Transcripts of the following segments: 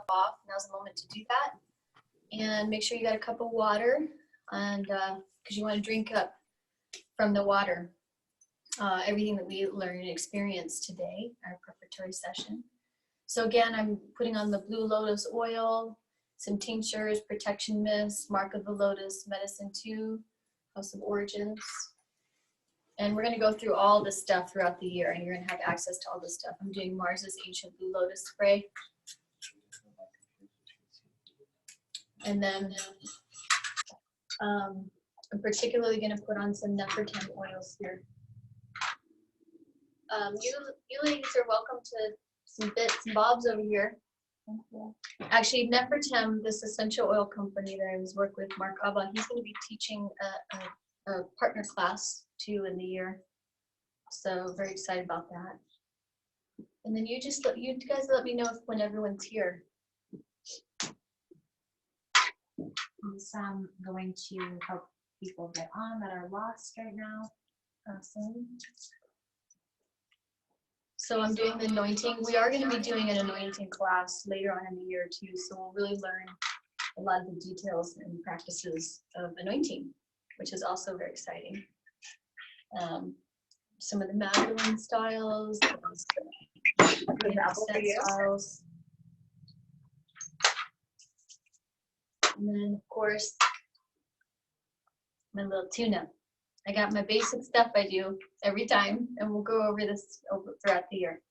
off, now's the moment to do that. And make sure you got a cup of water, and because you want to drink up from the water everything that we learned and experienced today, our preparatory session. So again, I'm putting on the Blue Lotus oil, some tinctures, protection mist, Mark of the Lotus, medicine 2, House of Origins. And we're going to go through all this stuff throughout the year, and you're going to have access to all this stuff. I'm doing Mars's Ancient Blue Lotus spray. And then I'm particularly going to put on some Nefertem oils here. You ladies are welcome to some bits and bobs over here. Actually, Nefertem, this essential oil company that I was working with, Mark Abba, he's going to be teaching a partner class too in the year. So very excited about that. And then you guys let me know when everyone's here. I'm going to help people get on that are lost right now. Awesome. So I'm doing the anointing. We are going to be doing an anointing class later on in the year too. So we'll really learn a lot of the details and practices of anointing, which is also very exciting. Some of the Magdalene styles, styles. And then of course, my little tuna. I got my basic stuff I do every time, and we'll go over this throughout the year.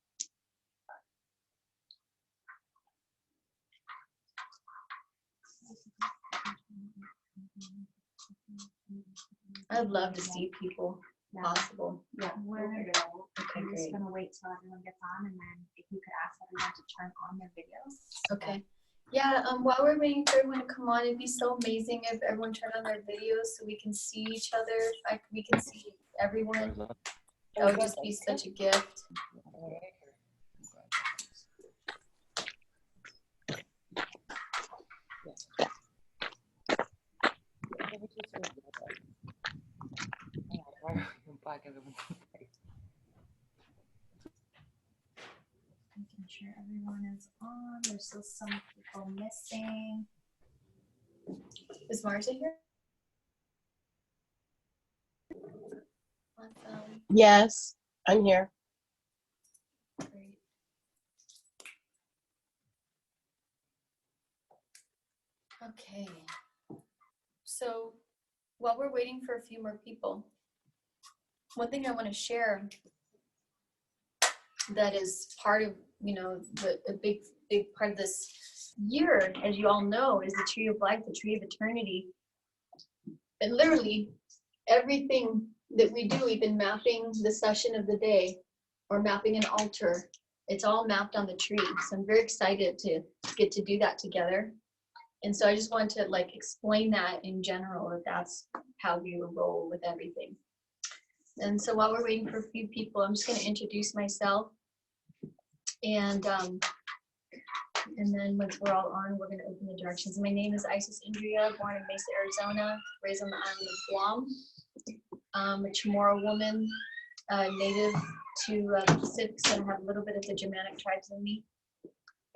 I'd love to see people possible. Yeah, we're Okay, just great. gonna wait till everyone gets on, and then if you could ask everyone to turn on their videos. Okay. Yeah, while we're waiting for everyone to come on, it'd be so amazing if everyone turned on their videos so we can see each other. We can see everyone. That would just be such a gift. Making sure everyone is on. There's still some people missing. Is Marcia here? Awesome. Yes, I'm here. Great. Okay. So while we're waiting for a few more people, one thing I want to share that is part of, a big part of this year, as you all know, is the Tree of Life, the Tree of Eternity. And literally everything that we do, we've been mapping the session of the day or mapping an altar. It's all mapped on the tree. So I'm very excited to get to do that together. And so I just want to explain that in general, that that's how we roll with everything. And so while we're waiting for a few people, I'm just going to introduce myself. And then once we're all on, we're going to open the directions. My name is Isis Indria, born in Mesa, Arizona, raised on the island of Guam. I'm a Chamorro woman, native to the Pacific, so I have a little bit of the Germanic tribes in me.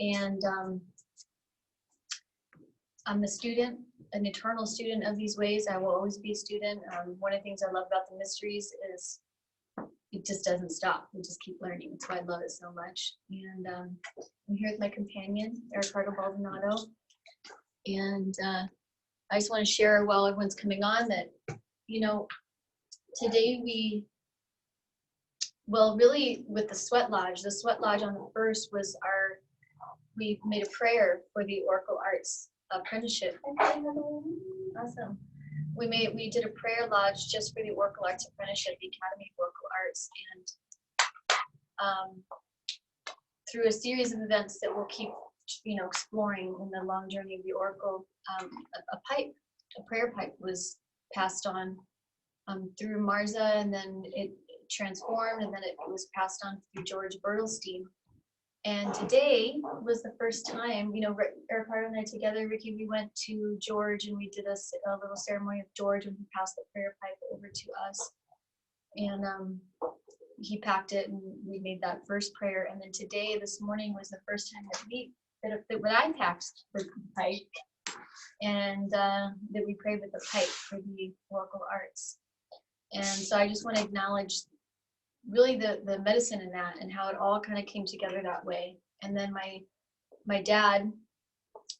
And I'm a student, an eternal student of these ways. I will always be a student. One of the things I love about the mysteries is it just doesn't stop. We just keep learning. That's why I love it so much. And I'm here with my companion, Ricardo Baldonado. And I just want to share while everyone's coming on that, today really with the Sweat Lodge on the 1st was we made a prayer for the Oracle Arts Apprenticeship. Awesome. We did a prayer lodge just for the Oracle Arts Apprenticeship, the Academy of Oracle Arts, and through a series of events that we'll keep, exploring in the long journey of the Oracle, a prayer pipe was passed on through Marza, and then it transformed, and then it was passed on through George Bertelstein. And today was the first time, Ricardo and I together, Ricky, we went to George and we did a little ceremony of George, and he passed the prayer pipe over to us. And he packed it, and we made that first prayer. And then today, this morning, was the first time that what I taxed the pipe, and that we pray with the pipe for the Oracle arts. And so I just want to acknowledge really the medicine in that and how it all kind of came together that way. And then my dad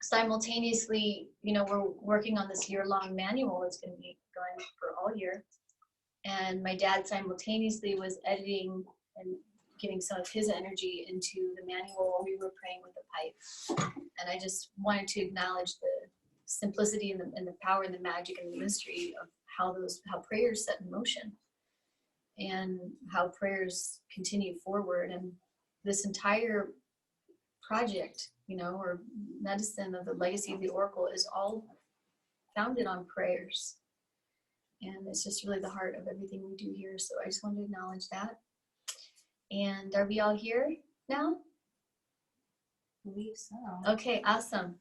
simultaneously, we're working on this year-long manual. It's going to be going for all year. And my dad simultaneously was editing and giving some of his energy into the manual while we were praying with the pipe. And I just wanted to acknowledge the simplicity and the power and the magic and the mystery of how prayers set in motion and how prayers continue forward. And this entire project, or medicine of the legacy of the Oracle is all founded on prayers. And it's just really the heart of everything we do here. So I just wanted to acknowledge that. And are we all here now? I believe so. Okay, awesome.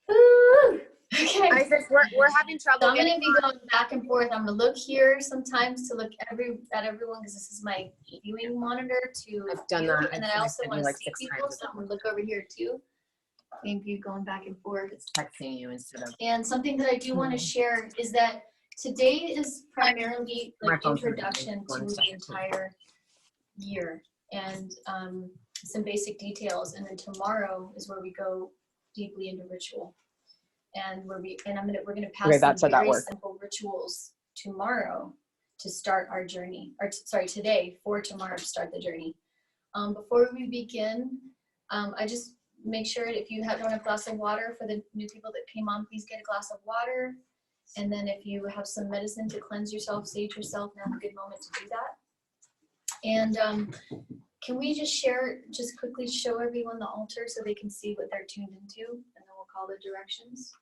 Woo! Okay. Isis, we're having trouble. So I'm going to be going back and forth. I'm going to look here sometimes to look at everyone because this is my viewing monitor to I've done view, that. and then I also want to see people, so I'm going to look over here too. Maybe going back and forth. It's texting you instead of. And something that I do want to share is that today is primarily like introduction to the entire year and some basic details, and then tomorrow is where we go deeply into ritual. And we're gonna pass some very simple rituals tomorrow to start our journey, today for tomorrow to start the journey. Before we begin, I just make sure if you don't have a glass of water, for the new people that came on, please get a glass of water. And then if you have some medicine to cleanse yourself, sage yourself, now's a good moment to do that. And can we just quickly show everyone the altar so they can see what they're tuned into, and then we'll call the directions.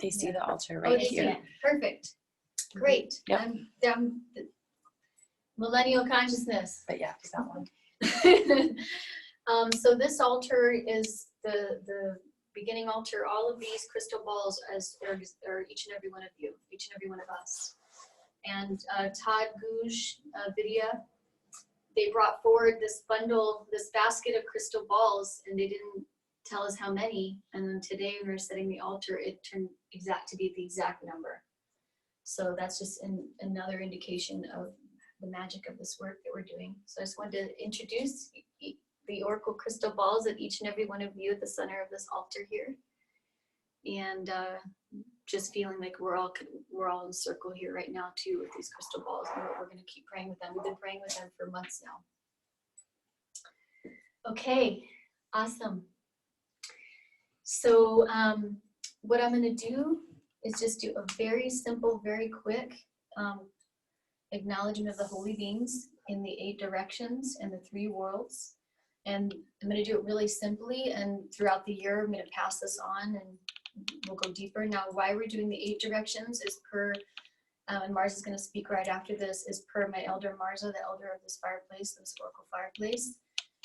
They see the altar right here. Perfect. Great. Yep. I'm millennial consciousness. But yeah, it's that one. So this altar is the beginning altar. All of these crystal balls are each and every one of you, each and every one of us. And Todd Gouge, Vidya, they brought forward this basket of crystal balls, and they didn't tell us how many. And then today when we were setting the altar, it turned to be the exact number. So that's just another indication of the magic of this work that we're doing. So I just wanted to introduce the Oracle crystal balls at each and every one of you at the center of this altar here. And just feeling like we're all in a circle here right now too with these crystal balls, and we're going to keep praying with them. We've been praying with them for months now. Okay, awesome. So what I'm going to do is just do a very simple, very quick acknowledgement of the holy beings in the 8 directions and the 3 worlds. And I'm going to do it really simply, and throughout the year I'm going to pass this on and we'll go deeper. Now, why we're doing the 8 directions is per, and Mars is going to speak right after this, is per my elder Marza, the elder of this fireplace, this Oracle fireplace.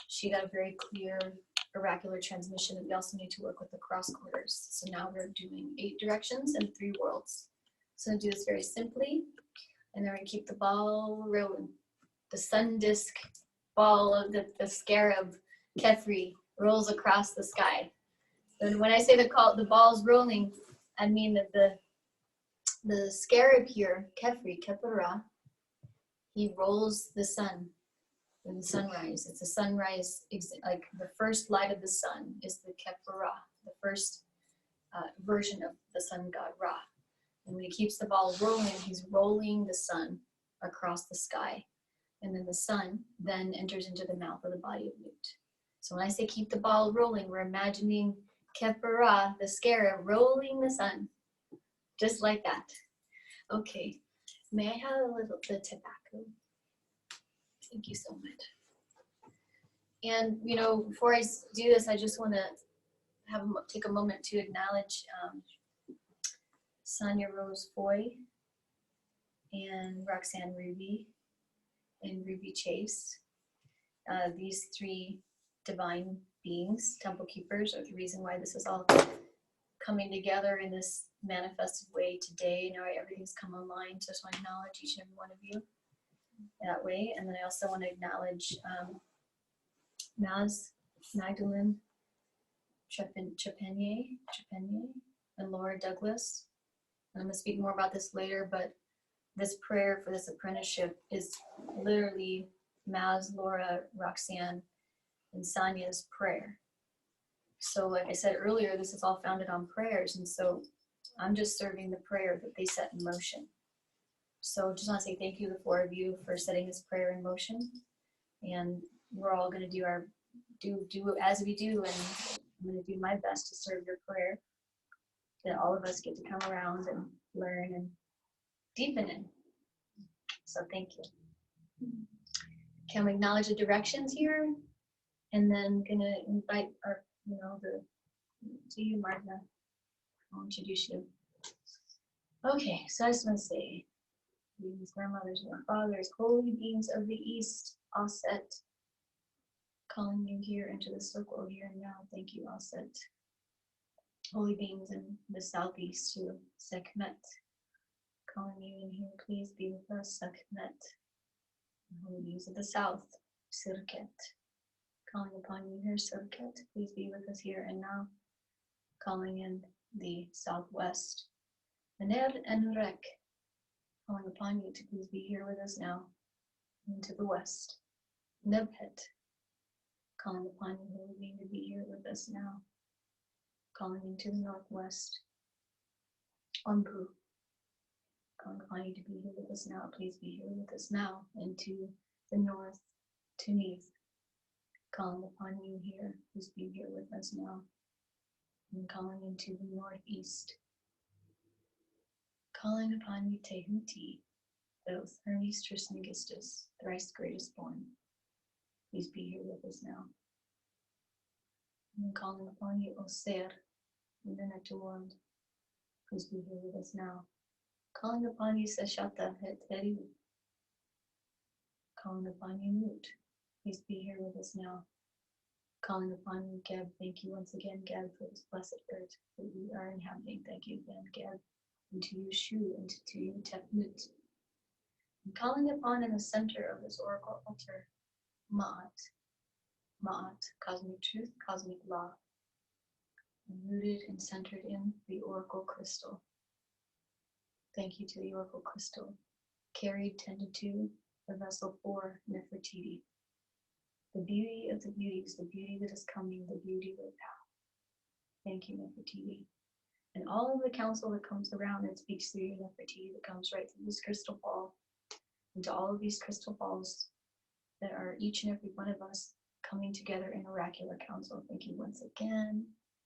She got a very clear oracular transmission that we also need to work with the cross quarters. So now we're doing 8 directions and 3 worlds. So I'm going to do this very simply, and then we're going to keep the ball rolling. The sun disk ball of the scarab, Kefri, rolls across the sky. And when I say the ball's rolling, I mean that the scarab here, Kefri, Kepura, he rolls the sun in the sunrise. It's a sunrise, like the first light of the sun is the Kepura, the first version of the sun god Ra. And when he keeps the ball rolling, he's rolling the sun across the sky. And then the sun then enters into the mouth of the body of Nut. So when I say keep the ball rolling, we're imagining Kepura, the scarab, rolling the sun. Just like that. Okay. May I have a little the tobacco? Thank you so much. And, before I do this, I just want to take a moment to acknowledge Sonia Rose Foy and Roxanne Ruby and Ruby Chase. These 3 divine beings, temple keepers, are the reason why this is all coming together in this manifested way today. Now everything's come online, so I just want to acknowledge each and every one of you that way. And then I also want to acknowledge Naz, Magdalene, Trepanier, and Laura Douglas. And I'm going to speak more about this later, but this prayer for this apprenticeship is literally Maz, Laura, Roxanne, and Sonia's prayer. So like I said earlier, this is all founded on prayers, and so I'm just serving the prayer that they set in motion. So just want to say thank you, the four of you, for setting this prayer in motion. And we're all going to do as we do, and I'm going to do my best to serve your prayer that all of us get to come around and learn and deepen in. So thank you. Can we acknowledge the directions here? And then gonna invite our, to you, Martha. I'll introduce you. Okay, so I just want to say, these grandmothers and our fathers, holy beings of the East, Aset, calling you here into the circle here and now. Thank you, Aset. Holy beings in the Southeast, too, Sekhmet, calling you in here. Please be with us, Sekhmet. Holy beings of the South, Sirket, calling upon you here, Sirket. Please be with us here and now. Calling in the Southwest, Ner and Rek, calling upon you to please be here with us now. Into the West, Nebhet, calling upon you, Holy Being, to be here with us now. Calling into the Northwest, Ombu, calling upon you to be here with us now. Please be here with us now. Into the North, Tunith, calling upon you here. Please be here with us now. And calling into the Northeast, calling upon you, Tehuti, both Hermes Trismegistus, thrice greatest born. Please be here with us now. And calling upon you, Oser, and then at one. Please be here with us now. Calling upon you, Seshata Heteri. Calling upon you, Mut. Please be here with us now. Calling upon you, Geb. Thank you once again, Geb, for this blessed earth that we are inhabiting. Thank you again, Geb. And to you, Shu, and to you, Tepnut. And calling upon in the center of this oracle altar, Ma'at, cosmic truth, cosmic law, and rooted and centered in the oracle crystal. Thank you to the oracle crystal, carried, tended to, the vessel for Nefertiti. The beauty of the beauties, the beauty that is coming, the beauty of the path. Thank you, Nefertiti. And all of the counsel that comes around and speaks through you, Nefertiti, that comes right through this crystal ball, into all of these crystal balls that are each and every one of us coming together in oracular counsel. Thank you once again.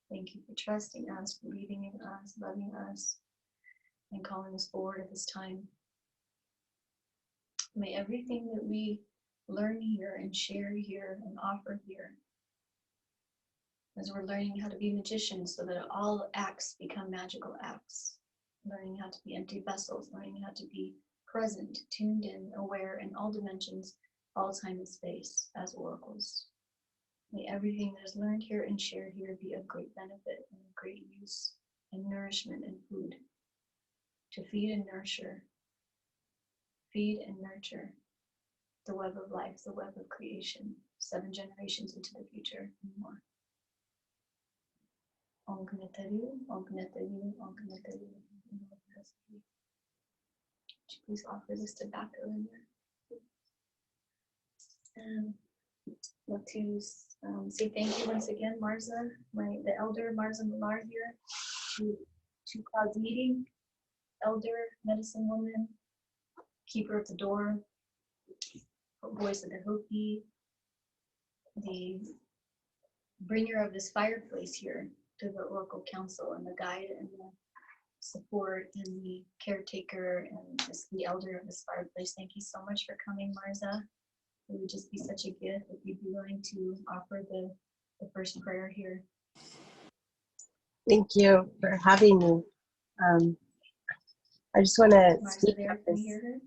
Thank you for trusting us, believing in us, loving us, and calling us forward at this time. May everything that we learn here and share here and offer here, as we're learning how to be magicians so that all acts become magical acts, learning how to be empty vessels, learning how to be present, tuned in, aware in all dimensions, all time and space as oracles. May everything that is learned here and shared here be of great benefit and great use and nourishment and food to feed and nurture the web of life, the web of creation, 7 generations into the future and more. Om Gnetaru, Om Gnetaru, Om Gnetaru. Please offer this tobacco in there. And love to say thank you once again, Marza, the elder Marza Millar here, to Cloud's meeting, elder, medicine woman, keeper at the door, voice of the Hopi, the bringer of this fireplace here to the Oracle Council, and the guide and the support and the caretaker and just the elder of this fireplace. Thank you so much for coming, Marza. It would just be such a gift if you'd be willing to offer the first prayer here. Thank you for having me. I just want to speak Marza, up can this. you hear her?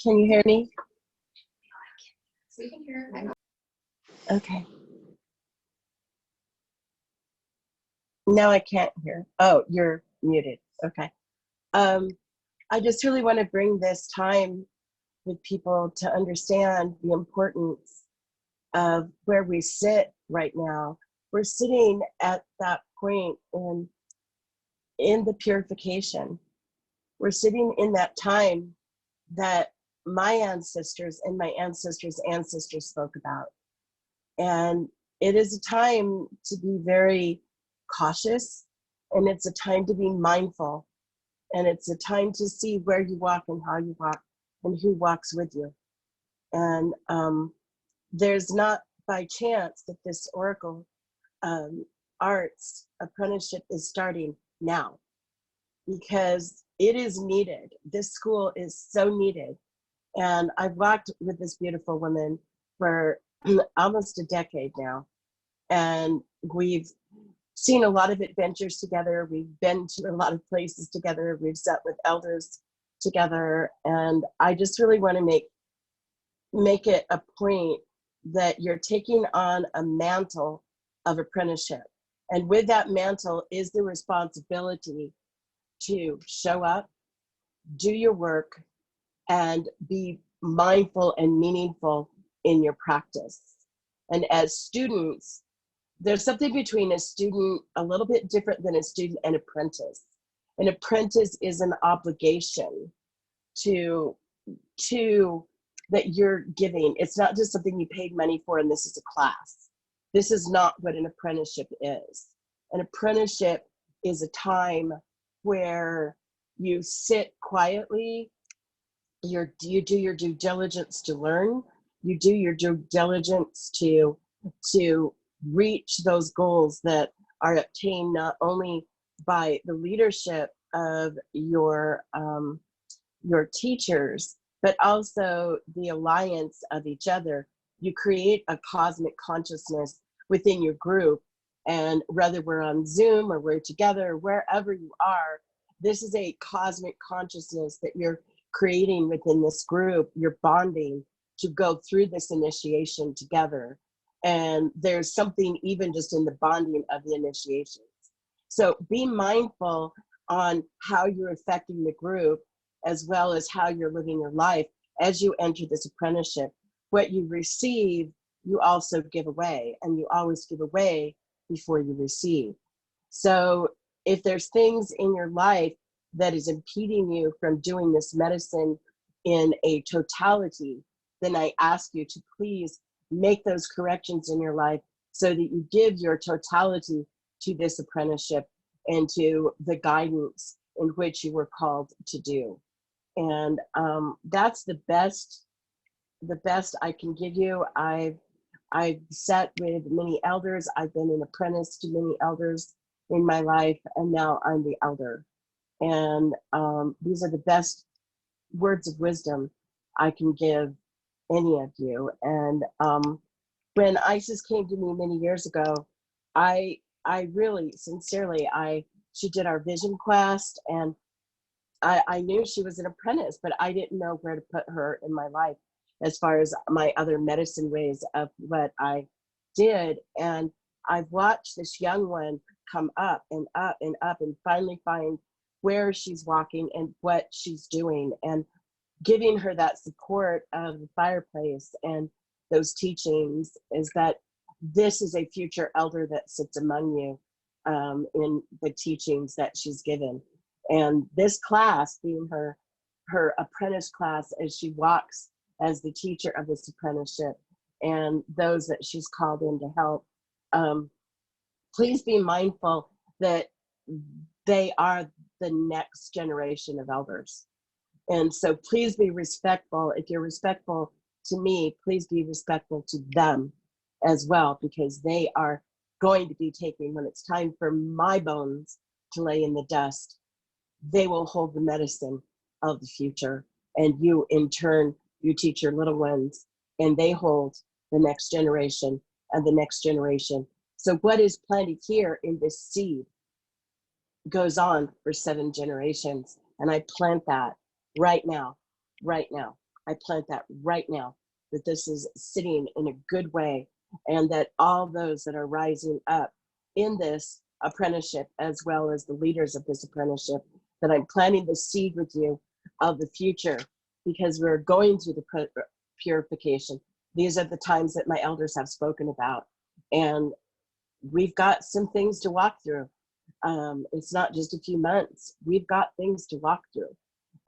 Can you hear me? So you can hear her. Okay. Now I can't hear. Oh, you're muted. Okay. I just really want to bring this time with people to understand the importance of where we sit right now we're sitting at that point in the purification. We're sitting in that time that my ancestors and my ancestors' ancestors spoke about. And it is a time to be very cautious, and it's a time to be mindful, and it's a time to see where you walk and how you walk and who walks with you. And there's not by chance that this Oracle Arts apprenticeship is starting now, because it is needed. This school is so needed. And I've walked with this beautiful woman for almost a decade now. And we've seen a lot of adventures together. We've been to a lot of places together. We've sat with elders together. And I just really want to make it a point that you're taking on a mantle of apprenticeship. And with that mantle is the responsibility to show up, do your work, and be mindful and meaningful in your practice. And as students, there's something between a student a little bit different than a student and apprentice. An apprentice is an obligation to that you're giving. It's not just something you paid money for and this is a class. This is not what an apprenticeship is. An apprenticeship is a time where you sit quietly, you do your due diligence to learn, you do your due diligence to reach those goals that are obtained not only by the leadership of your teachers, but also the alliance of each other. You create a cosmic consciousness within your group, and whether we're on Zoom or we're together, wherever you are, this is a cosmic consciousness that you're creating within this group. You're bonding to go through this initiation together. And there's something even just in the bonding of the initiations. So be mindful on how you're affecting the group, as well as how you're living your life as you enter this apprenticeship. What you receive, you also give away, and you always give away before you receive. So if there's things in your life that is impeding you from doing this medicine in a totality, then I ask you to please make those corrections in your life so that you give your totality to this apprenticeship and to the guidance in which you were called to do. And that's the best I can give you. I've sat with many elders. I've been an apprentice to many elders in my life, and now I'm the elder. And these are the best words of wisdom I can give any of you. And when Isis came to me many years ago, I really sincerely, she did our vision quest, and I knew she was an apprentice, but I didn't know where to put her in my life as far as my other medicine ways of what I did. And I've watched this young one come up and up and up and finally find where she's walking and what she's doing, and giving her that support of the fireplace and those teachings is that this is a future elder that sits among you in the teachings that she's given. And this class being her apprentice class as she walks as the teacher of this apprenticeship and those that she's called in to help, please be mindful that they are the next generation of elders. And so please be respectful. If you're respectful to me, please be respectful to them as well, because they are going to be taking, when it's time for my bones to lay in the dust, they will hold the medicine of the future. And you, in turn, you teach your little ones, and they hold the next generation and the next generation. So what is planted here in this seed goes on for 7 generations. And I plant that right now. I plant that right now, that this is sitting in a good way, and that all those that are rising up in this apprenticeship, as well as the leaders of this apprenticeship, that I'm planting the seed with you of the future, because we're going through the purification. These are the times that my elders have spoken about. And we've got some things to walk through. It's not just a few months. We've got things to walk through.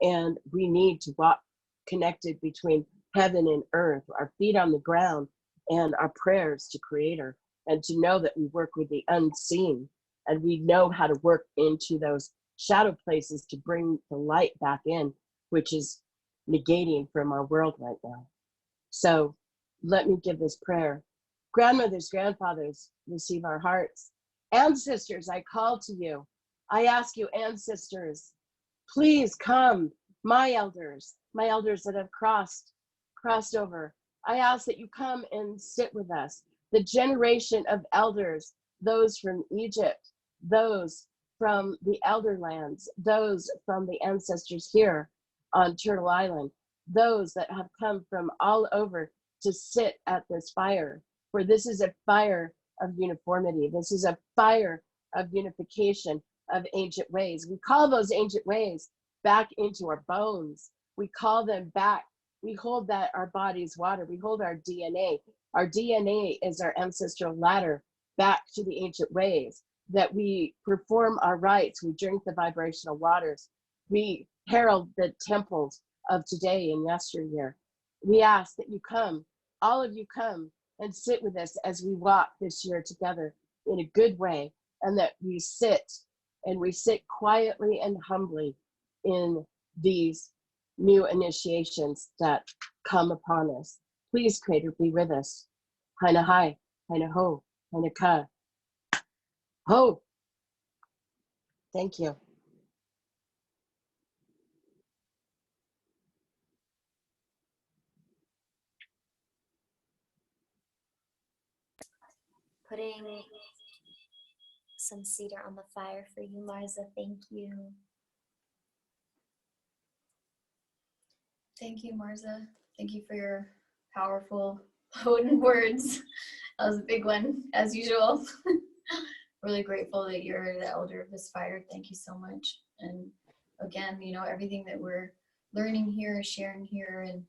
And we need to walk connected between heaven and earth, our feet on the ground, and our prayers to Creator, and to know that we work with the unseen, and we know how to work into those shadow places to bring the light back in, which is negating from our world right now. So let me give this prayer. Grandmothers, grandfathers, receive our hearts. Ancestors, I call to you. I ask you, ancestors, please come. My elders that have crossed over, I ask that you come and sit with us. The generation of elders, those from Egypt, those from the elder lands, those from the ancestors here on Turtle Island, those that have come from all over to sit at this fire, for this is a fire of uniformity. This is a fire of unification of ancient ways. We call those ancient ways back into our bones. We call them back. We hold that our body's water. We hold our DNA. Our DNA is our ancestral ladder back to the ancient ways, that we perform our rites. We drink the vibrational waters. We herald the temples of today and yesteryear. We ask that you come, all of you come and sit with us as we walk this year together in a good way, and that we sit quietly and humbly in these new initiations that come upon us. Please, Creator, be with us. Haina hai, haina ho, haina ka. Ho. Thank you. Putting some cedar on the fire for you, Marza. Thank you. Thank you, Marza. Thank you for your powerful, potent words. That was a big one, as usual. Really grateful that you're the elder of this fire. Thank you so much. And again, everything that we're learning here, sharing here, and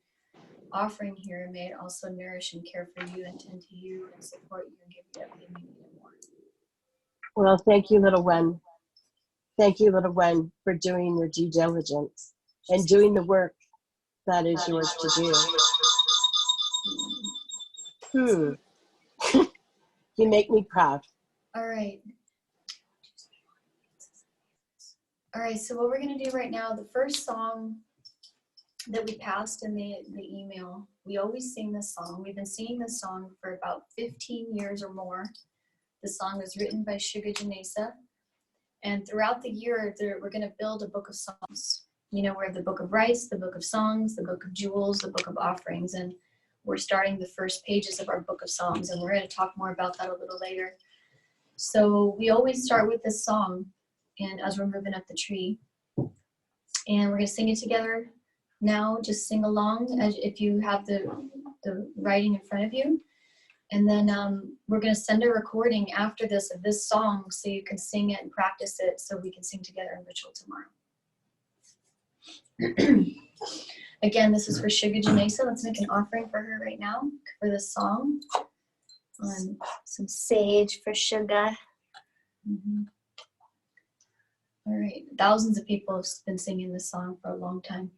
offering here, may it also nourish and care for you and tend to you and support you and give you everything you need and more. Well, thank you, little one. Thank you, little one, for doing your due diligence and doing the work that is yours to do. You make me proud. All right, so what we're going to do right now, the first song that we passed in the email, we always sing this song. We've been singing this song for about 15 years or more. The song was written by Shuga Janesa. And throughout the year, we're going to build a book of songs. We have the book of rites, the book of songs, the book of jewels, the book of offerings. And we're starting the first pages of our book of songs. And we're going to talk more about that a little later. So we always start with this song, and as we're moving up the tree. And we're going to sing it together now. Just sing along as if you have the writing in front of you. And then we're going to send a recording after this of this song so you can sing it and practice it so we can sing together in ritual tomorrow. Again, this is for Shuga Janesa. Let's make an offering for her right now for this song. Some sage for Shuga. All right. Thousands of people have been singing this song for a long time.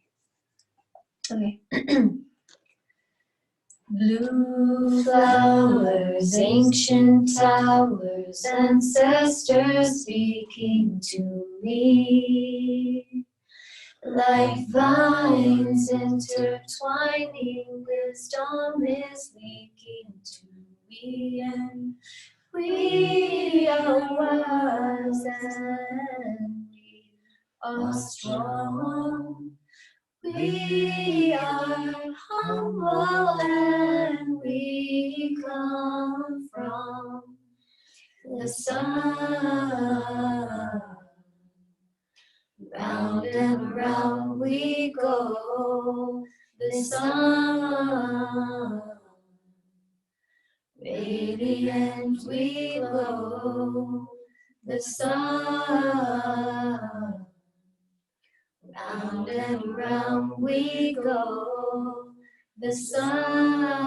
Okay. Blue flowers, ancient towers, ancestors speaking to me. Like vines intertwining, wisdom is leaking to me, and we are wise and we are strong. We are humble and we come from the sun. Round and round we go, the sun. Radiant we glow, the sun. Round and round we go, the sun.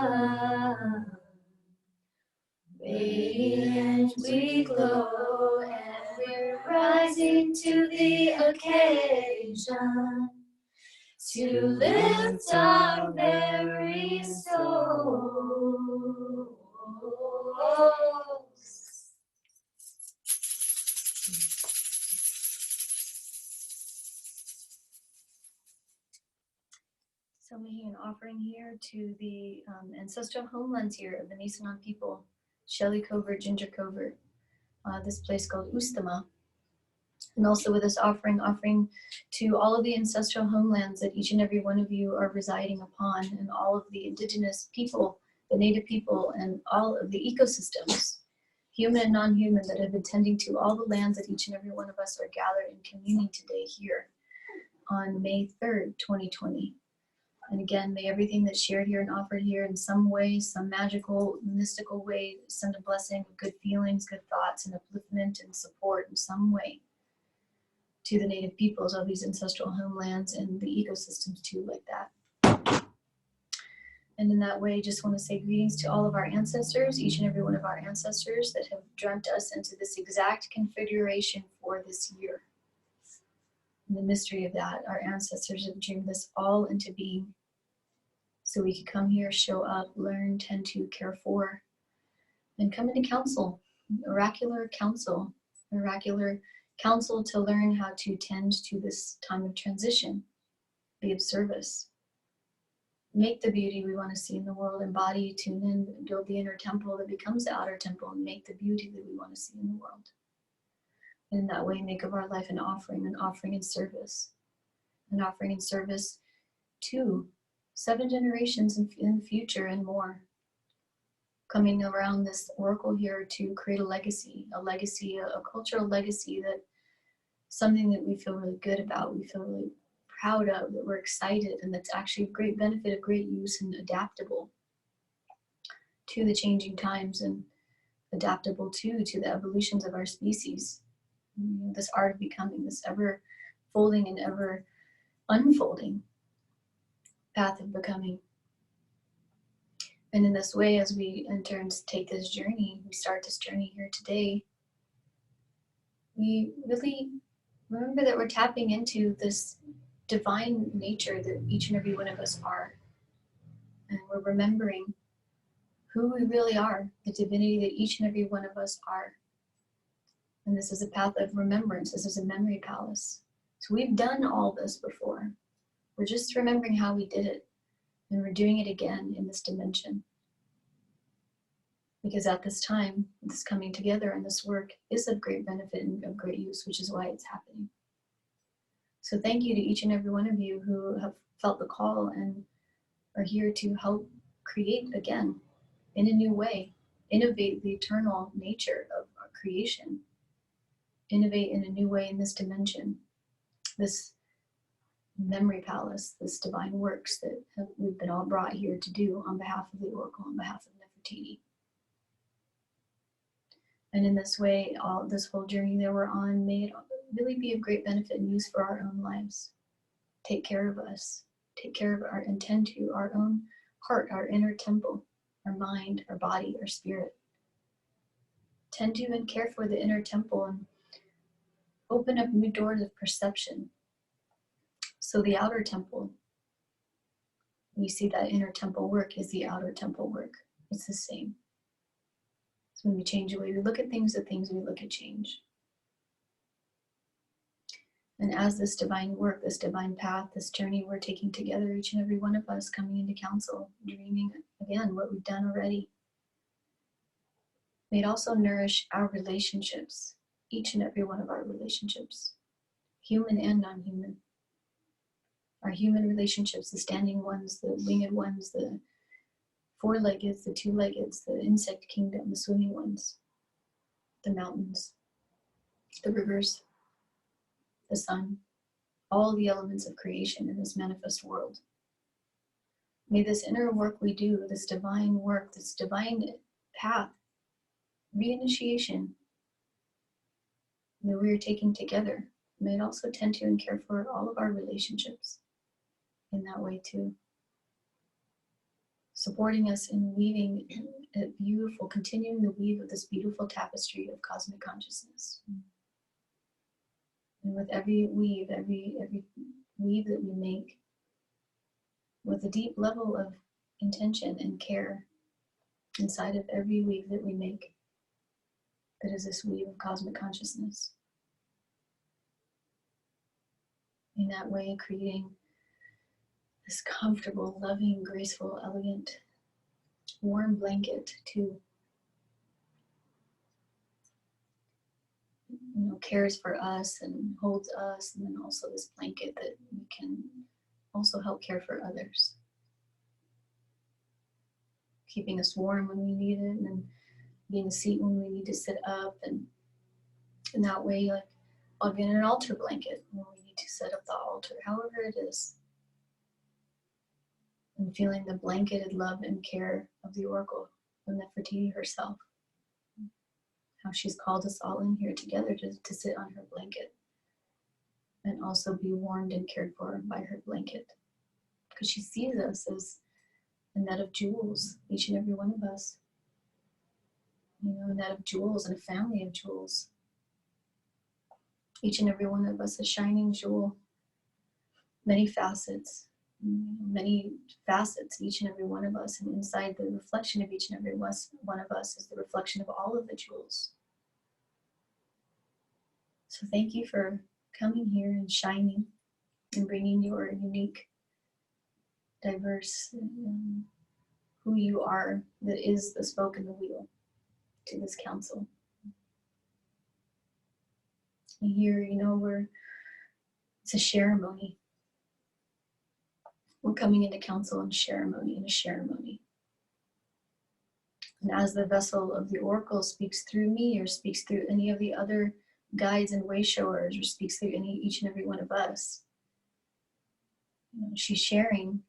Radiant we glow, and we're rising to the occasion to lift our very souls. So making an offering here to the ancestral homelands here of the Nisenan people, Shelly Covert, Ginger Covert, this place called Ustama. And also with this offering to all of the ancestral homelands that each and every one of you are residing upon, and all of the indigenous people, the native people, and all of the ecosystems, human and non-human, that have been tending to all the lands that each and every one of us are gathered and communing today here on May 3rd, 2020. And again, may everything that's shared here and offered here in some way, some magical, mystical way, send a blessing of good feelings, good thoughts, and upliftment and support in some way to the native peoples of these ancestral homelands and the ecosystems too, like that. And in that way, just want to say greetings to all of our ancestors, each and every one of our ancestors that have dreamt us into this exact configuration for this year. And the mystery of that, our ancestors have dreamed this all into being, so we could come here, show up, learn, tend to, care for, and come into council, oracular council to learn how to tend to this time of transition, be of service, make the beauty we want to see in the world, embody, tune in, build the inner temple that becomes the outer temple, and make the beauty that we want to see in the world. And in that way, make of our life an offering in service, to 7 generations in the future and more. Coming around this oracle here to create a legacy, a cultural legacy, that something that we feel really good about, we feel really proud of, that we're excited, and that's actually of great benefit, of great use, and adaptable to the changing times, and adaptable to the evolutions of our species. This art of becoming, this ever folding and ever unfolding path of becoming. And in this way, as we enter and take this journey, we start this journey here today, we really remember that we're tapping into this divine nature that each and every one of us are. And we're remembering who we really are, the divinity that each and every one of us are. And this is a path of remembrance. This is a memory palace. So we've done all this before. We're just remembering how we did it. And we're doing it again in this dimension. Because at this time, this coming together and this work is of great benefit and of great use, which is why it's happening. So thank you to each and every one of you who have felt the call and are here to help create again in a new way, innovate the eternal nature of our creation, innovate in a new way in this dimension, this memory palace, this divine works that we've been all brought here to do on behalf of the Oracle, on behalf of Nefertiti. And in this way, all this whole journey that we're on, may it really be of great benefit and use for our own lives. Take care of us, take care of our, and tend to our own heart, our inner temple, our mind, our body, our spirit. Tend to and care for the inner temple and open up new doors of perception. So the outer temple, we see that inner temple work is the outer temple work. It's the same. So when we change the way we look at things, the things we look at change. And as this divine work, this divine path, this journey we're taking together, each and every one of us coming into council, dreaming again what we've done already. May it also nourish our relationships, each and every one of our relationships, human and non-human. Our human relationships, the standing ones, the winged ones, the four-legged, the two-legged, the insect kingdom, the swimming ones, the mountains, the rivers, the sun, all the elements of creation in this manifest world. May this inner work we do, this divine work, this divine path, reinitiation that we are taking together, may it also tend to and care for all of our relationships in that way too. Supporting us in weaving a beautiful, continuing the weave of this beautiful tapestry of cosmic consciousness. And with every weave that we make, with a deep level of intention and care inside of every weave that we make, that is this weave of cosmic consciousness. In that way, creating this comfortable, loving, graceful, elegant, warm blanket to, cares for us and holds us, and then also this blanket that we can also help care for others, keeping us warm when we need it, and then being a seat when we need to sit up, and in that way, like I'll be in an altar blanket when we need to set up the altar, however it is, and feeling the blanketed love and care of the Oracle, of Nefertiti herself. How she's called us all in here together to sit on her blanket and also be warmed and cared for by her blanket. Because she sees us as a net of jewels, each and every one of us. A net of jewels and a family of jewels. Each and every one of us a shining jewel. Many facets, each and every one of us, and inside the reflection of each and every one of us is the reflection of all of the jewels. So thank you for coming here and shining and bringing your unique, diverse, who you are, that is the spoke in the wheel, to this council. And here, it's a ceremony. We're coming into council in a ceremony. And as the vessel of the Oracle speaks through me, or speaks through any of the other guides and way showers, or speaks through each and every one of us, she's sharing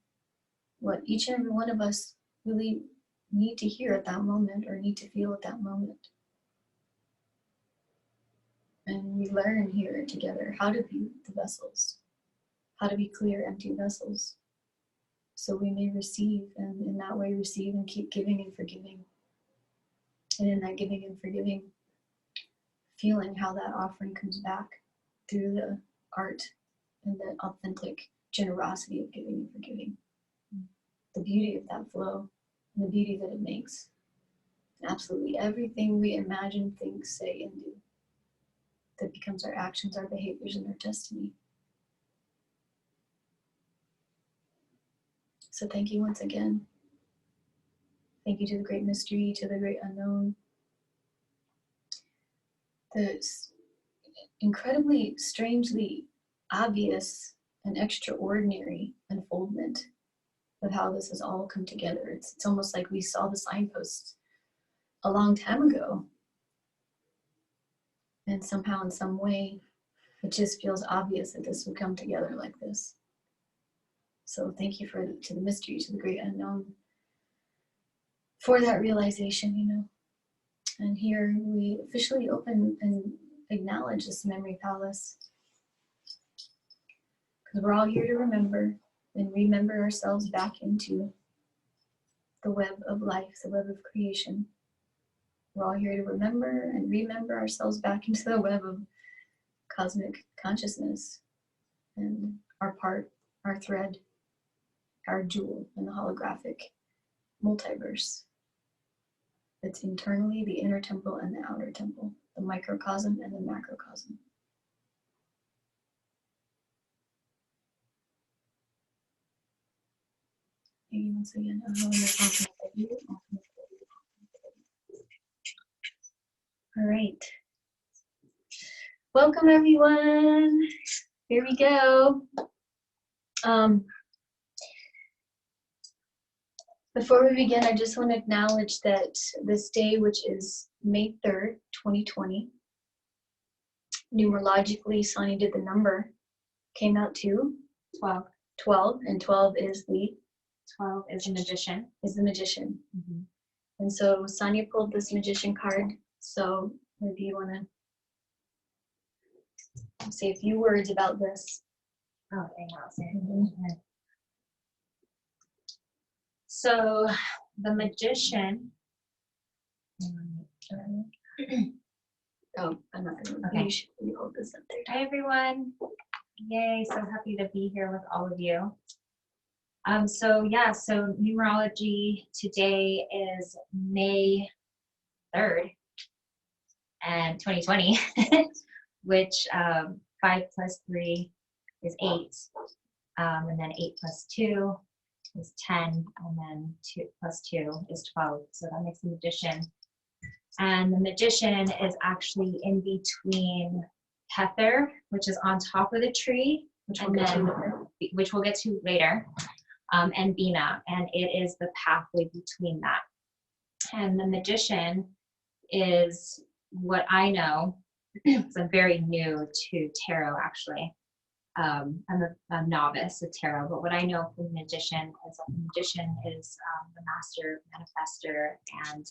what each and every one of us really need to hear at that moment, or need to feel at that moment. And we learn here together how to be the vessels, how to be clear, empty vessels, so we may receive, and in that way receive and keep giving and forgiving. And in that giving and forgiving, feeling how that offering comes back through the art and the authentic generosity of giving and forgiving. The beauty of that flow, and the beauty that it makes. Absolutely everything we imagine, think, say, and do, that becomes our actions, our behaviors, and our destiny. So thank you once again. Thank you to the great mystery, to the great unknown. The incredibly, strangely obvious and extraordinary unfoldment of how this has all come together. It's almost like we saw the signposts a long time ago. And somehow, in some way, it just feels obvious that this would come together like this. So thank you to the mystery, to the great unknown, for that realization, And here we officially open and acknowledge this memory palace. Because we're all here to remember and remember ourselves back into the web of life, the web of creation. We're all here to remember and remember ourselves back into the web of cosmic consciousness and our part, our thread, our jewel in the holographic multiverse. It's internally the inner temple and the outer temple, the microcosm and the macrocosm. Thank you once again. All right. Welcome everyone. Here we go. Before we begin, I just want to acknowledge that this day, which is May 3rd, 2020, numerologically, Sonny did the number, came out to 12. 12, and 12 is the 12 is a magician. magician. Mm-hmm. And so Sonia pulled this magician card. So maybe you want to say a few words about this. Okay, I'll say it. So the magician Oh, I'm not gonna. Okay. You hold this up there. Hi everyone. Yay, so happy to be here with all of you. So numerology today is May 3rd and 2020, which 5 plus 3 is 8, and then 8 plus 2 is 10, and then 2 plus 2 is 12. So that makes a magician. And the magician is actually in between Heather, which is on top of the tree, which we'll get to later, and Bina, and it is the pathway between that. And the magician is what I know, because I'm very new to tarot actually. I'm a novice with tarot, but what I know from the magician is that the magician is the master manifester, and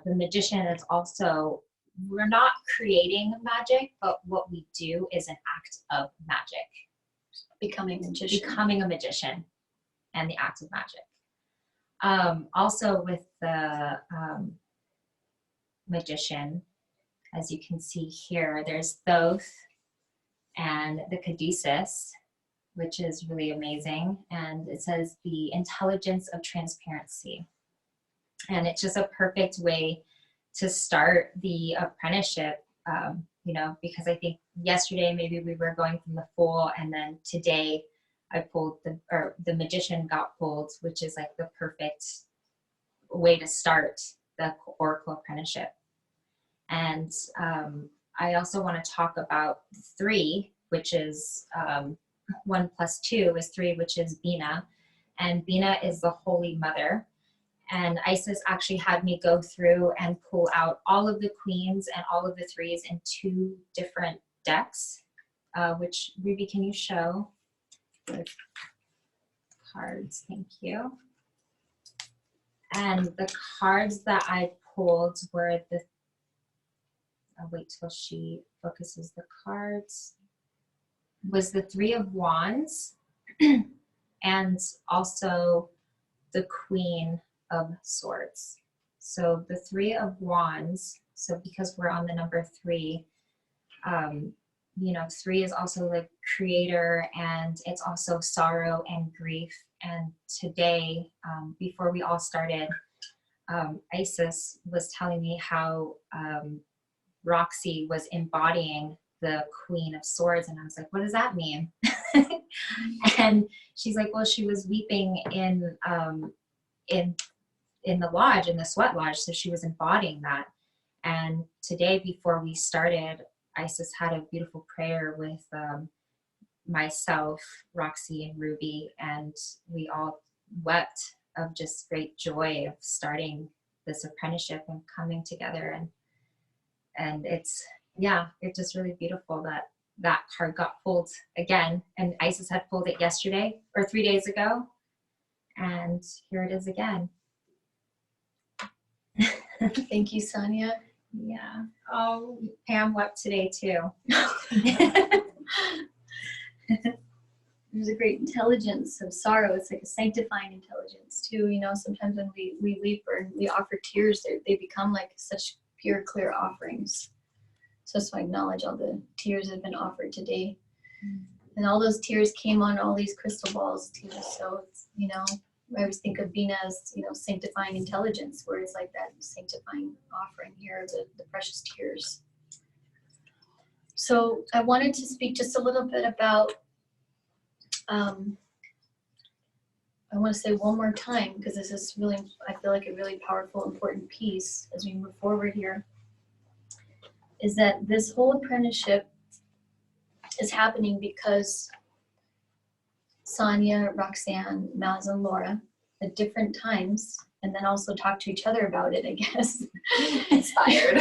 the magician is also, we're not creating magic, but what we do is an act of magic. Becoming a magician. And the act of magic. Also with the magician, as you can see here, there's Thoth and the Caduceus, which is really amazing. And it says the intelligence of transparency. And it's just a perfect way to start the apprenticeship, because I think yesterday maybe we were going from the Fool, and then today I pulled the magician got pulled, which is like the perfect way to start the Oracle apprenticeship. And I also want to talk about 3, which is 1 plus 2 is 3, which is Bina. And Bina is the Holy Mother. And Isis actually had me go through and pull out all of the queens and all of the 3s in 2 different decks, which Ruby, can you show the cards? Thank you. And the cards that I pulled were I'll wait till she focuses the cards, was the 3 of Wands and also the Queen of Swords. So the 3 of Wands, so because we're on the number 3, 3 is also the creator, and it's also sorrow and grief. And today, before we all started, Isis was telling me how Roxy was embodying the Queen of Swords, and I was like, what does that mean? And she's like, well, she was weeping in the lodge, in the sweat lodge, so she was embodying that. And today, before we started, Isis had a beautiful prayer with myself, Roxy, and Ruby, and we all wept of just great joy of starting this apprenticeship and coming together. And it's just really beautiful that card got pulled again, and Isis had pulled it yesterday or 3 days ago, and here it is again. Thank you, Sonia. Yeah. Oh, Pam wept today too. There's a great intelligence of sorrow. It's like a sanctifying intelligence too. Sometimes when we weep or we offer tears, they become like such pure, clear offerings. So I acknowledge all the tears that have been offered today. And all those tears came on all these crystal balls too. So it's, I always think of Bina as, sanctifying intelligence, where it's like that sanctifying offering here, the precious tears. So I wanted to speak just a little bit about, I want to say one more time, because this is really, I feel like a really powerful, important piece as we move forward here, is that this whole apprenticeship is happening because Sonia, Roxanne, Maz, and Laura at different times, and then also talk to each other about it, I guess. Inspired.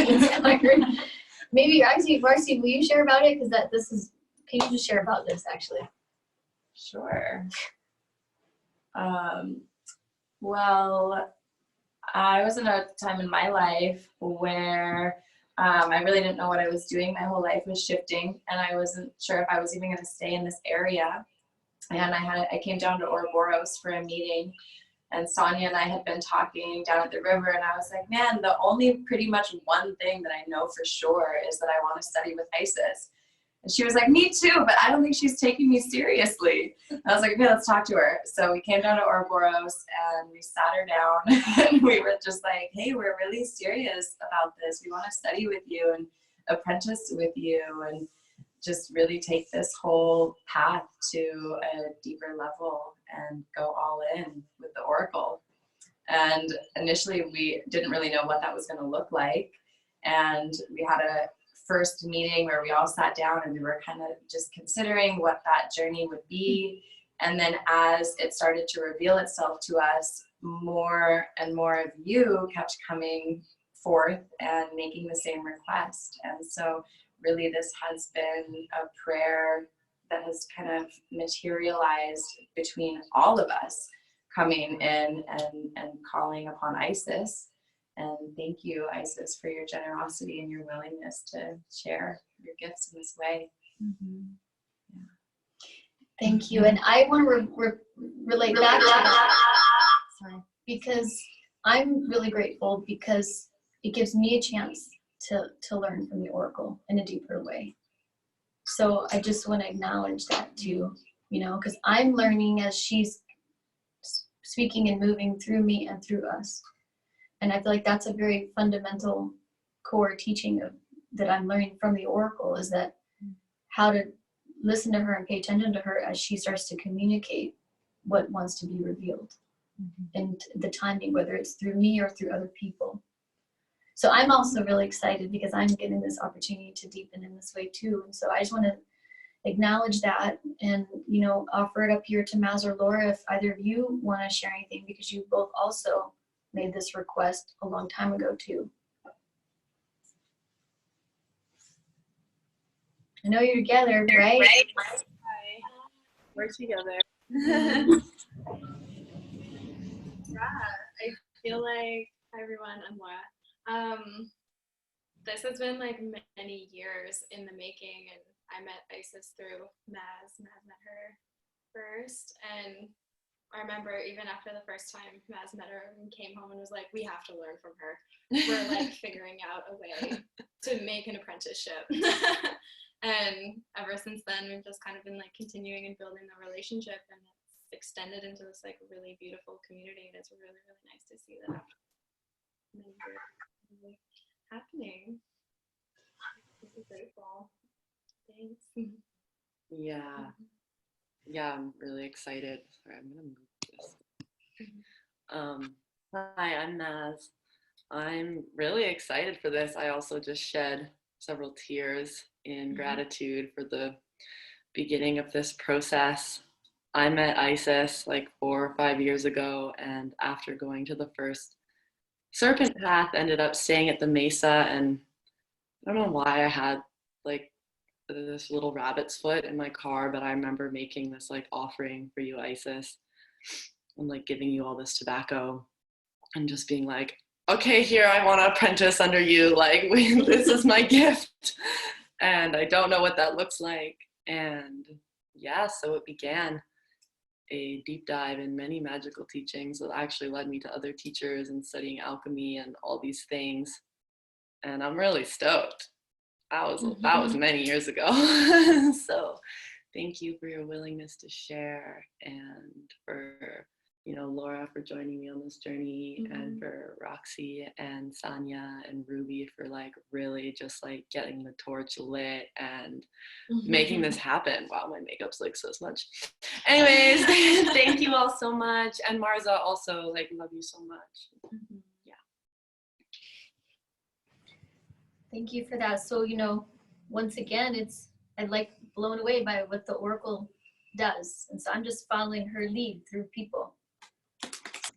Maybe Roxy, will you share about it? Because can you just share about this actually? Sure. Well, I was in a time in my life where I really didn't know what I was doing. My whole life was shifting, and I wasn't sure if I was even going to stay in this area. And I came down to Ouroboros for a meeting, And Sonia and I had been talking down at the river, and I was like, man, the only pretty much one thing that I know for sure is that I want to study with Isis. And she was like, me too, but I don't think she's taking me seriously. I was like, okay, let's talk to her. So we came down to Ouroboros and we sat her down and we were just like, hey, we're really serious about this. We want to study with you and apprentice with you and just really take this whole path to a deeper level and go all in with the Oracle. And initially we didn't really know what that was going to look like. And we had a first meeting where we all sat down and we were kind of just considering what that journey would be. And then as it started to reveal itself to us, more and more of you kept coming forth and making the same request. And so really this has been a prayer that has kind of materialized between all of us coming in and calling upon Isis. And thank you, Isis, for your generosity and your willingness to share your gifts in this way. Mm-hmm. Yeah. Thank you. And I want to relate back to that. Sorry. Because I'm really grateful because it gives me a chance to learn from the Oracle in a deeper way. So I just want to acknowledge that too, you know, because I'm learning as she's speaking and moving through me and through us. And I feel like that's a very fundamental core teaching that I'm learning from the Oracle, is that how to listen to her and pay attention to her as she starts to communicate what wants to be revealed. And the timing, whether it's through me or through other people. So I'm also really excited because I'm getting this opportunity to deepen in this way too. And so I just want to acknowledge that and, you know, offer it up here to Maz or Laura if either of you want to share anything, because you both also made this request a long time ago too. I know you're together, right? Hi. We're together. Mhm. Yeah, I feel like, hi everyone, I'm Laura. This has been like many years in the making, and I met Isis through Maz. Maz met her first, and I remember even after the first time Maz met her and came home and was like, we have to learn from her. We're like figuring out a way to make an apprenticeship. And ever since then, we've just kind of been like continuing and building the relationship, and it's extended into this like really beautiful community. And it's really, really nice to see that really happening. This is grateful. Thanks. Yeah, I'm really excited. Sorry, I'm gonna move this. Hi, I'm Naz. I'm really excited for this. I also just shed several tears in gratitude for the beginning of this process. I met Isis like 4 or 5 years ago, and after going to the first serpent path, ended up staying at the Mesa, and I don't know why I had like this little rabbit's foot in my car, but I remember making this like offering for you, Isis, and like giving you all this tobacco and just being like, okay, here, I want to apprentice under you, like this is my gift, and I don't know what that looks like. And yeah, so it began a deep dive in many magical teachings that actually led me to other teachers and studying alchemy and all these things. And I'm really stoked. That was many years ago. So thank you for your willingness to share, and for, you know, Laura for joining me on this journey, and for Roxy and Sanya and Ruby for like really just like getting the torch lit and making this happen. Wow, my makeup's like so smudged. Anyways, thank you all so much. And Marza also, like, love you so much. Yeah. Thank you for that. So, you know, once again, I'm like blown away by what the Oracle does. And so I'm just following her lead through people.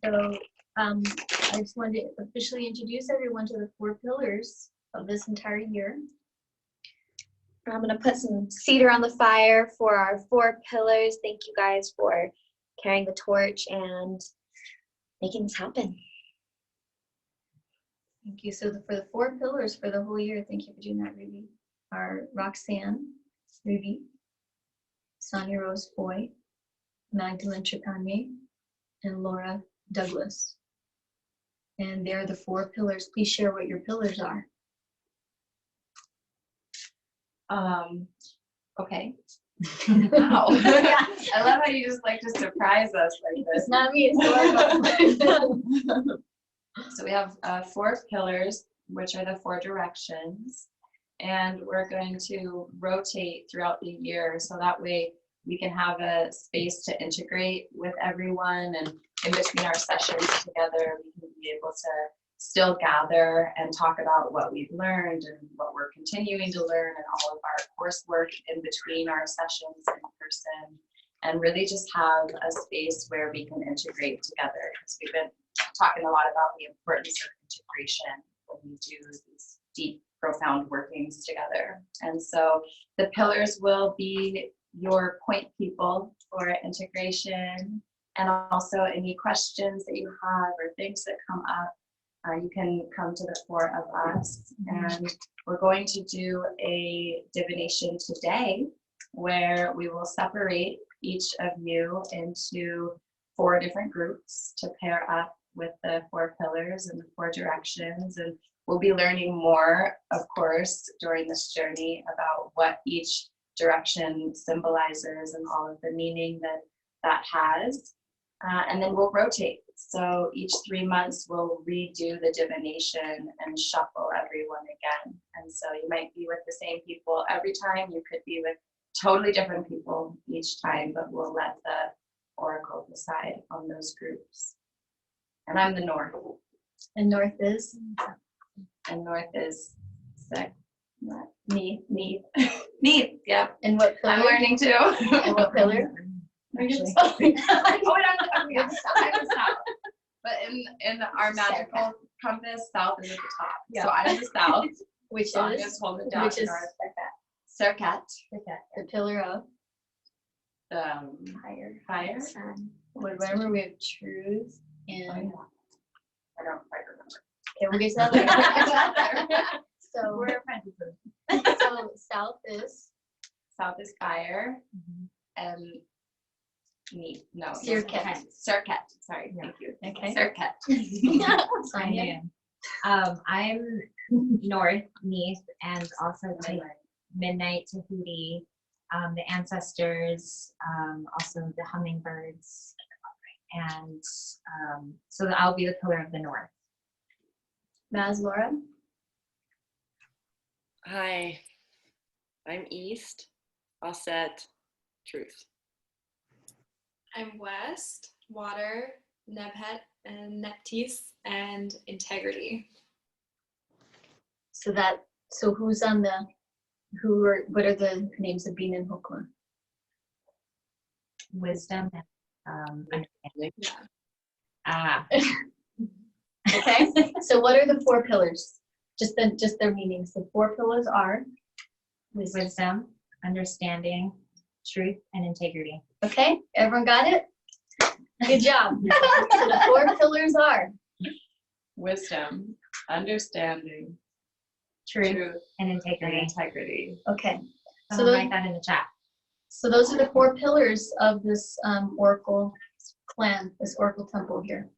So I just wanted to officially introduce everyone to the 4 pillars of this entire year. I'm going to put some cedar on the fire for our 4 pillars. Thank you guys for carrying the torch and making this happen. Thank you. So for the 4 pillars for the whole year, thank you for doing that, Ruby, are Roxanne, Ruby, Sonia Rose Foy, Magdalene Tricani, and Laura Douglas. And they're the 4 pillars. Please share what your pillars are. Okay. Wow. I love how you just like to surprise us like this. It's not me, it's Oracle. So we have 4 pillars, which are the 4 directions, and we're going to rotate throughout the year so that way we can have a space to integrate with everyone, and in between our sessions together we can be able to still gather and talk about what we've learned and what we're continuing to learn and all of our coursework in between our sessions in person, and really just have a space where we can integrate together, because we've been talking a lot about the importance of integration when we do these deep, profound workings together. And so the pillars will be your point people for integration, and also any questions that you have or things that come up. You can come to the 4 of us, and we're going to do a divination today where we will separate each of you into 4 different groups to pair up with the 4 pillars and the 4 directions. And we'll be learning more, of course, during this journey about what each direction symbolizes and all of the meaning that that has. And then we'll rotate. So each 3 months we'll redo the divination and shuffle everyone again. And so you might be with the same people every time. You could be with totally different people each time, but we'll let the oracle decide on those groups. And I'm the North. And North is? And North is sick. Me. Me, yep. And what pillar? I'm learning too. And what pillar? Actually. Oh, I'm the South. But in our magical compass, South is at the top. Yeah. So I'm the South. Which So I'm is? just holding it down. Which is? Serkat. The pillar of? Fire. Whatever, we have truth and. I don't quite remember. Okay, we'll get to that later. So, We're apprentices. so South is? South is fire. And no. Serkat. Serkat. Sorry, thank you. Okay. Serkat. Sonia? I'm North, Neath, and also to Midnight, Tahuti, the ancestors, also the hummingbirds, and so I'll be the pillar of the North. Maz, Laura? Hi, I'm East, Osset, Truth. I'm West, Water, Nebhet, and Neptis, and Integrity. So who's on the, what are the names of Bean and Hokla? Wisdom and understanding. Yeah. Okay, so what are the 4 pillars? Just their meanings. The 4 pillars are? Wisdom, understanding, truth, and integrity. Okay, everyone got it? Good job. So the 4 pillars are? Wisdom, understanding, Truth, and and integrity. integrity. Okay. So So those, write that in the chat. so those are the 4 pillars of this Oracle clan, this Oracle temple here.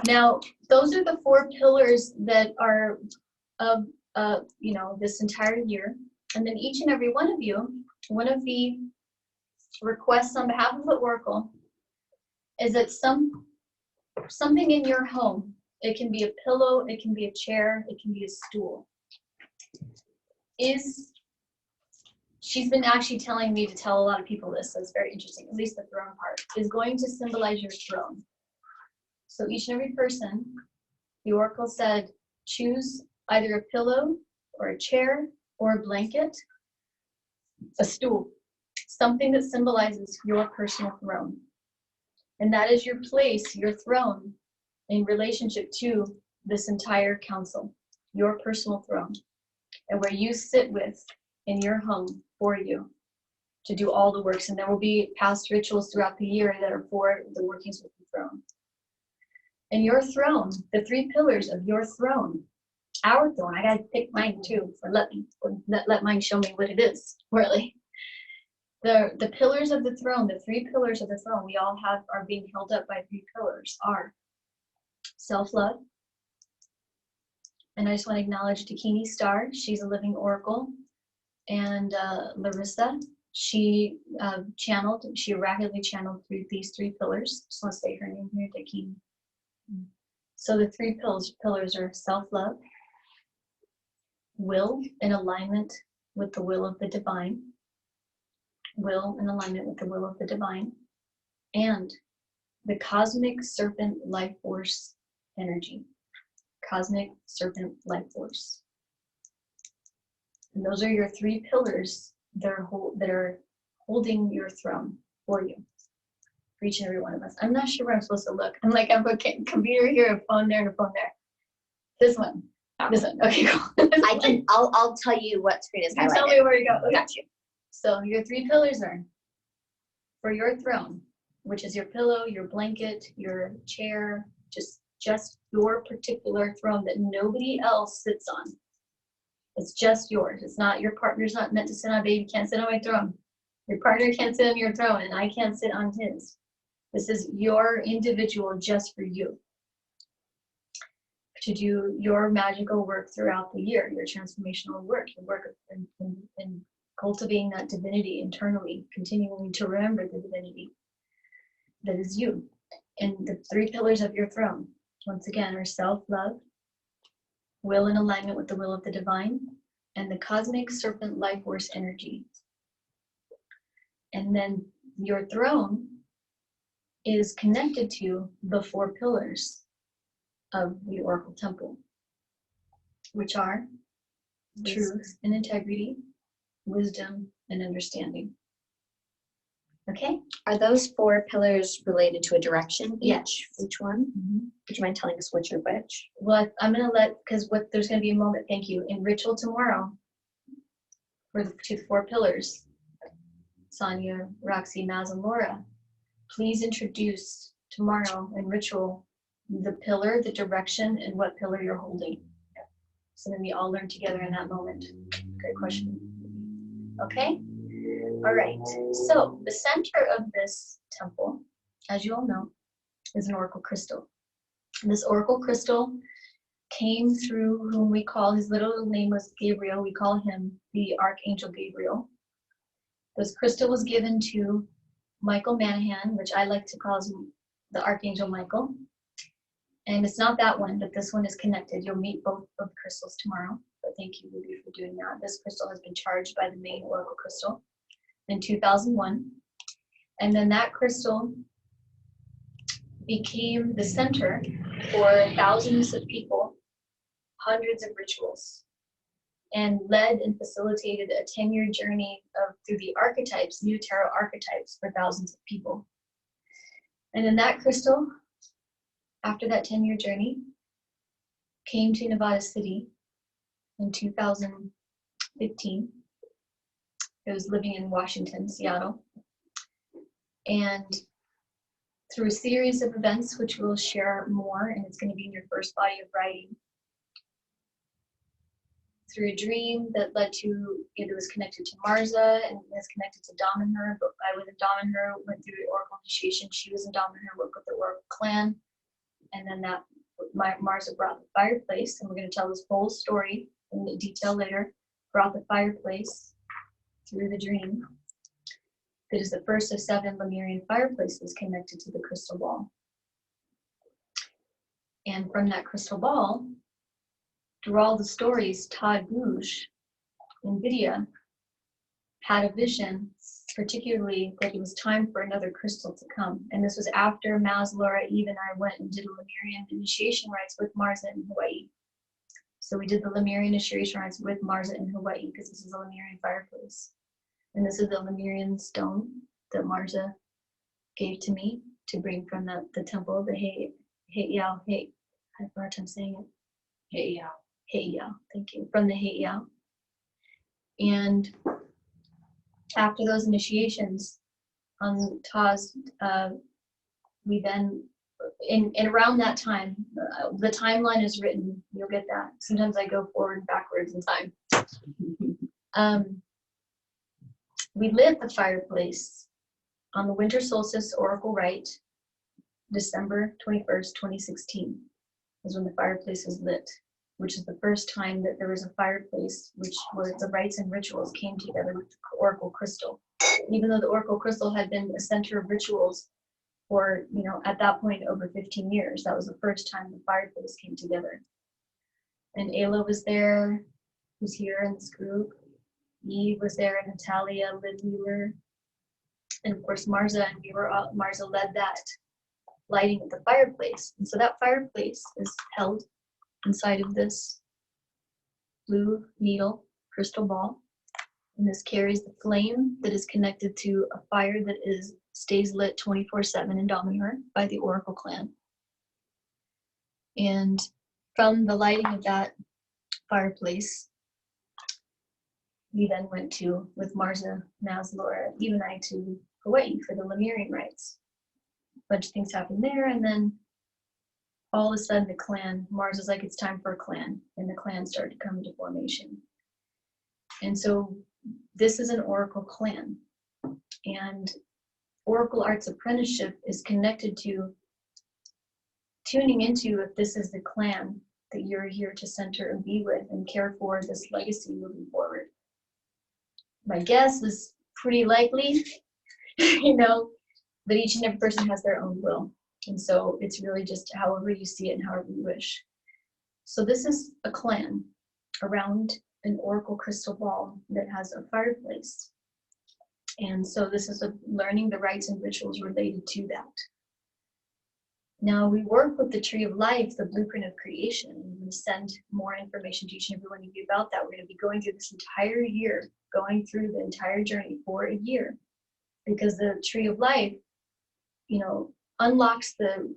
Now, those are the 4 pillars that are of, this entire year. And then each and every one of you, one of the requests on behalf of the Oracle is that something in your home, it can be a pillow, it can be a chair, it can be a stool, she's been actually telling me to tell a lot of people this, so it's very interesting, at least the throne part, is going to symbolize your throne. So each and every person, the Oracle said, choose either a pillow or a chair or a blanket, a stool, something that symbolizes your personal throne. And that is your place, your throne, in relationship to this entire council, your personal throne, and where you sit with in your home for you to do all the works. And there will be past rituals throughout the year that are for the workings with the throne. And your throne, the 3 pillars of your throne, our throne, I gotta pick mine too, let mine show me what it is, really. The pillars of the throne, the 3 pillars of the throne we all have are being held up by 3 pillars are self-love. And I just want to acknowledge Dakini Star. She's a living oracle. And Larissa, she rapidly channeled through these 3 pillars. Just want to say her name here, Dakini. So the 3 pillars are self-love, will in alignment with the will of the divine, will in alignment with the will of the divine, and the cosmic serpent life force energy. Cosmic serpent life force. And those are your 3 pillars that are holding your throne for you, for each and every one of us. I'm not sure where I'm supposed to look. I'm like, I have a computer here, a phone there, and a phone there. This one. This one. Okay, cool. I'll tell you what screen is You highlighted. tell me where to go. Okay. Got you. So your 3 pillars are for your throne, which is your pillow, your blanket, your chair, just your particular throne that nobody else sits on. It's just yours. It's not, your partner's not meant to sit on, baby can't sit on my throne. Your partner can't sit on your throne, and I can't sit on his. This is your individual, just for you, to do your magical work throughout the year, your transformational work, your work in cultivating that divinity internally, continuing to remember the divinity that is you. And the 3 pillars of your throne, once again, are self-love, will in alignment with the will of the divine, and the cosmic serpent life force energy. And then your throne is connected to the 4 pillars of the Oracle Temple, which are truth and integrity, wisdom and understanding. Okay? Are those 4 pillars related to a direction? Yes. Each one? Would you mind telling us which are which? Well, I'm going to because there's going to be a moment, thank you, in ritual tomorrow for the 4 pillars. Sonia, Roxy, Maz, and Laura, please introduce tomorrow in ritual the pillar, the direction, and what pillar you're holding. So then we all learn together in that moment. Great question. Okay? All right. So the center of this temple, as you all know, is an oracle crystal. This oracle crystal came through whom we call, his little name was Gabriel. We call him the Archangel Gabriel. This crystal was given to Michael Manahan, which I like to call the Archangel Michael. And it's not that one, but this one is connected. You'll meet both of the crystals tomorrow. But thank you, Ruby, for doing that. This crystal has been charged by the main oracle crystal in 2001. And then that crystal became the center for thousands of people, hundreds of rituals, and led and facilitated a 10-year journey through the archetypes, new tarot archetypes, for thousands of people. And then that crystal, after that 10-year journey, came to Nevada City in 2015. It was living in Washington, Seattle. And through a series of events, which we'll share more, and it's going to be in your first body of writing, through a dream that led to, it was connected to Marza and is connected to Dom and her, but I was in Dom and her, went through the Oracle initiation, she was in Dom and her, worked with the Oracle clan, and then that Marza brought the fireplace, and we're going to tell this whole story in detail later, brought the fireplace through the dream. That is the first of 7 Lemurian fireplaces connected to the crystal ball. And from that crystal ball, through all the stories, Todd Bouge, NVIDIA, had a vision, particularly that it was time for another crystal to come. And this was after Maz, Laura, Eve, and I went and did a Lemurian initiation rites with Marza in Hawaii. So we did the Lemurian initiation rites with Marza in Hawaii because this is a Lemurian fireplace. And this is the Lemurian stone that Marza gave to me to bring from the temple, the Hei'yao. I have a hard time saying it. Hei'yao, thank you. From the Hei'yao. And after those initiations on Taz, we then, in around that time, the timeline is written, you'll get that. Sometimes I go forward and backwards in time. We lit the fireplace on the winter solstice oracle rite, December 21st, 2016, is when the fireplace was lit, which is the first time that there was a fireplace, which was the rites and rituals came together with the oracle crystal. Even though the oracle crystal had been a center of rituals for, at that point, over 15 years, that was the first time the fireplace came together. And Ayla was there, who's here in this group. Eve was there, and Natalia, Lynn Wheeler, and of course Marza, and Marza led that lighting of the fireplace. And so that fireplace is held inside of this blue needle crystal ball. And this carries the flame that is connected to a fire that stays lit 24/7 in Dominar by the Oracle clan. And from the lighting of that fireplace, we then went with Marza, Naz, Laura, Eve, and I to Hawaii for the Lemurian rites. A bunch of things happened there, and then all of a sudden the clan, Marza's like, it's time for a clan, and the clan started to come into formation. And so this is an Oracle clan, and Oracle Arts Apprenticeship is connected to tuning into if this is the clan that you're here to center and be with and care for this legacy moving forward. My guess is pretty likely, that each and every person has their own will. And so it's really just however you see it and however you wish. So this is a clan around an oracle crystal ball that has a fireplace. And so this is learning the rites and rituals related to that. Now we work with the Tree of Life, the blueprint of creation. We send more information to each and every one of you about that. We're going to be going through this entire year, going through the entire journey for a year, because the Tree of Life, unlocks the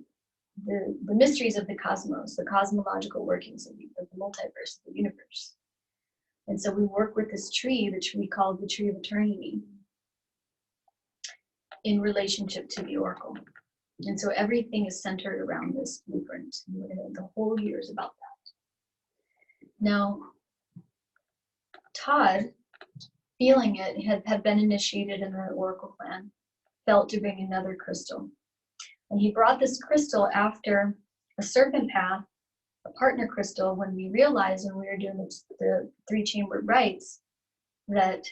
mysteries of the cosmos, the cosmological workings of the multiverse, the universe. And so we work with this tree, the tree called the Tree of Eternity, in relationship to the Oracle. And so everything is centered around this blueprint. The whole year is about that. Now, Todd, feeling it, had been initiated in the Oracle clan, felt to bring another crystal. And he brought this crystal after a serpent path, a partner crystal, when we realized when we were doing the three-chambered rites that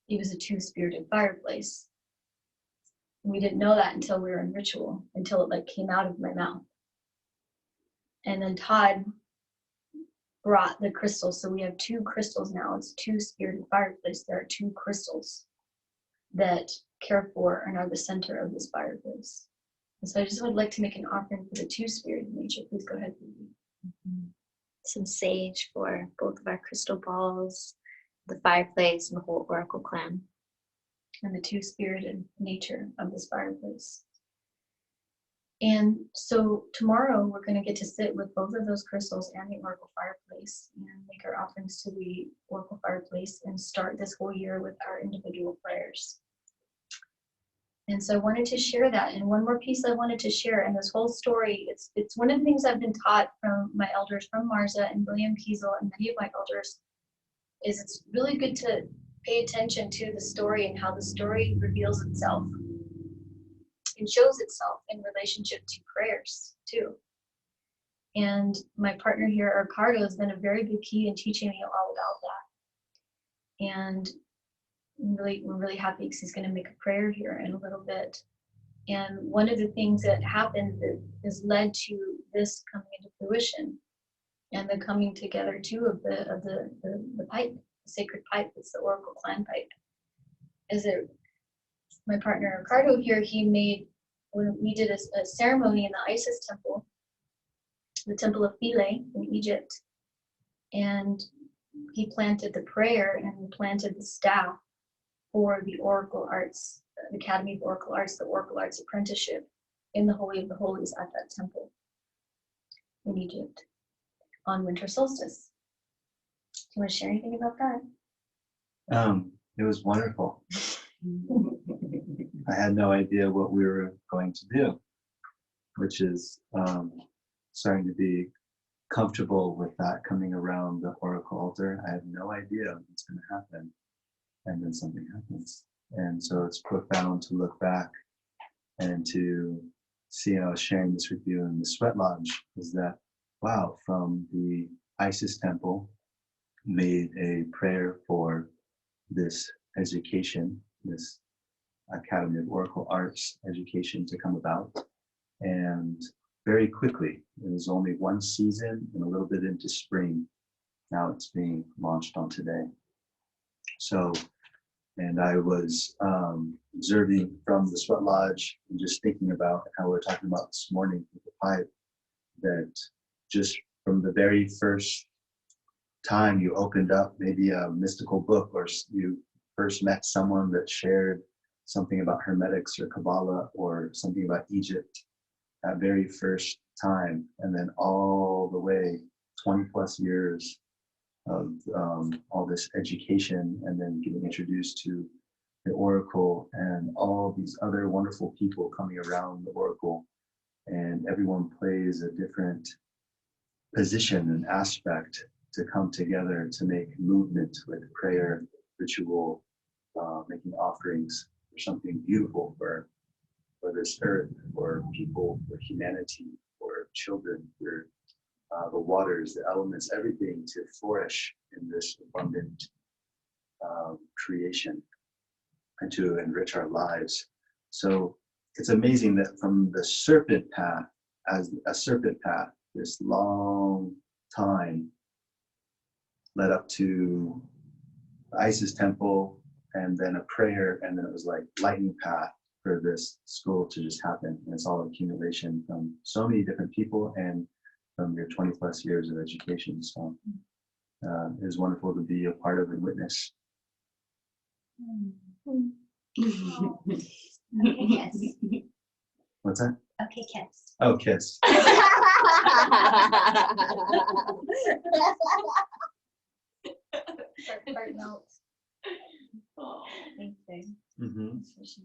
it was a two-spirited fireplace. We didn't know that until we were in ritual, until it came out of my mouth. And then Todd brought the crystals. So we have two crystals now. It's a two-spirited fireplace. There are two crystals that care for and are the center of this fireplace. And so I just would like to make an offering for the two-spirited nature. Please go ahead. Some sage for both of our crystal balls, the fireplace, and the whole Oracle clan. And the two-spirited nature of this fireplace. And so tomorrow we're going to get to sit with both of those crystals and the Oracle fireplace and make our offerings to the Oracle fireplace and start this whole year with our individual prayers. And so I wanted to share that. And one more piece I wanted to share, and this whole story, it's one of the things I've been taught from my elders, from Marza and William Kiesel and many of my elders, is it's really good to pay attention to the story and how the story reveals itself and shows itself in relationship to prayers too. And my partner here, Ricardo, has been a very big key in teaching me all about that. And we're really happy because he's going to make a prayer here in a little bit. And one of the things that happened that has led to this coming into fruition and the coming together too of the pipe, the sacred pipe, it's the Oracle clan pipe, is that my partner Ricardo here, when we did a ceremony in the Isis temple, the temple of Philae in Egypt, and he planted the prayer and planted the staff for the Oracle Arts, the Academy of Oracle Arts, the Oracle Arts Apprenticeship in the Holy of the Holies at that temple in Egypt on winter solstice. Do you want to share anything about that? It was wonderful. I had no idea what we were going to do, which is starting to be comfortable with that coming around the Oracle altar. I had no idea what's going to happen, and then something happens. And so it's profound to look back and to see, and I was sharing this with you in the sweat lodge, is that, wow, from the Isis temple, made a prayer for this education, this Academy of Oracle Arts education to come about. And very quickly, it was only one season and a little bit into spring. Now it's being launched on today. So, and I was observing from the sweat lodge and just thinking about how we were talking about this morning with the pipe, that just from the very first time you opened up maybe a mystical book, or you first met someone that shared something about Hermetics or Kabbalah or something about Egypt, that very first time, and then all the way 20 plus years of all this education, and then getting introduced to the Oracle and all these other wonderful people coming around the Oracle, and everyone plays a different position and aspect to come together to make movement with prayer, ritual, making offerings for something beautiful for this earth, for people, for humanity, for children, for the waters, the elements, everything to flourish in this abundant creation and to enrich our lives. So it's amazing that from the serpent path, as a serpent path, this long time led up to the Isis temple, and then a prayer, and then it was like lightning path for this school to just happen. And it's all accumulation from so many different people and from your 20 plus years of education. So it was wonderful to be a part of and witness. Okay, kiss. What's that? Okay, kiss. Oh, kiss. Heart melts. Thank you. Mm-hmm. Let's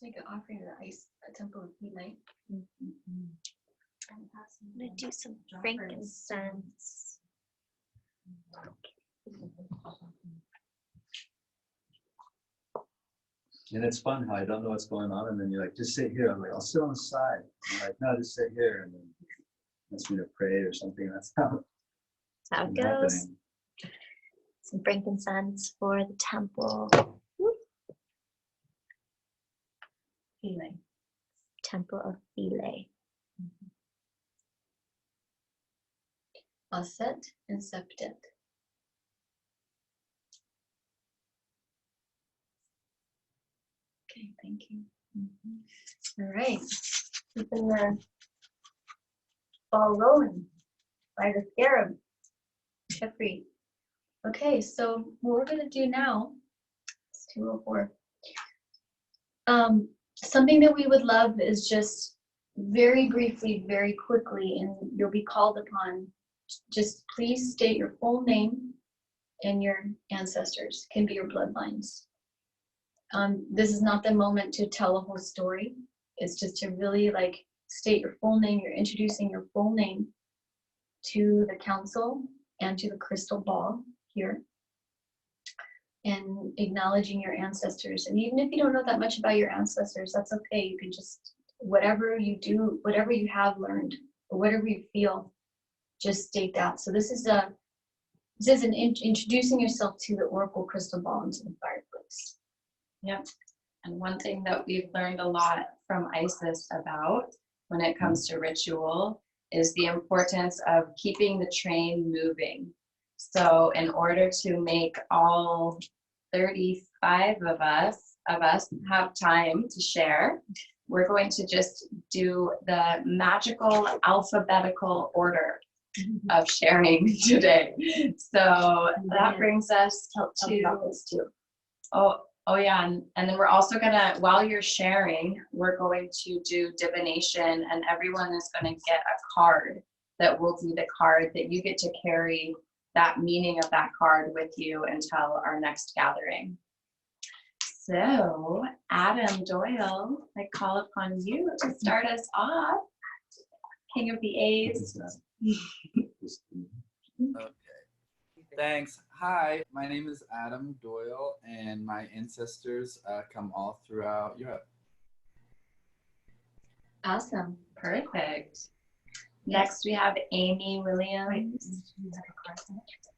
make an offering to the ice temple of Night. I'm gonna do some frankincense. And it's fun how I don't know what's going on, and then you're like, just sit here. I'm like, I'll sit on the side. I'm like, no, just sit here, and then ask me to pray or something. That's how How it it's goes. happening. Some frankincense for the temple. Healing. Temple of Philae. Aset and Septet. Okay, thank you. All right, keeping the ball rolling by the scarab. Jeffrey. Okay, so what we're gonna do now, it's 2:04. Something that we would love is just very briefly, very quickly, and you'll be called upon, just please state your full name and your ancestors, can be your bloodlines. This is not the moment to tell a whole story. It's just to really like state your full name. You're introducing your full name to the council and to the crystal ball here, and acknowledging your ancestors. And even if you don't know that much about your ancestors, that's okay. You can just, whatever you do, whatever you have learned, or whatever you feel, just state that. So this is introducing yourself to the oracle crystal ball and to the fireplace. Yep. And one thing that we've learned a lot from Isis about when it comes to ritual is the importance of keeping the train moving. So in order to make all 35 of us have time to share, we're going to just do the magical alphabetical order of sharing today. So that brings us to, oh yeah, and then we're also gonna, while you're sharing, we're going to do divination, and everyone is gonna get a card that will be the card that you get to carry that meaning of that card with you until our next gathering. So, Adam Doyle, I call upon you to start us off. King of the A's. Okay. Thanks. Hi, my name is Adam Doyle, and my ancestors come all throughout Europe. Awesome. Perfect. Next, we have Amy Williams.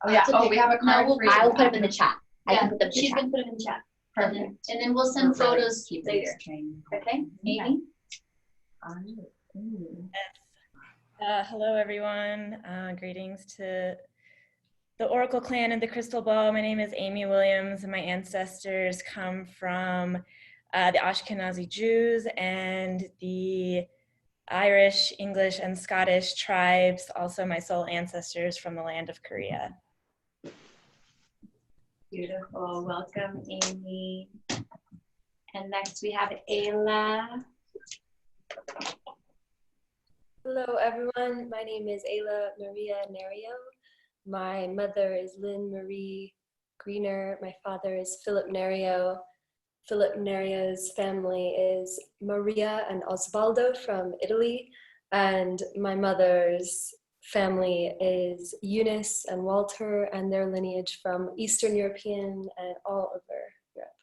Oh, yeah. Oh, we have a card. No, I'll put them in the chat. I can put them in the She's chat. gonna put them in the chat. Perfect. And then we'll send photos later. Okay, Amy? Hello, everyone. Greetings to the Oracle clan and the Crystal Ball. My name is Amy Williams, and my ancestors come from the Ashkenazi Jews and the Irish, English, and Scottish tribes. Also, my soul ancestors from the land of Korea. Beautiful. Welcome, Amy. And next, we have Ayla. Hello, everyone. My name is Ayla Maria Nerio. My mother is Lynn Marie Greener. My father is Philip Nerio. Philip Nerio's family is Maria and Osvaldo from Italy. And my mother's family is Eunice and Walter, and their lineage from Eastern European and all over Europe.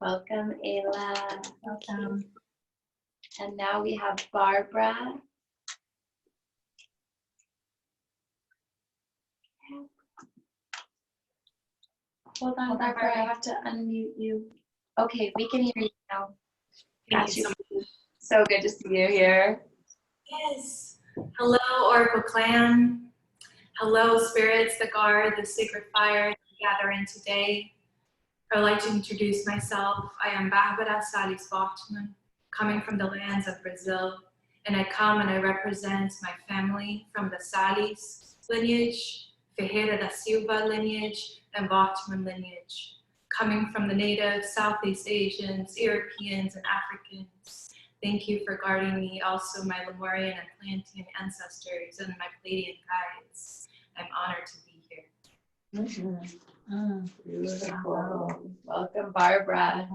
Welcome, Ayla. Welcome. And now we have Barbara. Hold on, Barbara, I have to unmute you. Okay, we can hear you now. Got you. So good to see you here. Yes. Hello, Oracle Clan. Hello, spirits that guard the sacred fire we gather in today. I would like to introduce myself. I am Barbara Salles Fortman, coming from the lands of Brazil, and I come and I represent my family from the Salles lineage, Ferreira da Silva lineage, and Fortman lineage, coming from the native Southeast Asians, Europeans, and Africans. Thank you for guarding me, also my Lemurian and Atlantean ancestors and my Pleiadian guides. I'm honored to be here. Beautiful. Welcome, Barbara.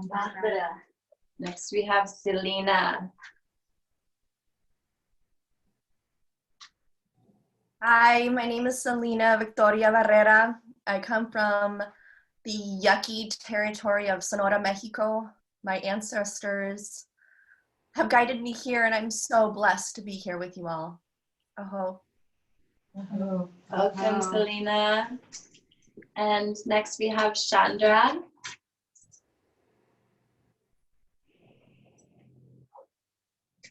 Next, we have Selena. Hi, my name is Selena Victoria Barrera. I come from the Yaqui territory of Sonora, Mexico. My ancestors have guided me here, and I'm so blessed to be here with you all. Aho. Welcome, Selena. And next we have Chandra.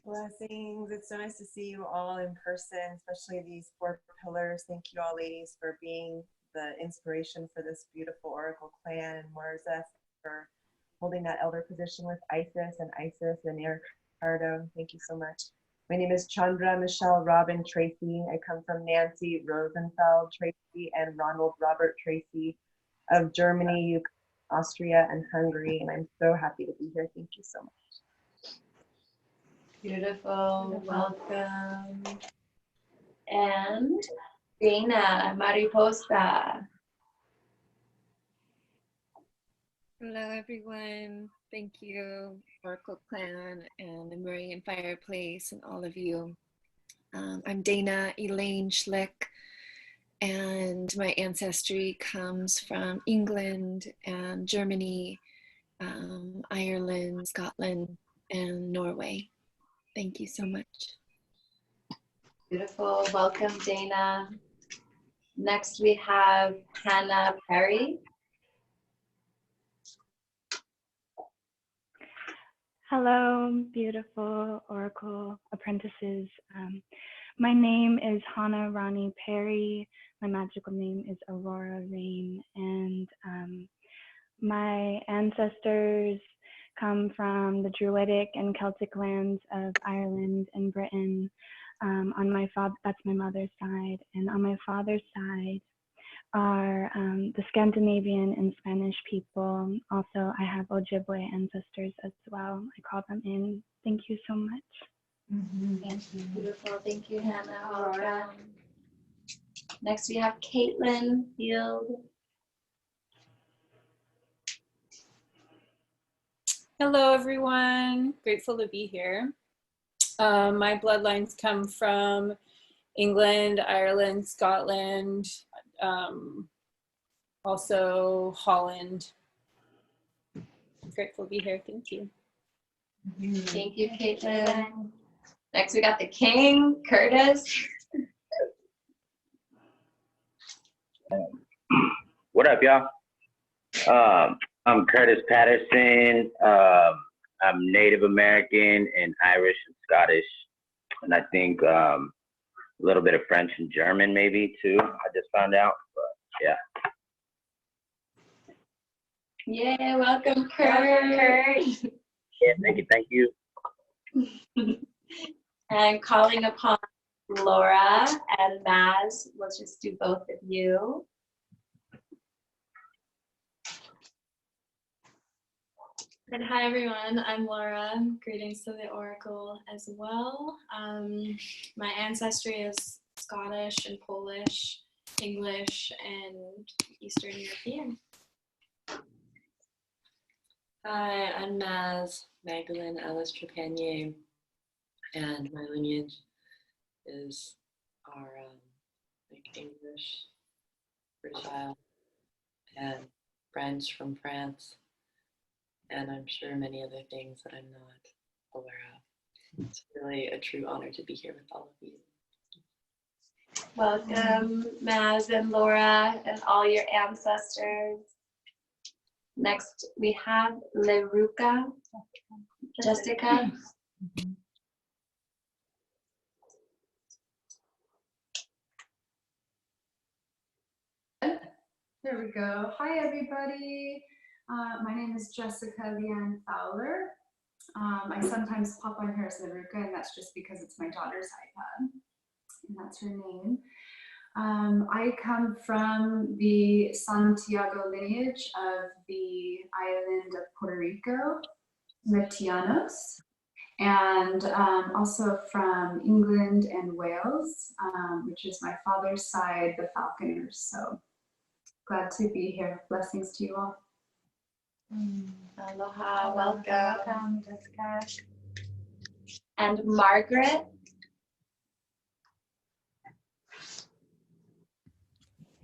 Blessings. It's so nice to see you all in person, especially these 4 pillars. Thank you all, ladies, for being the inspiration for this beautiful Oracle clan, and Marza for holding that elder position with Isis and Eric Ricardo. Thank you so much. My name is Chandra Michelle Robin Tracy. I come from Nancy Rosenfeld Tracy and Ronald Robert Tracy of Germany, Austria, and Hungary, and I'm so happy to be here. Thank you so much. Beautiful. Welcome. And Dana Mariposa. Hello, everyone. Thank you, Oracle Clan and the Meridian Fireplace and all of you. I'm Dana Elaine Schlick, and my ancestry comes from England and Germany, Ireland, Scotland, and Norway. Thank you so much. Beautiful. Welcome, Dana. Next, we have Hannah Perry. Hello, beautiful Oracle apprentices. My name is Hannah Rani Perry. My magical name is Aurora Rain, and my ancestors come from the Druidic and Celtic lands of Ireland and Britain. That's my mother's side, and on my father's side are the Scandinavian and Spanish people. Also, I have Ojibwe ancestors as well. I call them in. Thank you so much. Thank you. Beautiful. Thank you, Hannah. Welcome. Next, we have Caitlin Field. Hello, everyone. Grateful to be here. My bloodlines come from England, Ireland, Scotland, also Holland. Grateful to be here. Thank you. Thank you, Caitlin. Next, we got the king, Curtis. What up, y'all? I'm Curtis Patterson. I'm Native American and Irish and Scottish, and I think a little bit of French and German maybe too. I just found out, but yeah. Yeah, welcome, Kurt. Yeah, thank you. And calling upon Laura and Maz. Let's just do both of you. And hi everyone, I'm Laura. Greetings to the Oracle as well. My ancestry is Scottish and Polish, English, and Eastern European. Hi, I'm Maz, Magdalene Ellis Trepanier, and my lineage is our like English, British Isles, and French from France, and I'm sure many other things that I'm not aware of. It's really a true honor to be here with all of you. Welcome, Maz and Laura and all your ancestors. Next, we have Leruka, Jessica. There we go. Hi, everybody. My name is Jessica Leanne Fowler. I sometimes pop on here as Leruka, and that's just because it's my daughter's iPad, and that's her name. I come from the Santiago lineage of the island of Puerto Rico, Metianos, and also from England and Wales, which is my father's side, the Falconers. So glad to be here. Blessings to you all. Aloha, welcome. Welcome, Jessica. And Margaret.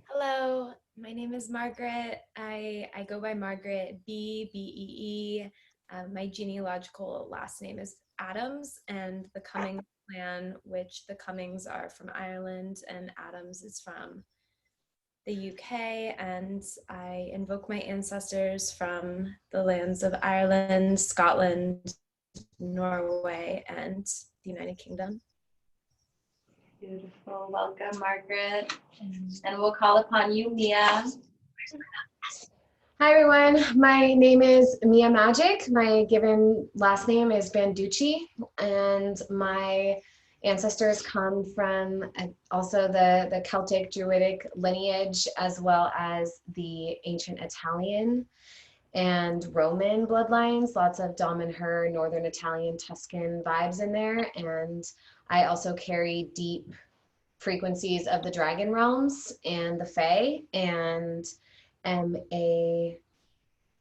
Hello, my name is Margaret. I go by Margaret B-E-E. My genealogical last name is Adams, and the Cummings clan, which the Cummings are from Ireland and Adams is from the UK, and I invoke my ancestors from the lands of Ireland, Scotland, Norway, and the United Kingdom. Beautiful. Welcome, Margaret. And we'll call upon you, Mia. Hi everyone, my name is Mia Magic. My given last name is Banducci, and my ancestors come from also the Celtic Druidic lineage, as well as the ancient Italian and Roman bloodlines, lots of Dom and Her, Northern Italian, Tuscan vibes in there. And I also carry deep frequencies of the dragon realms and the Fae, and am a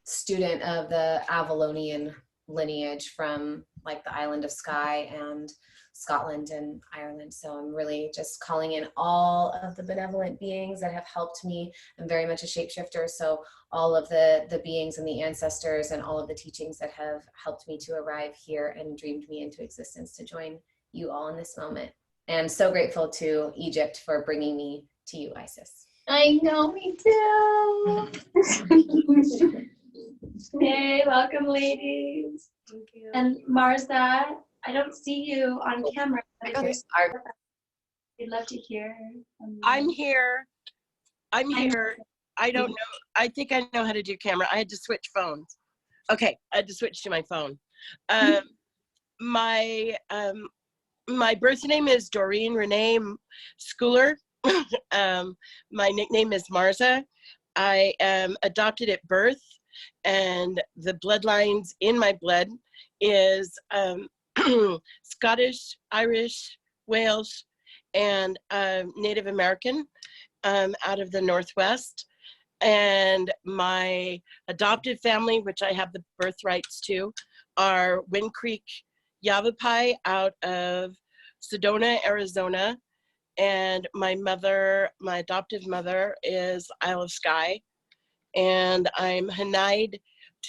student of the Avalonian lineage from like the island of Skye and Scotland and Ireland. So I'm really just calling in all of the benevolent beings that have helped me. I'm very much a shapeshifter, so all of the beings and the ancestors and all of the teachings that have helped me to arrive here and dreamed me into existence to join you all in this moment. And so grateful to Egypt for bringing me to you, Isis. I know, me too. Hey, welcome, ladies. Thank you. And Marza, I don't see you on camera. But if you're we'd love to hear from you. I'm here. I'm here. I don't know. I think I know how to do camera. I had to switch phones. Okay, I had to switch to my phone. My birth name is Doreen Renee Schooler. My nickname is Marza. I am adopted at birth, and the bloodlines in my blood is Scottish, Irish, Welsh, and Native American out of the Northwest. And my adopted family, which I have the birthrights to, are Wind Creek Yavapai out of Sedona, Arizona, And my mother, my adoptive mother, is Isle of Skye. And I'm Hanaid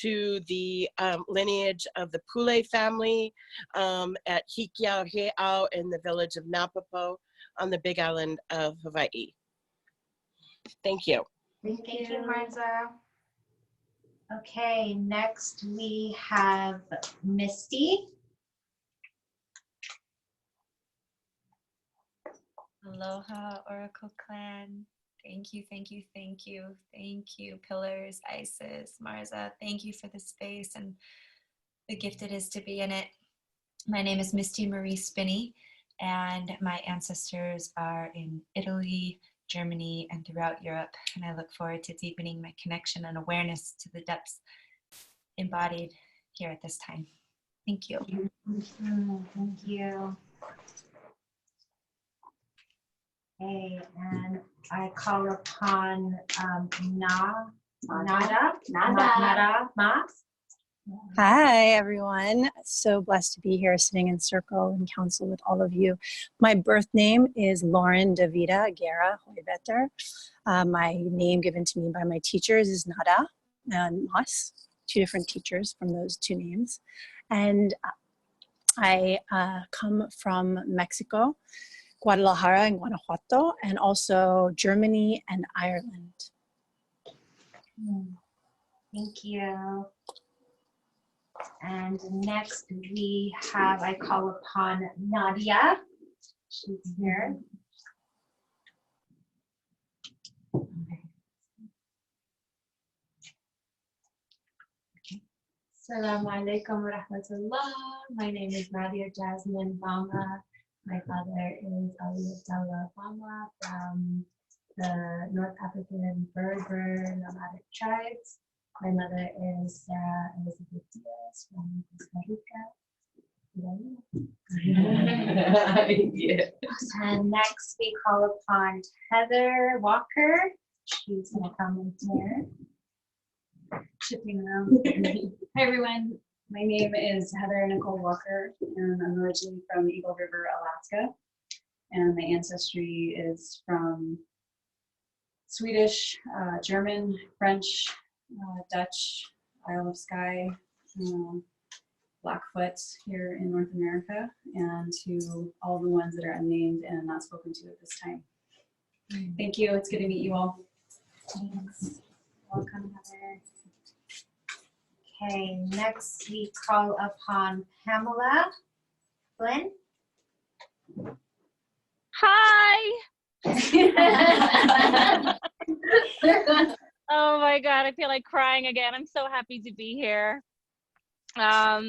to the lineage of the Pule family at Hikiauheau in the village of Napapo on the Big Island of Hawaii. Thank you. Thank you, Marza. Okay, next we have Misty. Aloha, Oracle Clan. Thank you, thank you, thank you, thank you, Pillars, Isis, Marza. Thank you for the space and the gift it is to be in it. My name is Misty Marie Spinney, and my ancestors are in Italy, Germany, and throughout Europe. And I look forward to deepening my connection and awareness to the depths embodied here at this time. Thank you. Thank you. Okay, and I call upon Nada Mas. Hi, everyone. So blessed to be here sitting in circle and council with all of you. My birth name is Lauren Davida Guerra Hoivetter. My name given to me by my teachers is Nada and Mas, two different teachers from those two names. And I come from Mexico, Guadalajara and Guanajuato, and also Germany and Ireland. Thank you. And next we have, I call upon Nadia. She's here. Assalamu alaikum wa rahmatullah. My name is Nadia Jasmine Bama. My father is Ali Abdallah Bama from the North African Berber nomadic tribes. My mother is Sarah Elizabeth Diaz from Costa Rica. Yeah. And next we call upon Heather Walker. She's going to come in here. Chipping around. Hi everyone, my name is Heather Nicole Walker, and I'm originally from Eagle River, Alaska, and my ancestry is from Swedish, German, French, Dutch, Isle of Skye, Blackfoot here in North America, and to all the ones that are unnamed and not spoken to at this time. Thank you. It's good to meet you all. Thanks. Welcome, Heather. Okay, next we call upon Pamela Flynn. Hi. Oh my God, I feel like crying again. I'm so happy to be here. My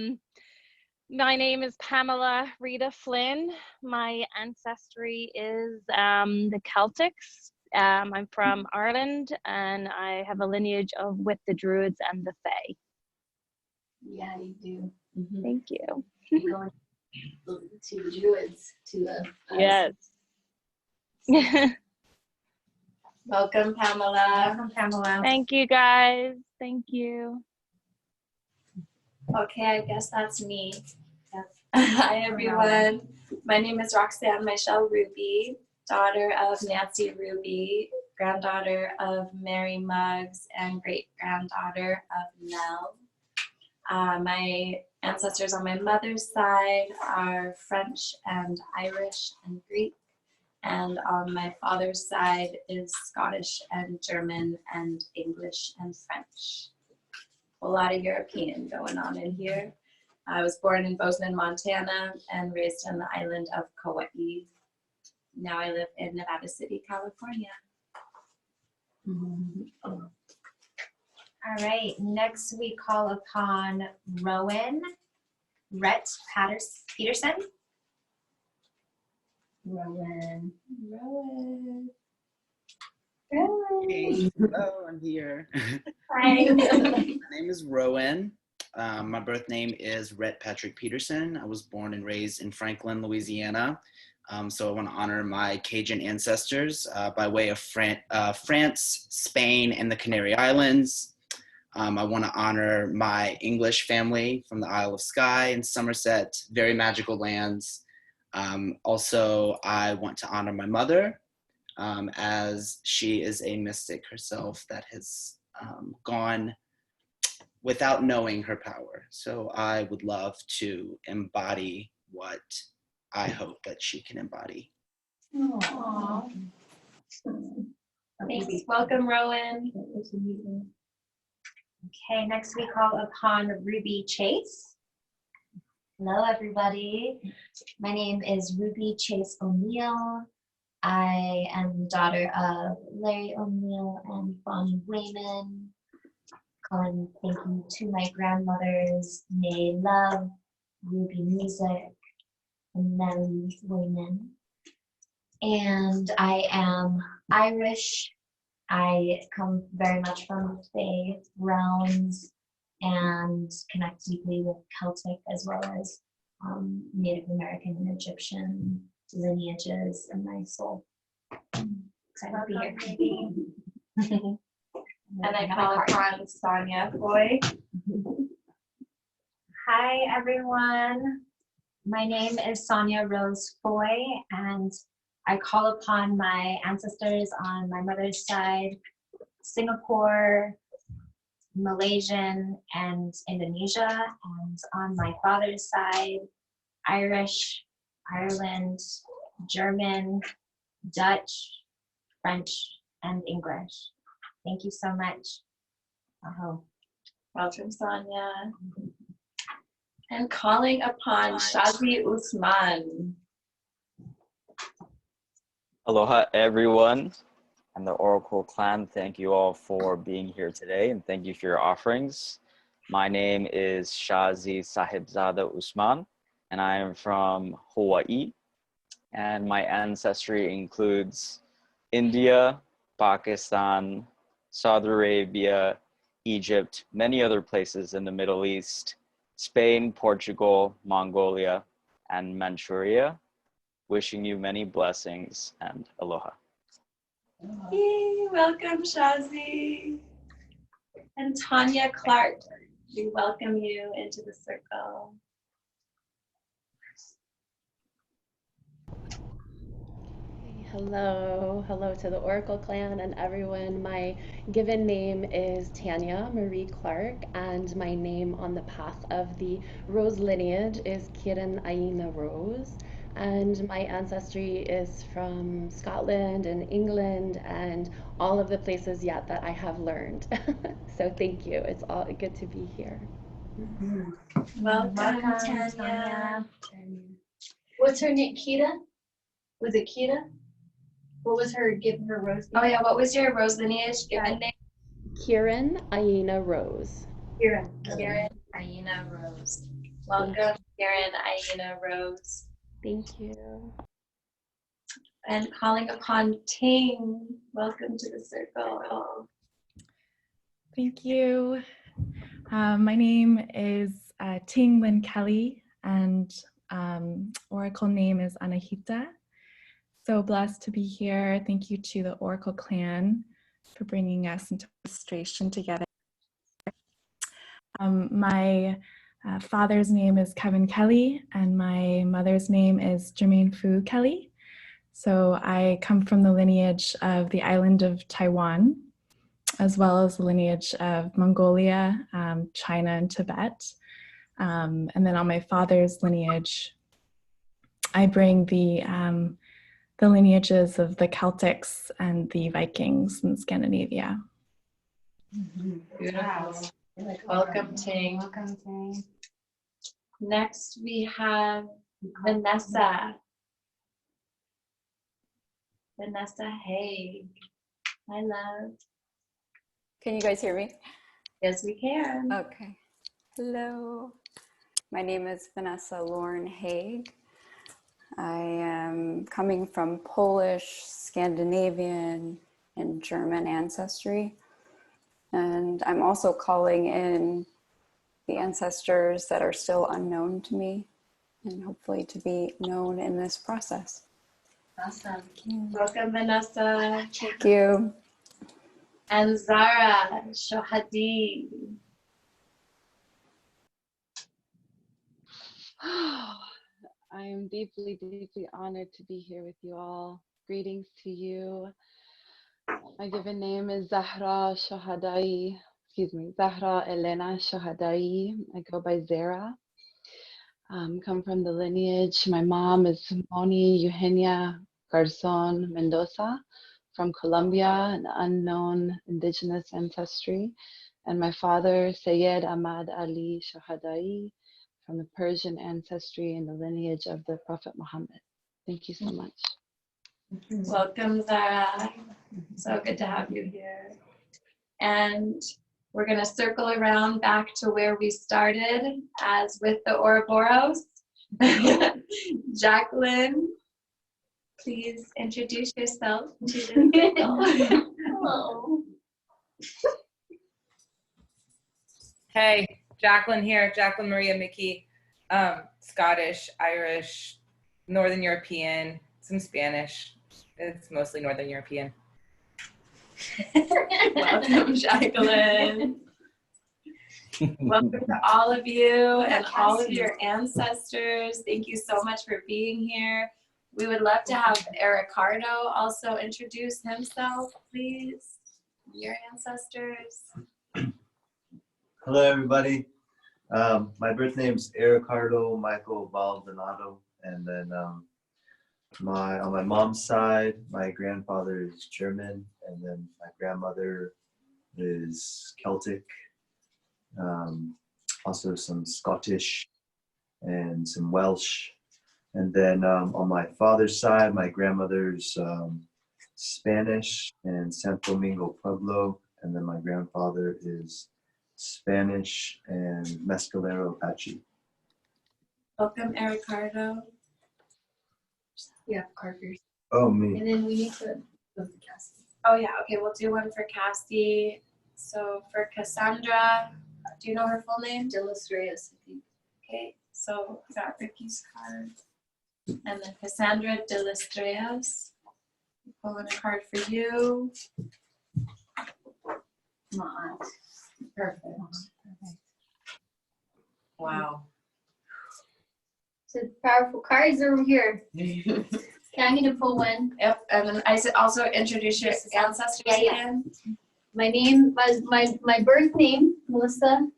name is Pamela Rita Flynn. My ancestry is the Celtics. I'm from Ireland, and I have a lineage of with the Druids and the Fae. Yeah, you do. Thank you. You're going to the Druids, to the Yes. Welcome, Pamela. Welcome, Pamela. Thank you, guys. Thank you. Okay, I guess that's me. Hi, everyone. My name is Roxanne Michelle Ruby, daughter of Nancy Ruby, granddaughter of Mary Muggs, and great-granddaughter of Nell. My ancestors on my mother's side are French and Irish and Greek, and on my father's side is Scottish and German and English and French. A lot of European going on in here. I was born in Bozeman, Montana, and raised on the island of Kauai. Now I live in Nevada City, California. All right, next we call upon Rowan Rhett Peterson. Rowan. Hey, hello, I'm here. Hi. My name is Rowan. My birth name is Rhett Patrick Peterson. I was born and raised in Franklin, Louisiana. So I want to honor my Cajun ancestors by way of France, Spain, and the Canary Islands. I want to honor my English family from the Isle of Skye and Somerset, very magical lands. Also, I want to honor my mother, as she is a mystic herself that has gone without knowing her power. So I would love to embody what I hope that she can embody. Aww. Thanks. Welcome, Rowan. Okay, next we call upon Ruby Chase. Hello, everybody. My name is Ruby Chase O'Neill. I am the daughter of Larry O'Neill and Bonnie Wayman. Calling thank you to my grandmothers, May Love, Ruby Music, and Nellie Wayman. And I am Irish. I come very much from Fae realms and connect deeply with Celtic as well as Native American and Egyptian lineages in my soul. Excited to be here. And I call upon Sonia Foy. Hi, everyone. My name is Sonia Rose Foy, and I call upon my ancestors on my mother's side, Singapore, Malaysian, and Indonesia, and on my father's side, Irish, Ireland, German, Dutch, French, and English. Thank you so much. Welcome, Sonia. And calling upon Shazi Usman. Aloha, everyone, and the Oracle clan. Thank you all for being here today, and thank you for your offerings. My name is Shazi Sahibzada Usman, and I am from Hawaii, and my ancestry includes India, Pakistan, Saudi Arabia, Egypt, many other places in the Middle East, Spain, Portugal, Mongolia, and Manchuria. Wishing you many blessings and aloha. Yay, welcome, Shazi. And Tanya Clark, we welcome you into the circle. Hello to the Oracle clan and everyone. My given name is Tanya Marie Clark, and my name on the path of the Rose lineage is Kiran Aina Rose. And my ancestry is from Scotland and England and all of the places yet that I have learned. So thank you. It's all good to be here. Welcome, Tanya. What's her name? Kira? Was it Kira? What was her given her rose name? Oh yeah, what was your rose lineage given name? Kiran Aina Rose. Kiran Aina Rose. Welcome, Kiran Aina Rose. Thank you. And calling upon Ting. Welcome to the circle. Thank you. My name is Ting Lynn Kelly, and Oracle name is Anahita. So blessed to be here. Thank you to the Oracle clan for bringing us into illustration together. My father's name is Kevin Kelly, and my mother's name is Jermaine Fu Kelly. So I come from the lineage of the island of Taiwan, as well as the lineage of Mongolia, China, and Tibet. And then on my father's lineage, I bring the lineages of the Celtics and the Vikings in Scandinavia. Beautiful. Welcome, Ting. Welcome, Ting. Next, we have Vanessa. Vanessa Haig. Hi, love. Can you guys hear me? Yes, we can. Okay. Hello. My name is Vanessa Lauren Haig. I am coming from Polish, Scandinavian, and German ancestry. And I'm also calling in the ancestors that are still unknown to me and hopefully to be known in this process. Awesome. Welcome, Vanessa. Thank you. And Zara Shohadi. I am deeply, deeply honored to be here with you all. Greetings to you. My given name is Zahra Elena Shohadai. I go by Zara. Come from the lineage. My mom is Moni Eugenia Garzon Mendoza from Colombia, an unknown indigenous ancestry. And my father, Sayed Ahmad Ali Shohadai, from the Persian ancestry and the lineage of the Prophet Muhammad. Thank you so much. Welcome, Zara. So good to have you here. And we're going to circle around back to where we started, as with the Ouroboros. Jacqueline, please introduce yourself to the circle. Hello. Hey, Jacqueline here, Jacqueline Maria Mickey, Scottish, Irish, Northern European, some Spanish. It's mostly Northern European. Welcome, Jacqueline. Welcome to all of you and all of your ancestors. Thank you so much for being here. We would love to have Ricardo also introduce himself, please. Your ancestors. Hello, everybody. My birth name's Ricardo Michael Baldonado, and then on my mom's side, my grandfather is German, and then my grandmother is Celtic, also some Scottish and some Welsh. And then on my father's side, my grandmother's Spanish and Santo Domingo Pueblo, and then my grandfather is Spanish and Mescalero Apache. Welcome, Ricardo. Yeah, Carter's. Oh, me. And then we need to go to Cassie. Oh yeah, okay, we'll do one for Cassie. So for Cassandra, do you know her full name? Dillis Reyes, I think. Okay, so we got Ricky's card. And then Cassandra Dillis Reyes. Pulling a card for you. Perfect. Wow. So powerful cards over here. Okay, I'm gonna pull one. Yep, and then I also introduce your ancestors again. My name was my birth name, Melissa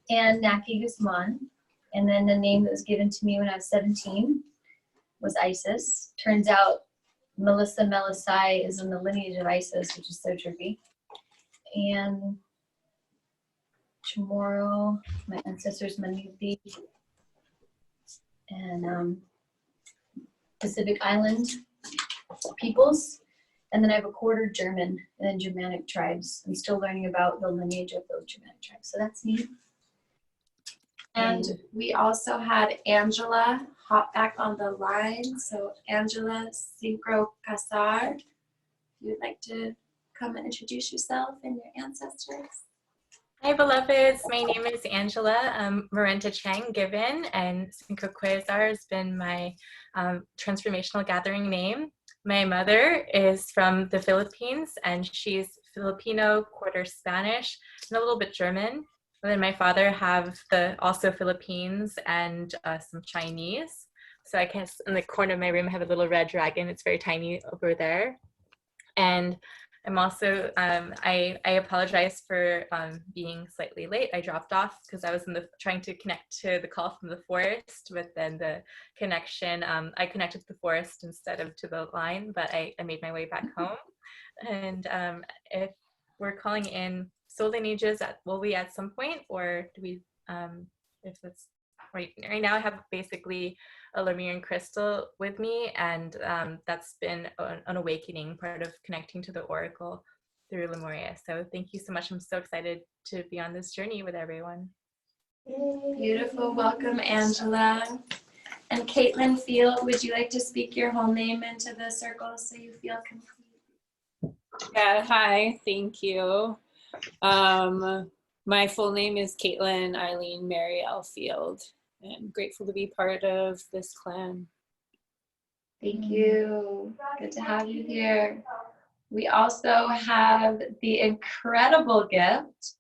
Ann Naki Guzman, and then the name that was given to me when I was 17 was Isis. Turns out Melissa Melisai is in the lineage of Isis, which is so trippy. And tomorrow, my ancestors Manubi and Pacific Island peoples. And then I have a quarter German and then Germanic tribes. I'm still learning about the lineage of those Germanic tribes. So that's neat. And we also had Angela hop back on the line. So Angela Synchro Casar, if you'd like to come and introduce yourself and your ancestors. Hi, beloveds. My name is Angela Marenta Chang Given, and Synchro Quasar has been my transformational gathering name. My mother is from the Philippines, and she's Filipino, quarter Spanish, and a little bit German. And then my father have also Philippines and some Chinese. So I guess in the corner of my room I have a little red dragon. It's very tiny over there. And I'm also, I apologize for being slightly late. I dropped off because I was trying to connect to the call from the forest, but then the connection, I connected to the forest instead of to the line, but I made my way back home. And if we're calling in soul lineages, will we at some point, or do we, if it's, right now I have basically a Lemurian crystal with me, and that's been an awakening part of connecting to the oracle through Lemuria. So thank you so much. I'm so excited to be on this journey with everyone. Beautiful. Welcome, Angela. And Caitlin Field, would you like to speak your whole name into the circle so you feel complete? Yeah, hi, thank you. My full name is Caitlin Eileen Mary L. Field. I'm grateful to be part of this clan. Thank you. Good to have you here. We also have the incredible gift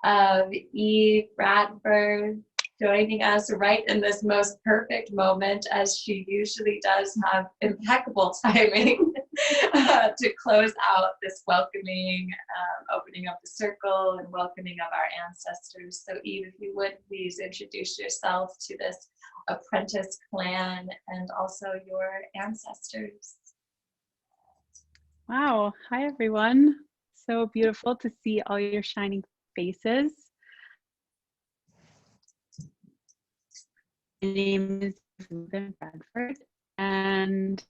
of Eve Bradford joining us right in this most perfect moment, as she usually does have impeccable timing to close out this welcoming, opening up the circle and welcoming of our ancestors. So Eve, if you would please introduce yourself to this apprentice clan and also your ancestors. Wow. Hi, everyone. So beautiful to see all your shining faces. My name is Ruben Bradford, and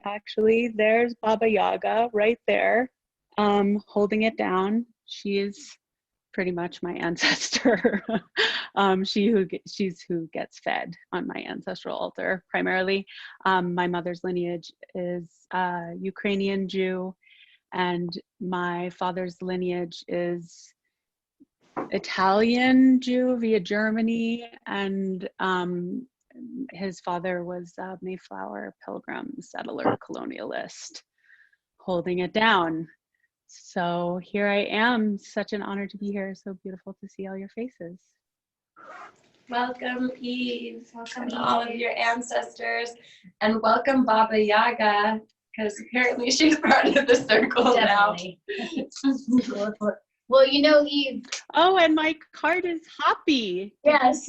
actually, there's Baba Yaga right there, holding it down. She is pretty much my ancestor. She's who gets fed on my ancestral altar primarily. My mother's lineage is Ukrainian Jew, and my father's lineage is Italian Jew via Germany, and his father was a Mayflower Pilgrim settler colonialist, holding it down. So here I am. Such an honor to be here. So beautiful to see all your faces. Welcome, Eve. Welcome all of your ancestors, and welcome Baba Yaga, because apparently she's part of the circle now. Well, you know, Eve. Oh, and my card is Hoppy. Yes.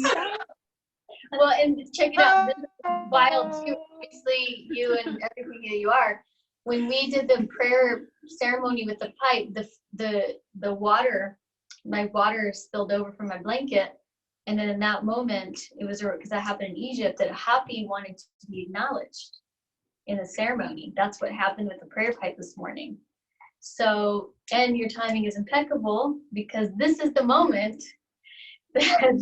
Well, and check it out. This is wild too. Obviously, you and everything that you are. When we did the prayer ceremony with the pipe, the water, my water spilled over from my blanket, and then in that moment, it was because that happened in Egypt, that Happy wanted to be acknowledged in the ceremony. That's what happened with the prayer pipe this morning. So, and your timing is impeccable, because this is the moment that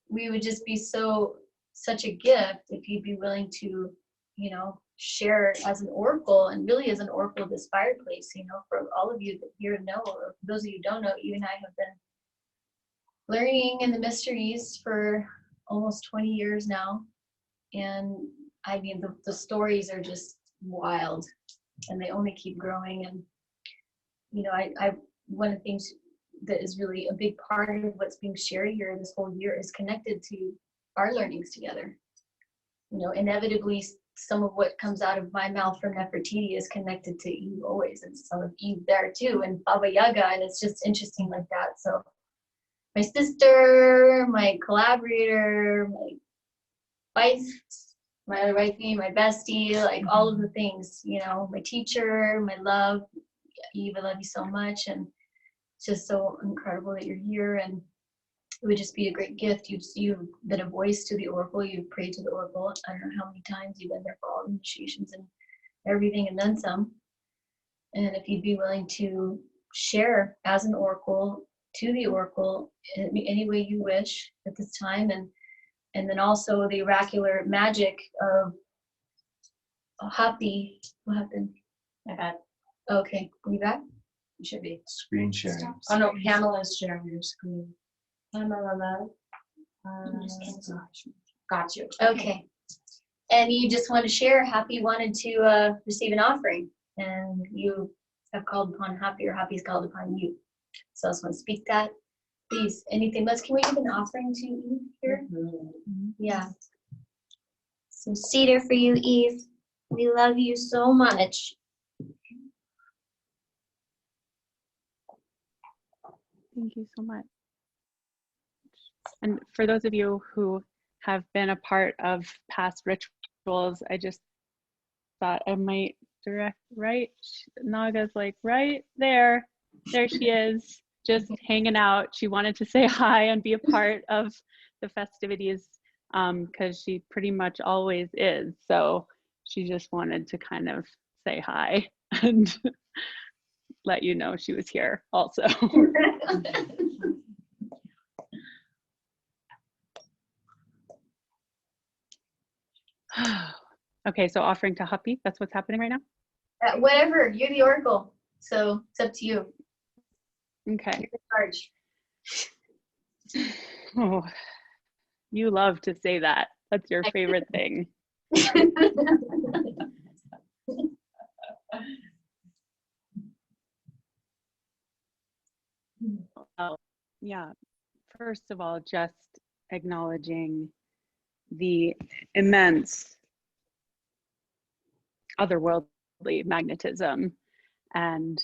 we would just be such a gift if you'd be willing to, you know, share as an oracle, and really as an oracle of this fireplace. You know, for all of you that here know, or for those of you who don't know, you and I have been learning in the mysteries for almost 20 years now. And I mean, the stories are just wild, and they only keep growing. And, you know, I one of the things that is really a big part of what's being shared here this whole year is connected to our learnings together. You know, inevitably, some of what comes out of my mouth from Nefertiti is connected to Eve always, and some of Eve there too, and Baba Yaga, and it's just interesting like that. So my sister, my collaborator, my wife, my other wife, my bestie, like all of the things, you know, my teacher, my love. Eve, I love you so much, and it's just so incredible that you're here, and it would just be a great gift. You've been a voice to the Oracle. You've prayed to the Oracle. I don't know how many times you've been there for all the initiations and everything, and then some. And if you'd be willing to share as an Oracle to the Oracle in any way you wish at this time, and then also the oracular magic of Happy. What happened? My bad. Okay, are you back? You should be. Screen sharing. Oh no, Pamela's sharing your screen. Pamela, got you. Okay. And you just want to share, Happy wanted to receive an offering, and you have called upon Happy, or Happy's called upon you. So I just want to speak that. Please, anything less. Can we give an offering to Eve here? Mm-hmm. Yeah. Some cedar for you, Eve. We love you so much. Thank you so much. And for those of you who have been a part of past rituals, I just thought I might direct right. Naga's like right there. There she is, just hanging out. She wanted to say hi and be a part of the festivities because she pretty much always is. So she just wanted to kind of say hi and let you know she was here also. Okay, so offering to Happy, that's what's happening right now? Whatever, you're the Oracle, so it's up to you. Okay. You're in charge. Oh, you love to say that. That's your favorite thing. Yeah, first of all, just acknowledging the immense otherworldly magnetism and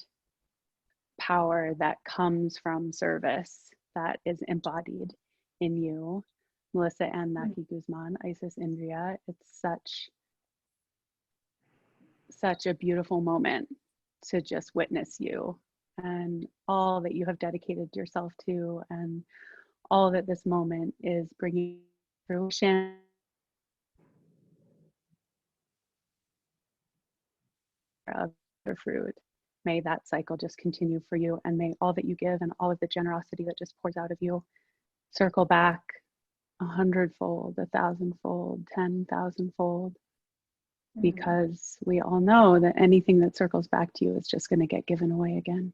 power that comes from service that is embodied in you, Melissa and Naki Guzman, Isis Indria. It's such a beautiful moment to just witness you and all that you have dedicated yourself to, and all that this moment is bringing fruition. Of the fruit. May that cycle just continue for you, and may all that you give and all of the generosity that just pours out of you circle back 100-fold, 1,000-fold, 10,000-fold, because we all know that anything that circles back to you is just going to get given away again.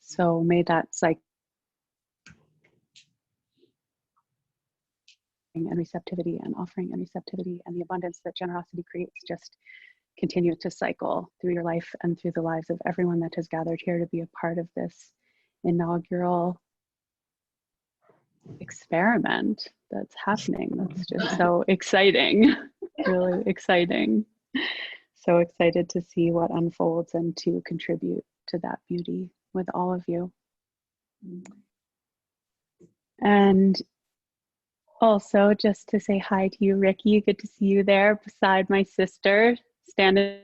So may that cycle and receptivity and offering and receptivity and the abundance that generosity creates just continue to cycle through your life and through the lives of everyone that has gathered here to be a part of this inaugural experiment that's happening. That's just so exciting, really exciting. So excited to see what unfolds and to contribute to that beauty with all of you. And also just to say hi to you, Ricky. Good to see you there beside my sister, standing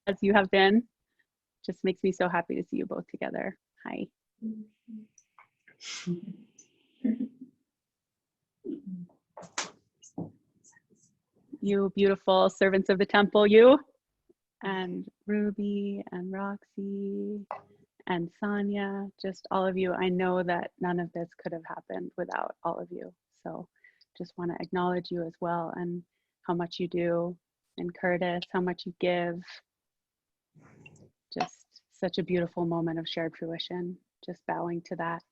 as you have been. Just makes me so happy to see you both together. Hi. You beautiful servants of the temple, you, and Ruby and Roxy and Sonia, just all of you. I know that none of this could have happened without all of you. So just want to acknowledge you as well, and how much you do, and Curtis, how much you give. Just such a beautiful moment of shared fruition, just bowing to that.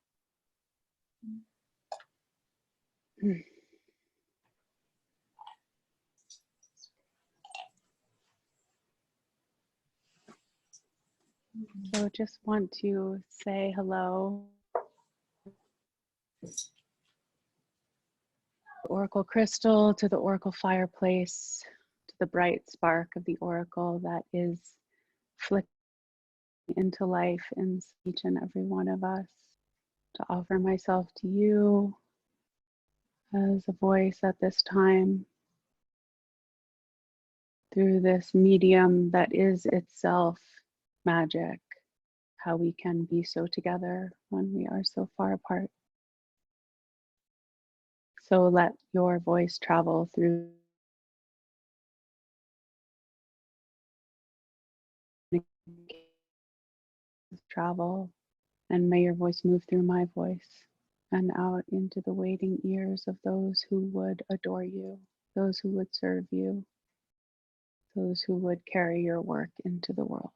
So just want to say hello. Oracle crystal, to the Oracle fireplace, to the bright spark of the Oracle that is flickering into life in each and every one of us, to offer myself to you as a voice at this time through this medium that is itself magic, how we can be so together when we are so far apart. So let your voice travel through travel, and may your voice move through my voice and out into the waiting ears of those who would adore you, those who would serve you, those who would carry your work into the world.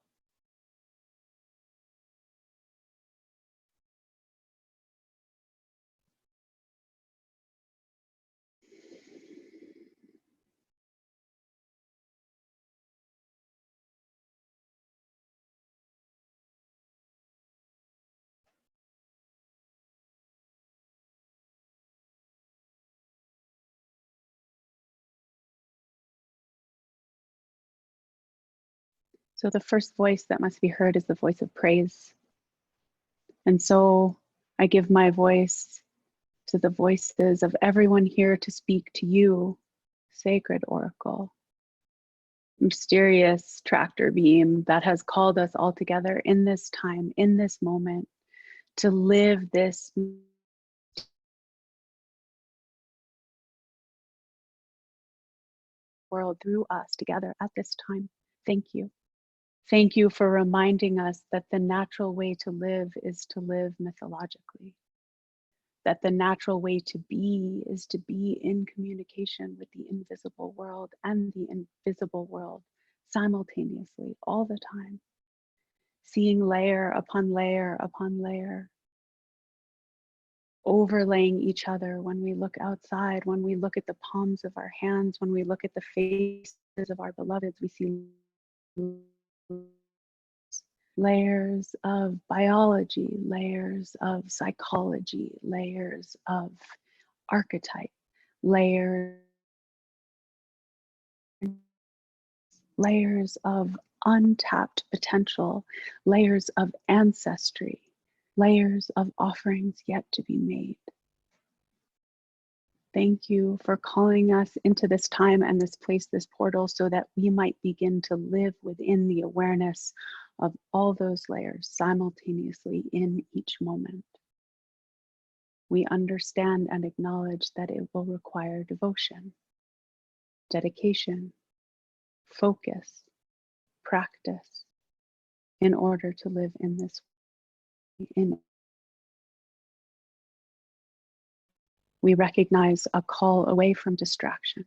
So the first voice that must be heard is the voice of praise. And so I give my voice to the voices of everyone here to speak to you, sacred Oracle, mysterious tractor beam that has called us all together in this time, in this moment, to live this world through us together at this time. Thank you. Thank you for reminding us that the natural way to live is to live mythologically, that the natural way to be is to be in communication with the invisible world and the invisible world simultaneously all the time, seeing layer upon layer upon layer, overlaying each other when we look outside, when we look at the palms of our hands, when we look at the faces of our beloveds, we see layers of biology, layers of psychology, layers of archetype, layers of untapped potential, layers of ancestry, layers of offerings yet to be made. Thank you for calling us into this time and this place, this portal, so that we might begin to live within the awareness of all those layers simultaneously in each moment. We understand and acknowledge that it will require devotion, dedication, focus, practice in order to live in this way. We recognize a call away from distraction,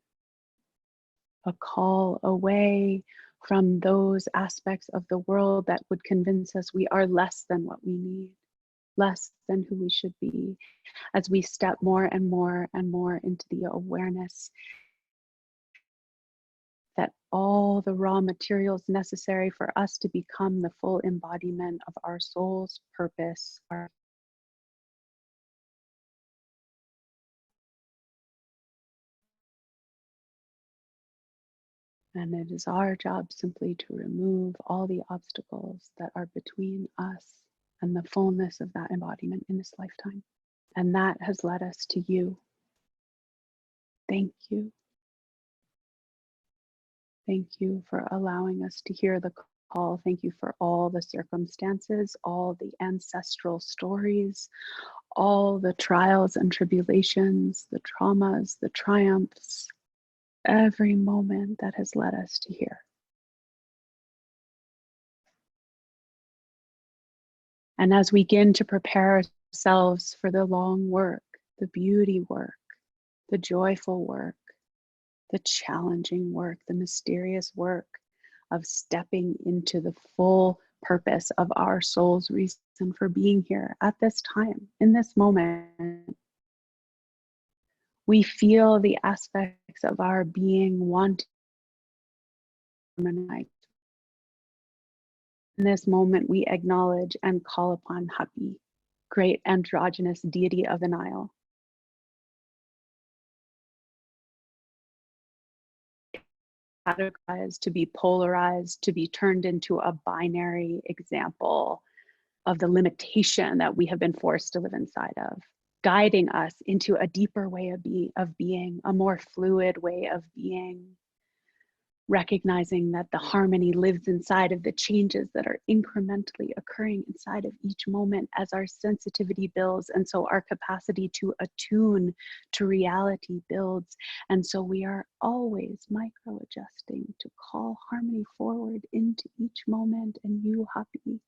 a call away from those aspects of the world that would convince us we are less than what we need, less than who we should be, as we step more and more and more into the awareness that all the raw materials necessary for us to become the full embodiment of our soul's purpose are and it is our job simply to remove all the obstacles that are between us and the fullness of that embodiment in this lifetime. And that has led us to you. Thank you. Thank you for allowing us to hear the call. Thank you for all the circumstances, all the ancestral stories, all the trials and tribulations, the traumas, the triumphs, every moment that has led us to here. And as we begin to prepare ourselves for the long work, the beauty work, the joyful work, the challenging work, the mysterious work of stepping into the full purpose of our soul's reason for being here at this time, in this moment, we feel the aspects of our being wanting to harmonize. In this moment, we acknowledge and call upon Hapi, great androgynous deity of the Nile. Categorized, to be polarized, to be turned into a binary example of the limitation that we have been forced to live inside of, guiding us into a deeper way of being, a more fluid way of being, recognizing that the harmony lives inside of the changes that are incrementally occurring inside of each moment as our sensitivity builds, and so our capacity to attune to reality builds. And so we are always micro adjusting to call harmony forward into each moment. And you, Hapi,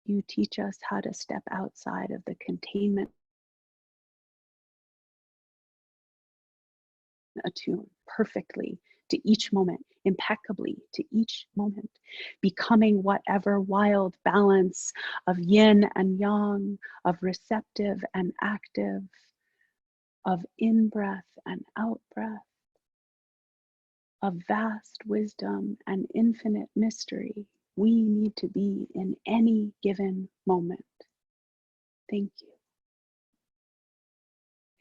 you teach us how to step outside of the containment, attune perfectly to each moment, impeccably to each moment, becoming whatever wild balance of yin and yang, of receptive and active, of in-breath and out-breath, of vast wisdom and infinite mystery we need to be in any given moment. Thank you.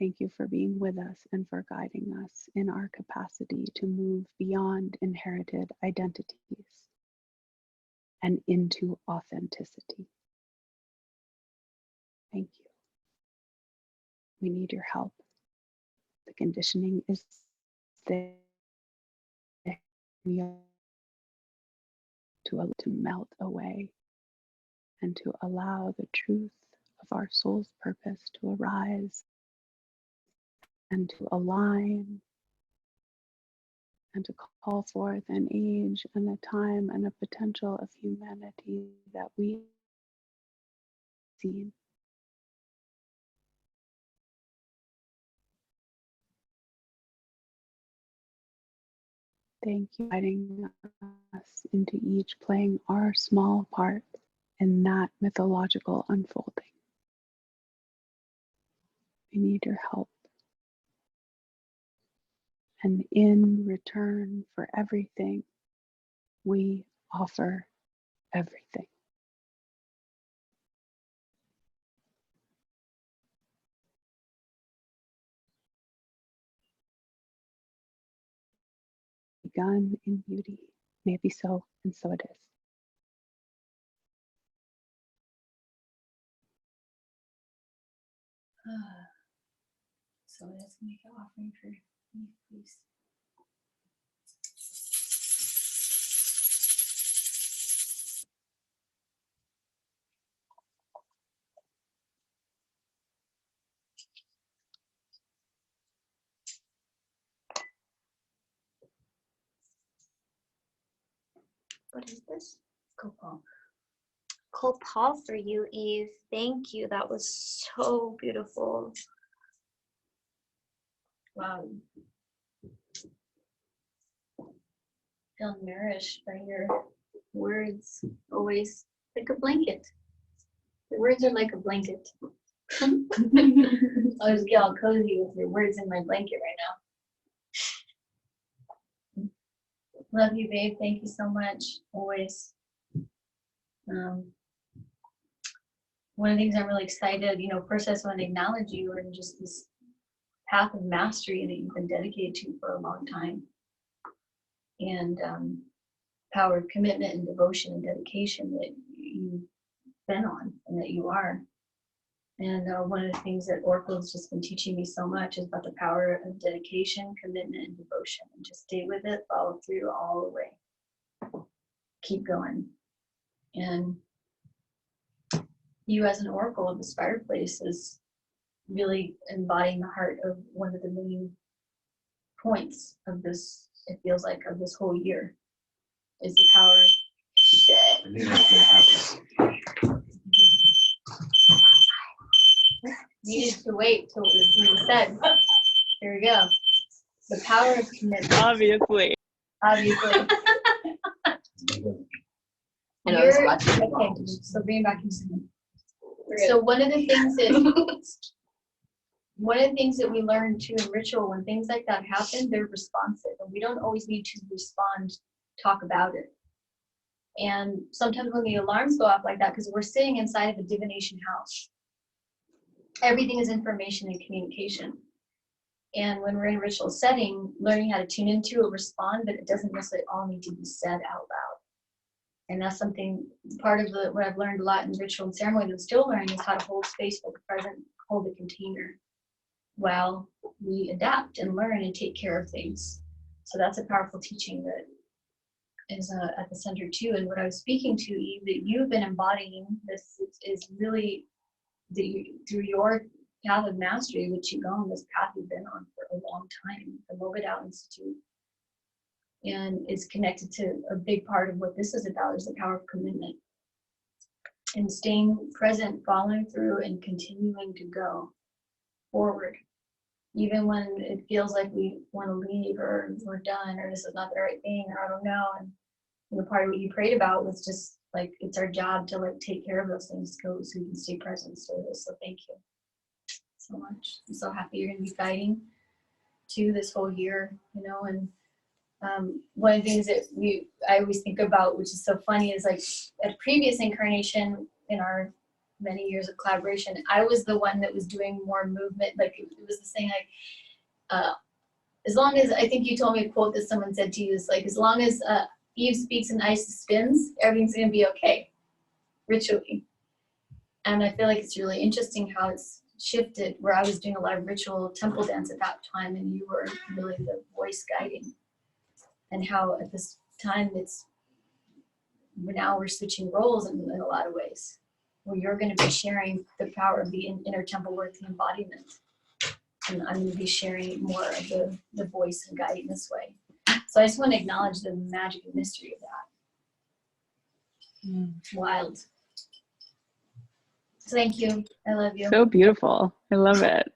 Thank you for being with us and for guiding us in our capacity to move beyond inherited identities and into authenticity. Thank you. We need your help. The conditioning is there to melt away and to allow the truth of our soul's purpose to arise and to align and to call forth an age and a time and a potential of humanity that we see. Thank you for guiding us into each playing our small part in that mythological unfolding. We need your help. And in return for everything, we offer everything. Begun in beauty, may it be so, and so it is. So let's make an offering for me, please. What is this? Copal. Copal for you, Eve. Thank you. That was so beautiful. Wow. Feel nourished by your words. Always like a blanket. The words are like a blanket. I'll just get all cozy with your words in my blanket right now. Love you, babe. Thank you so much. Always. One of the things I'm really excited, first I just want to acknowledge you and just this path of mastery that you've been dedicated to for a long time. And power of commitment and devotion and dedication that you've been on and that you are. And one of the things that Oracle has just been teaching me so much is about the power of dedication, commitment, and devotion. And just stay with it, follow through all the way. Keep going. And you as an Oracle of this fireplace is really embodying the heart of one of the main points of this, it feels like, of this whole year, is the power. Shit. I knew that was gonna happen. Needed to wait till it was being said. Here we go. The power of commitment. Obviously. Okay, so bring it back in. So one of the things that we learn too in ritual, when things like that happen, they're responsive, and we don't always need to respond, talk about it. And sometimes when the alarms go off like that, because we're sitting inside of a divination house, everything is information and communication. And when we're in a ritual setting, learning how to tune into it, respond, but it doesn't necessarily all need to be said out loud. And that's something, part of what I've learned a lot in ritual and ceremony that I'm still learning is how to hold space for the present, hold the container while we adapt and learn and take care of things. So that's a powerful teaching that is at the center too. And what I was speaking to, Eve, that you've been embodying this is really through your path of mastery, which you go on this path you've been on for a long time, the Mogadao Institute. And it's connected to a big part of what this is about, is the power of commitment and staying present, following through, and continuing to go forward, even when it feels like we want to leave, or we're done, or this is not the right thing, or I don't know. And part of what you prayed about was just like, it's our job to like take care of those things so we can stay present. So thank you so much. I'm so happy you're going to be guiding to this whole year, and one of the things that I always think about, which is so funny, is like at a previous incarnation in our many years of collaboration, I was the one that was doing more movement. Like it was this thing like, as long as, I think you told me a quote that someone said to you, is like, as long as Eve speaks and Isis spins, everything's going to be okay, ritually. And I feel like it's really interesting how it's shifted, where I was doing a lot of ritual temple dance at that time, and you were really the voice guiding. And how at this time now we're switching roles in a lot of ways, where you're going to be sharing the power of the inner temple work, the embodiment, and I'm going to be sharing more of the voice and guiding this way. So I just want to acknowledge the magic and mystery of that. It's wild. So thank you. I love you. So beautiful. I love it.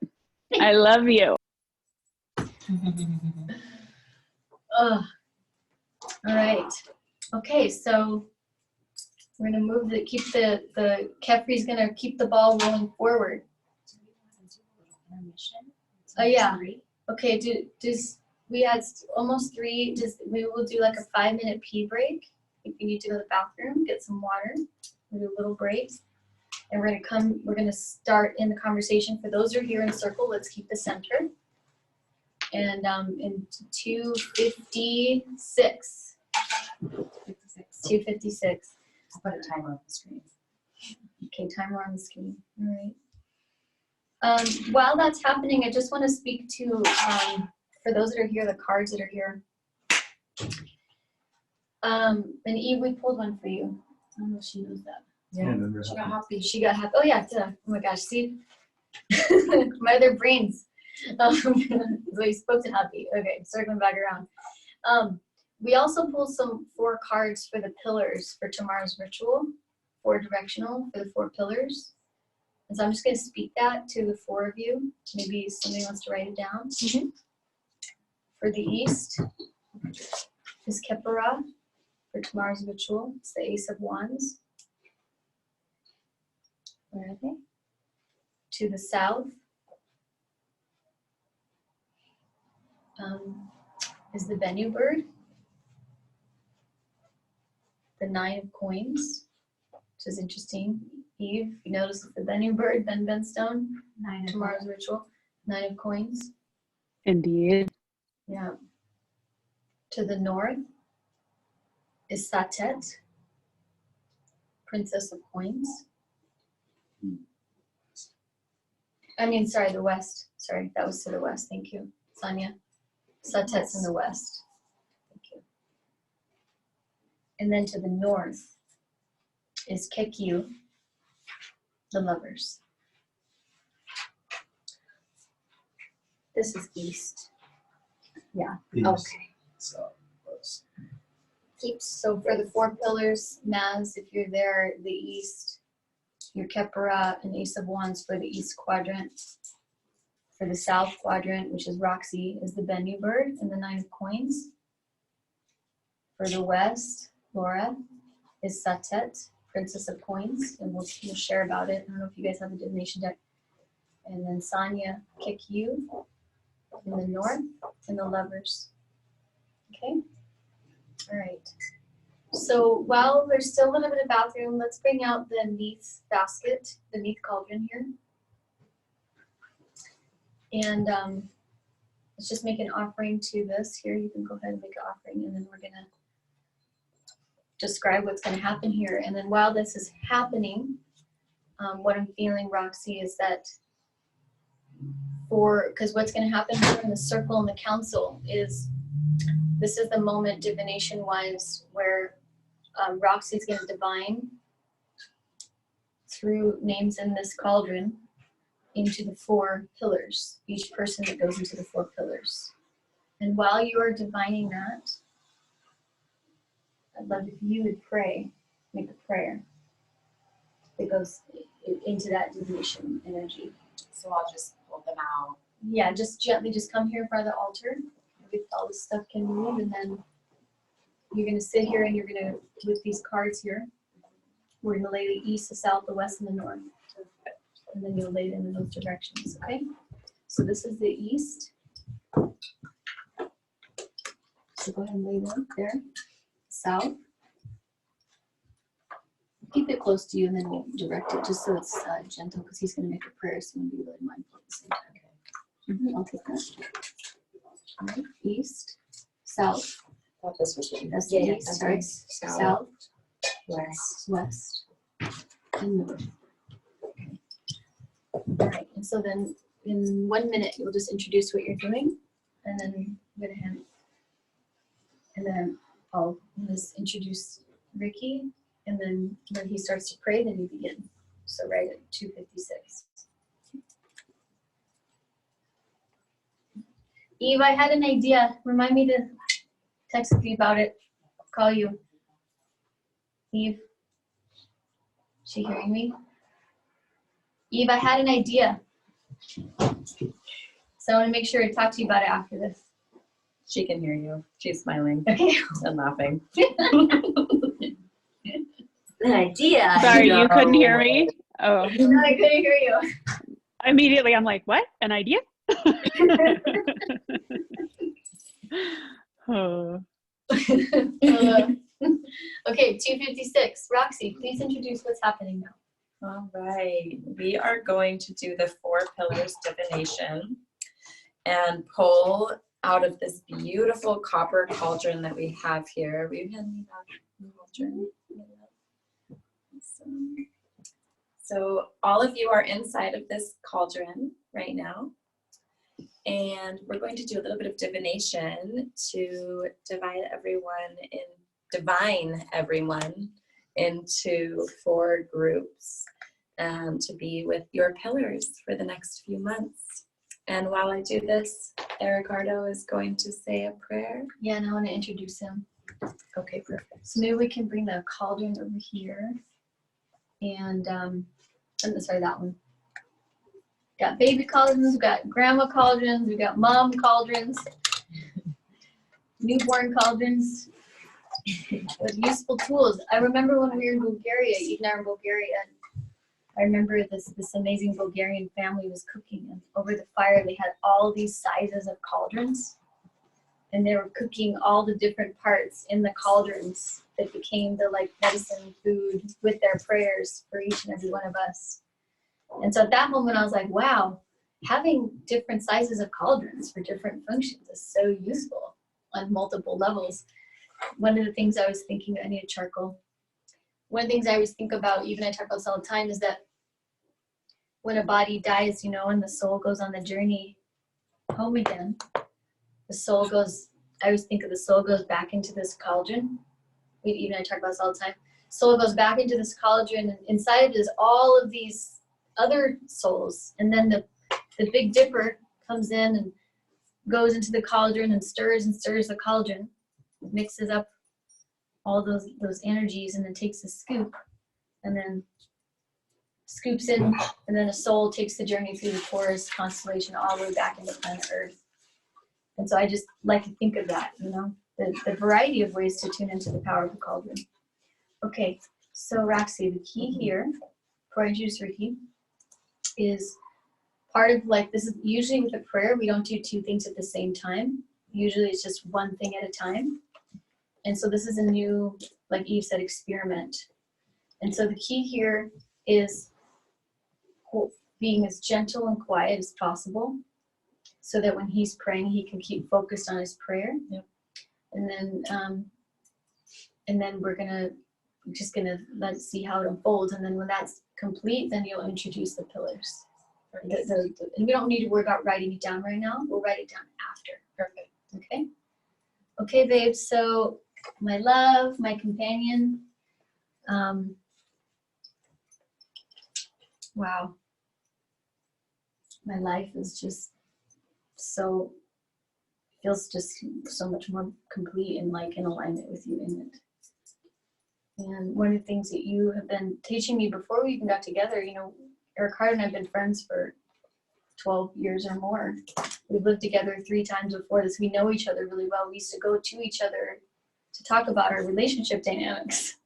I love you. Oh. All right. Okay, so we're gonna move keep the Kefri's gonna keep the ball rolling forward. Oh yeah. Okay, we had almost 3, we will do like a 5-minute pee break, If you need to go to the bathroom, get some water. We'll do a little break. And we're gonna start in the conversation. For those who are here in circle, let's keep the center. And in 2:56. 2:56. I'll put a timer on the screen. Okay, timer on the screen. All right. While that's happening, I just want to speak to, for those that are here, the cards that are here. And Eve, we pulled one for you. I don't know if she knows that. Yeah, she got happy. She got happy. Oh yeah, duh. Oh my gosh, see? My other brains. So you spoke to happy. Okay, circling back around. We also pulled 4 cards for the pillars for tomorrow's ritual. 4 directional for the 4 pillars. And so I'm just going to speak that to the 4 of you. Maybe somebody wants to write it down. For the east is Kepara for tomorrow's ritual. It's the Ace of Wands. Where are they? To the south is the Bennu bird. The 9 of coins, which is interesting. Eve, you notice the Bennu bird, Ben stone, tomorrow's ritual. 9 of coins. Indeed. Yeah. To the north is Satet, Princess of Coins. The west. Sorry, that was to the west. Thank you, Sonia. Satet's in the west. Thank you. And then to the north is Kekyu, the lovers. This is east. Yeah. East. Okay. So So for the 4 pillars, Maz, if you're there, the east, your Kepara and Ace of Wands for the east quadrant. For the south quadrant, which is Roxy, is the Bennu bird and the 9 of coins. For the west, Laura, is Satet, Princess of Coins, and we'll share about it. I don't know if you guys have a divination deck. And then Sonia, Kekyu in the north, and the lovers. Okay? All right. So while there's still a little bit of bathroom, let's bring out the Neath basket, the Neath cauldron here. And let's just make an offering to this. Here, you can go ahead and make an offering, and then we're gonna describe what's gonna happen here. And then while this is happening, what I'm feeling, Roxy, is that because what's gonna happen here in the circle and the council is, this is the moment divination-wise where Roxy's gonna divine through names in this cauldron into the 4 pillars, each person that goes into the 4 pillars. And while you are divining that, I'd love if you would pray, make a prayer that goes into that divination energy. So I'll just pull them out. Yeah, just gently just come here by the altar. Maybe all this stuff can move, and then you're gonna sit here and you're gonna, with these cards here, we're gonna lay the east, the south, the west, and the north. And then you'll lay it in those directions, okay? So this is the east. So go ahead and lay them there. South. Keep it close to you, and then we'll direct it just so it's gentle, because he's going to make a prayer, so we'll be really mindful at the same time. I'll take that. All right. East, south. This was That's the east, sorry. South, west, and north. All right, and so then in 1 minute, you'll just introduce what you're doing, and then I'm gonna hand, and then I'll just introduce Ricky, and then when he starts to pray, then you begin. So right at 2:56. Eve, I had an idea. Remind me to text you about it. Call you. Eve, is she hearing me? Eve, I had an idea. So I want to make sure to talk to you about it after this. She can hear you. She's smiling Okay. and laughing. An idea. Sorry, you couldn't hear me? Oh. No, I couldn't hear you. Immediately, I'm like, what? An idea? Oh. Okay, Okay, 256. Roxy, please introduce what's happening now. All right, we are going to do the 4 pillars divination and pull out of this beautiful copper cauldron that we have here. Will you hand me that cauldron? Awesome. So all of you are inside of this cauldron right now. And we're going to do a little bit of divination to divine everyone into 4 groups to be with your pillars for the next few months. And while I do this, Ricardo is going to say a prayer. Yeah, and I want to introduce him. Okay, perfect. So maybe we can bring the cauldron over here. And sorry, that one. Got baby cauldrons, we've got grandma cauldrons, we've got mom cauldrons, newborn cauldrons with useful tools. I remember when we were in Bulgaria, Eve and I were in Bulgaria, and I remember this amazing Bulgarian family was cooking, and over the fire they had all these sizes of cauldrons, and they were cooking all the different parts in the cauldrons that became the like medicine food with their prayers for each and every one of us. And so at that moment I was like, wow, having different sizes of cauldrons for different functions is so useful on multiple levels. One of the things I was thinking, I need a charcoal. One of the things I always think about, even I talk about this all the time, is that when a body dies, you know, and the soul goes on the journey home again, the soul goes, I always think of the soul goes back into this cauldron. Even I talk about this all the time. Soul goes back into this cauldron, and inside of it is all of these other souls, and then the Big Dipper comes in and goes into the cauldron and stirs the cauldron, mixes up all those energies, and then takes a scoop and then scoops in, and then a soul takes the journey through the Taurus constellation all the way back into planet Earth. And so I just like to think of that, you know, the variety of ways to tune into the power of the cauldron. Okay, so Roxy, the key here, before I introduce Ricky, is part of like, this is usually with a prayer, we don't do 2 things at the same time. Usually it's just one thing at a time. And so this is a new, like Eve said, experiment. And so the key here is being as gentle and quiet as possible so that when he's praying, he can keep focused on his prayer. Yep. And then we're just gonna let's see how it unfolds, and then when that's complete, then you'll introduce the pillars. And we don't need to worry about writing it down right now. We'll write it down after. Perfect. Okay. Okay, babe. So my love, my companion. Wow. My life is just feels just so much more complete and like in alignment with you in it. And one of the things that you have been teaching me before we even got together, you know, Ricardo and I have been friends for 12 years or more. We've lived together 3 times before this. We know each other really well. We used to go to each other to talk about our relationship dynamics.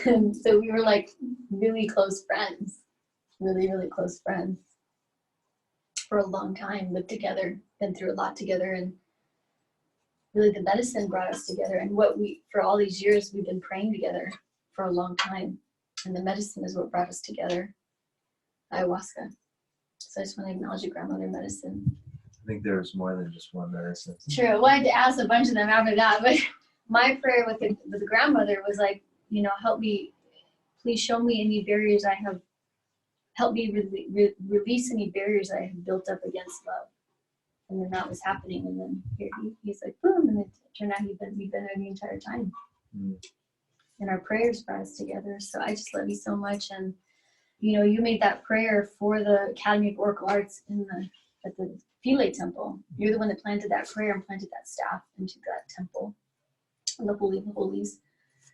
And so we were like really close friends, really, really close friends for a long time, lived together, been through a lot together, and really the medicine brought us together. And for all these years, we've been praying together for a long time. And the medicine is what brought us together, ayahuasca. So I just want to acknowledge your grandmother medicine. I think there's more than just one medicine. True. I wanted to ask a bunch of them after that, but my prayer with the grandmother was like, you know, help me, please show me any barriers I have, help me release any barriers I have built up against love. And then that was happening, and then here he's like, boom, and it turned out we've been there the entire time. Mm. And our prayers brought us together. So I just love you so much. And you know, you made that prayer for the Academy of Oracle Arts at the Philae Temple. You're the one that planted that prayer and planted that staff into that temple, the Holy of Holies.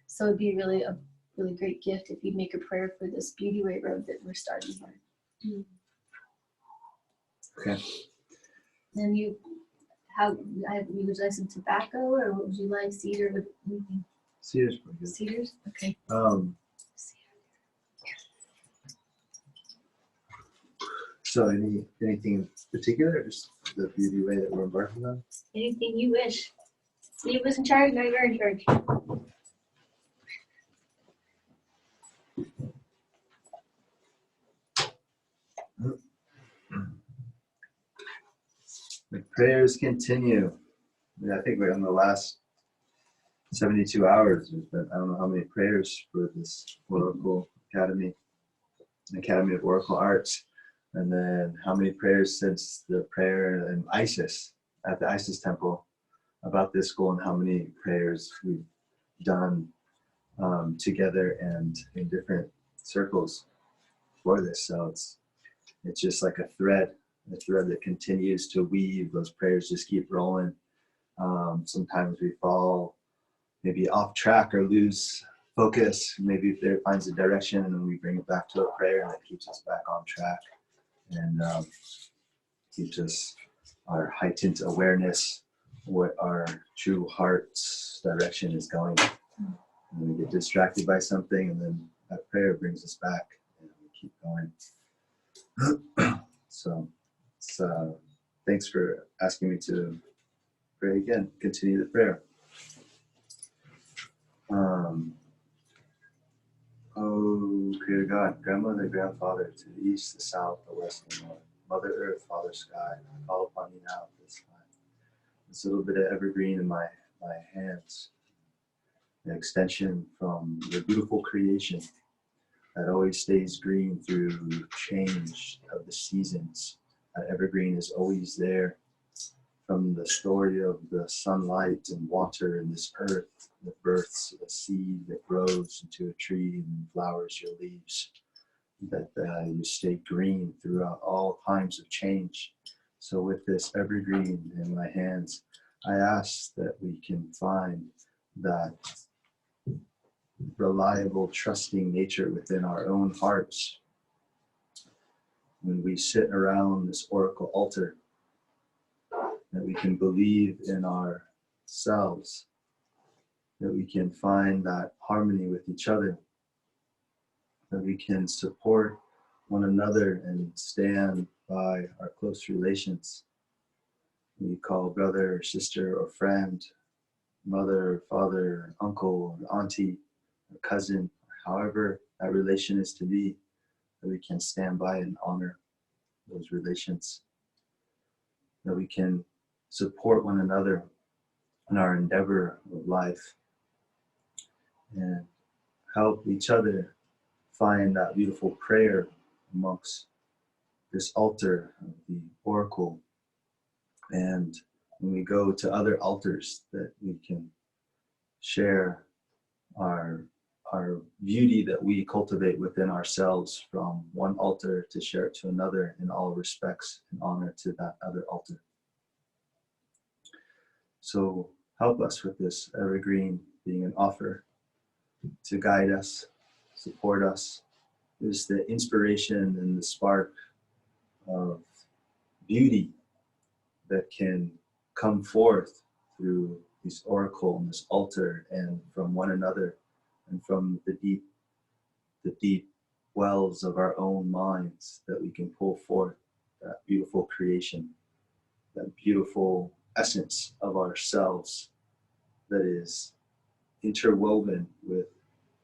So it'd be really a really great gift if you'd make a prayer for this Beauty Way Road that we're starting here. Mm. Okay. Then would you like some tobacco, or what would you like, cedar? With anything? Cedar's pretty good. Cedars? Okay. So anything in particular, or just the beauty way that we're embarking on? Anything you wish. Steve was in charge, now you're in charge. The prayers continue. Yeah, I think we're in the last 72 hours. There's been, I don't know how many prayers for this Oracle Academy of Oracle Arts. And then how many prayers since the prayer in Isis, at the Isis temple about this school, and how many prayers we've done together and in different circles for this. So it's just like a thread that continues to weave. Those prayers just keep rolling. Sometimes we fall maybe off track or lose focus. Maybe if there finds a direction, and then we bring it back to a prayer, and it keeps us back on track and keeps us our heightened awareness, what our true heart's direction is going. And we get distracted by something, and then that prayer brings us back, and we keep going. So thanks for asking me to pray again. Continue the prayer. Oh, Creator God, Grandmother, Grandfather, to the east, the south, the west, the north, Mother Earth, Father Sky, I call upon you now at this time. This little bit of evergreen in my hands, an extension from your beautiful creation that always stays green through change of the seasons. That evergreen is always there. From the story of the sunlight and water in this earth that births a seed that grows into a tree and flowers your leaves, that you stay green throughout all times of change. So with this evergreen in my hands, I ask that we can find that reliable, trusting nature within our own hearts. When we sit around this oracle altar, that we can believe in ourselves, that we can find that harmony with each other, that we can support one another and stand by our close relations. We call brother, sister, or friend, mother, father, uncle, or auntie, or cousin, however that relation is to be, that we can stand by and honor those relations, that we can support one another in our endeavor of life and help each other find that beautiful prayer amongst this altar of the oracle. And when we go to other altars, that we can share our beauty that we cultivate within ourselves from one altar to share it to another in all respects and honor to that other altar. So help us with this evergreen being an offer to guide us, support us. It is the inspiration and the spark of beauty that can come forth through this oracle and this altar, and from one another, and from the deep wells of our own minds, that we can pull forth that beautiful creation, that beautiful essence of ourselves that is interwoven with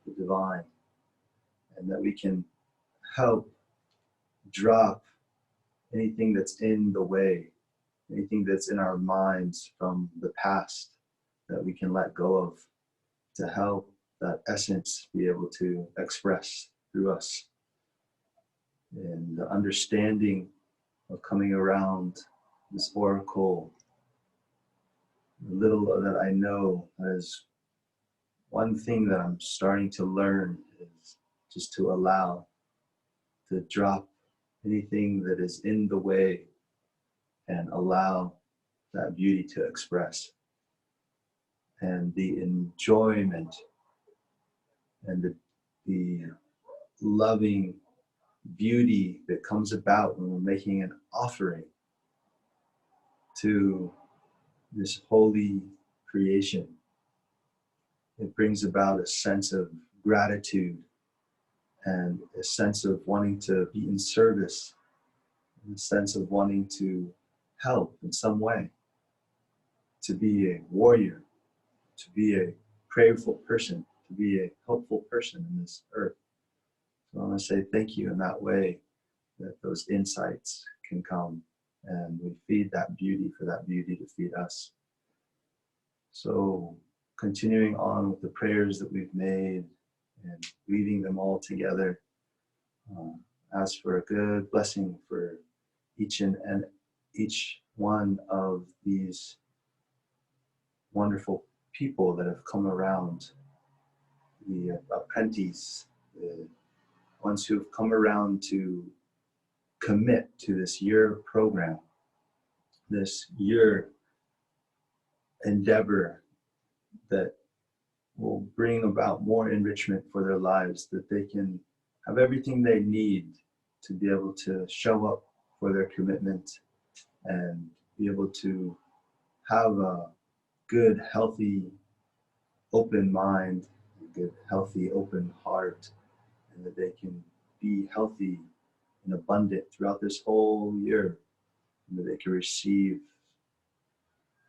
the divine, and that we can help drop anything that's in the way, anything that's in our minds from the past that we can let go of, to help that essence be able to express through us. And the understanding of coming around this oracle, the little that I know, as one thing that I'm starting to learn is just to allow, to drop anything that is in the way and allow that beauty to express. And the enjoyment and the loving beauty that comes about when we're making an offering to this holy creation. It brings about a sense of gratitude and a sense of wanting to be in service, and a sense of wanting to help in some way, to be a warrior, to be a prayerful person, to be a helpful person in this earth. So I want to say thank you in that way, that those insights can come and we feed that beauty for that beauty to feed us. So continuing on with the prayers that we've made and weaving them all together, ask for a good blessing for each one of these wonderful people that have come around, the apprentices, the ones who have come around to commit to this year program, this year endeavor that will bring about more enrichment for their lives, that they can have everything they need to be able to show up for their commitment and be able to have a good, healthy, open mind, a good, healthy, open heart, and that they can be healthy and abundant throughout this whole year, and that they can receive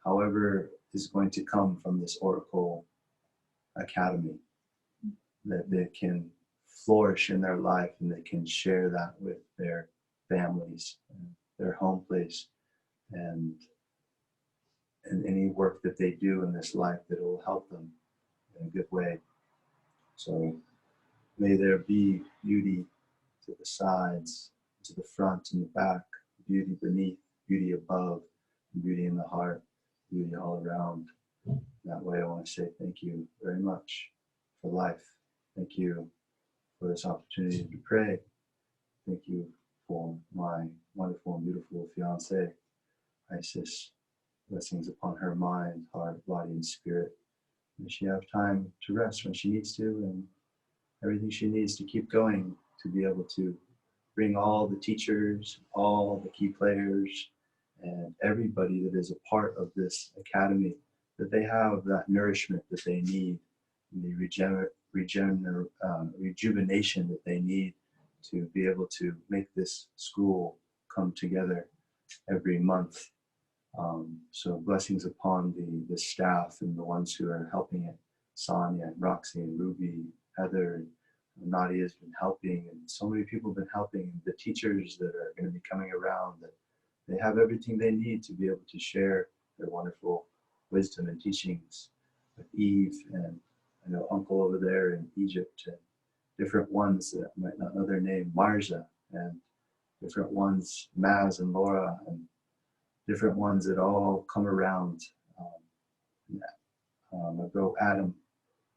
however is going to come from this Oracle Academy, that they can flourish in their life and they can share that with their families, and their home place, and any work that they do in this life that will help them in a good way. So may there be beauty to the sides, to the front and the back, beauty beneath, beauty above, beauty in the heart, beauty all around. That way I want to say thank you very much for life. Thank you for this opportunity to pray. Thank you for my wonderful and beautiful fiance, Isis. Blessings upon her mind, heart, body, and spirit. May she have time to rest when she needs to, and everything she needs to keep going, to be able to bring all the teachers, all the key players, and everybody that is a part of this academy, that they have that nourishment that they need, and the rejuvenation that they need to be able to make this school come together every month. So blessings upon the staff and the ones who are helping it. Sonia and Roxy and Ruby, Heather, and Nadia's been helping, and so many people have been helping. The teachers that are going to be coming around, that they have everything they need to be able to share their wonderful wisdom and teachings with Eve, and I know Uncle over there in Egypt, and different ones that I might not know their name, Marja, and different ones, Maz and Laura, and different ones that all come around. My bro Adam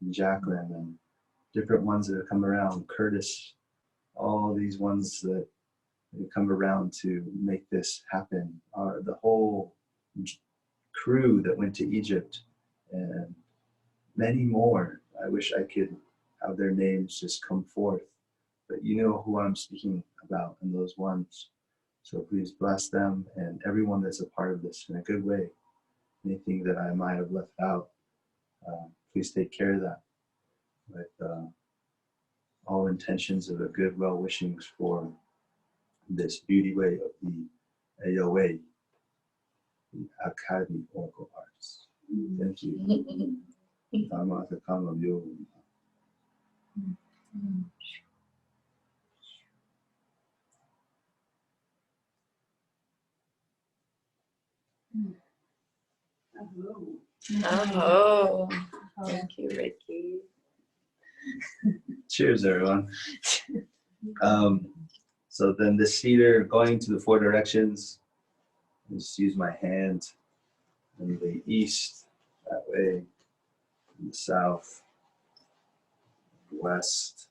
and Jacqueline, and different ones that have come around, Curtis, all these ones that come around to make this happen. The whole crew that went to Egypt, and many more. I wish I could have their names just come forth, but you know who I'm speaking about, and those ones. So please bless them and everyone that's a part of this in a good way. Anything that I might have left out, please take care of that with all intentions of a good well wishings for this beauty way of the AOA, the Academy Oracle Arts. Thank you. Oh, thank you, Ricky. Cheers, everyone. So then the cedar going to the 4 directions, just use my hand in the east, that way, in the south, the west,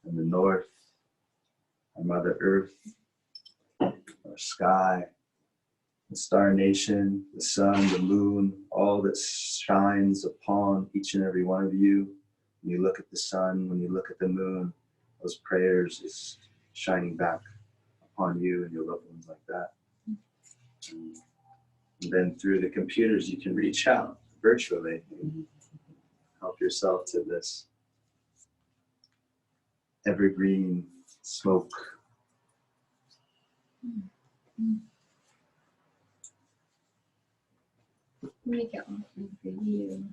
and the north, our Mother Earth, our sky, the star nation, the sun, the moon, all that shines upon each and every one of you. When you look at the sun, when you look at the moon, those prayers is shining back upon you and your loved ones like that. And then through the computers, you can reach out virtually and help yourself to this evergreen smoke. Make it offering for you.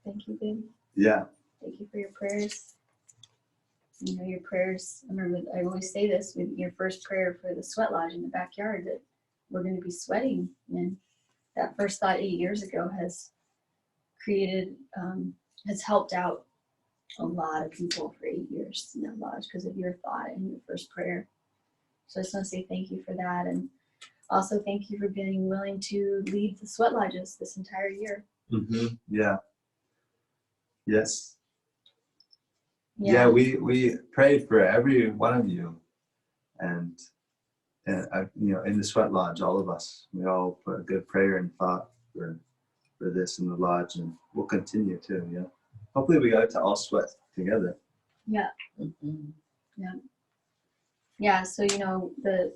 Thank you, babe. Yeah. Thank you for your prayers. You know, your prayers, I remember, I always say this with your first prayer for the sweat lodge in the backyard, that we're going to be sweating. And that first thought 8 years ago has created, has helped out a lot of people for 8 years in that lodge because of your thought and your first prayer. So I just want to say thank you for that. And also thank you for being willing to lead the sweat lodges this entire year. Yeah. Yes. Yeah, we prayed for every one of you, and you know, in the sweat lodge, all of us, we all put a good prayer and thought for this in the lodge, and we'll continue to. Yeah, hopefully we got to all sweat together. Yeah. Yeah. Yeah. So you know, the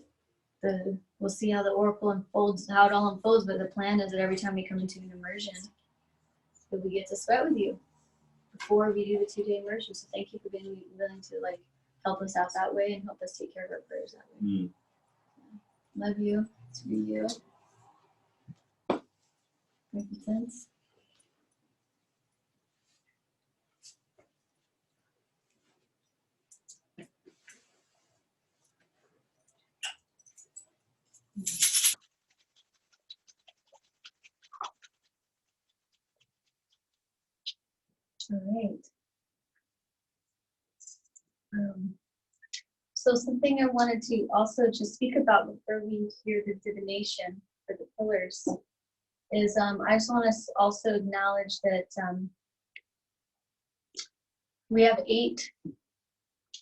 we'll see how the oracle unfolds, how it all unfolds. But the plan is that every time we come into an immersion, that we get to sweat with you before we do the 2-day immersion. So thank you for being willing to like help us out that way and help us take care of our prayers that way. Love you. To be you. Making sense? All right. So something I wanted to also just speak about before we hear the divination for the pillars is I just want to also acknowledge that we have 8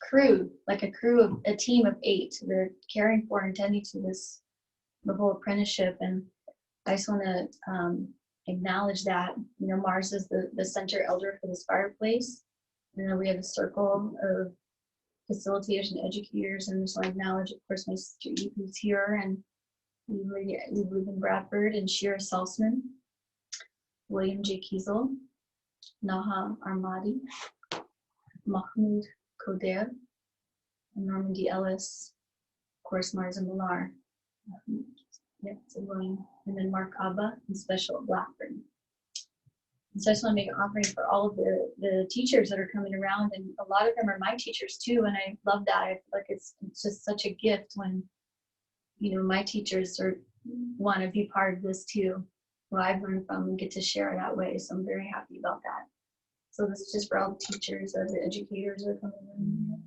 crew, like a team of 8 that are caring for and tending to this, the whole apprenticeship. And I just want to acknowledge that, you know, Mars is the center elder for this fireplace. And then we have a circle of facilitators and educators, and so I acknowledge, of course, my sister Eve, who's here, and Ruben Bradford and Shira Salzman, William J. Kiesel, Naha Armadi, Mahmoud Koder, and Norman D. Ellis, of course, Marza Millar, so William, and then Mark Abba and Special Blackburn. And so I just want to make an offering for all of the teachers that are coming around, and a lot of them are my teachers too, and I love that. I feel like it's just such a gift when, you know, my teachers want to be part of this too, who I've learned from and get to share that way. So I'm very happy about that. So this is just for all the teachers or the educators that are coming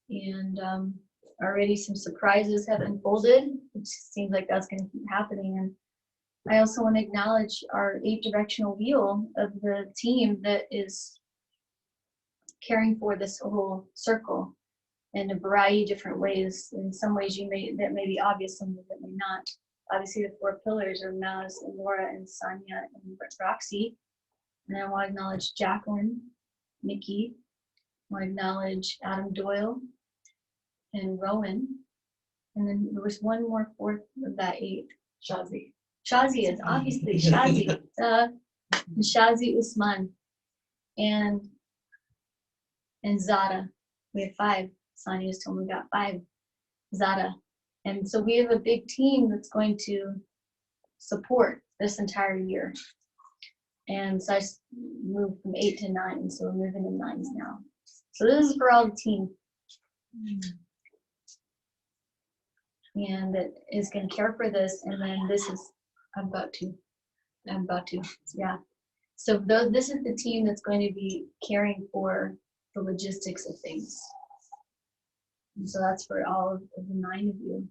in. And already some surprises have unfolded, which seems like that's going to keep happening. And I also want to acknowledge our 8-directional wheel of the team that is caring for this whole circle in a variety of different ways. In some ways that may be obvious, some that may not. Obviously the 4 pillars are Maz and Laura and Sonia and Roxy. And I want to acknowledge Jacqueline, Nikki. I want to acknowledge Adam Doyle and Rowan. And then there was one more 4th of that 8. Shazi is obviously Shazi. And Shazi Usman and Zara. We have 5. Sonia's told me we got 5. Zara. And so we have a big team that's going to support this entire year. And so I moved from 8 to 9, so we're moving in 9s now. So this is for all the team. And that is going to care for this, and then this is I'm about to, yeah. So this is the team that's going to be caring for the logistics of things. And so that's for all of the 9 of you.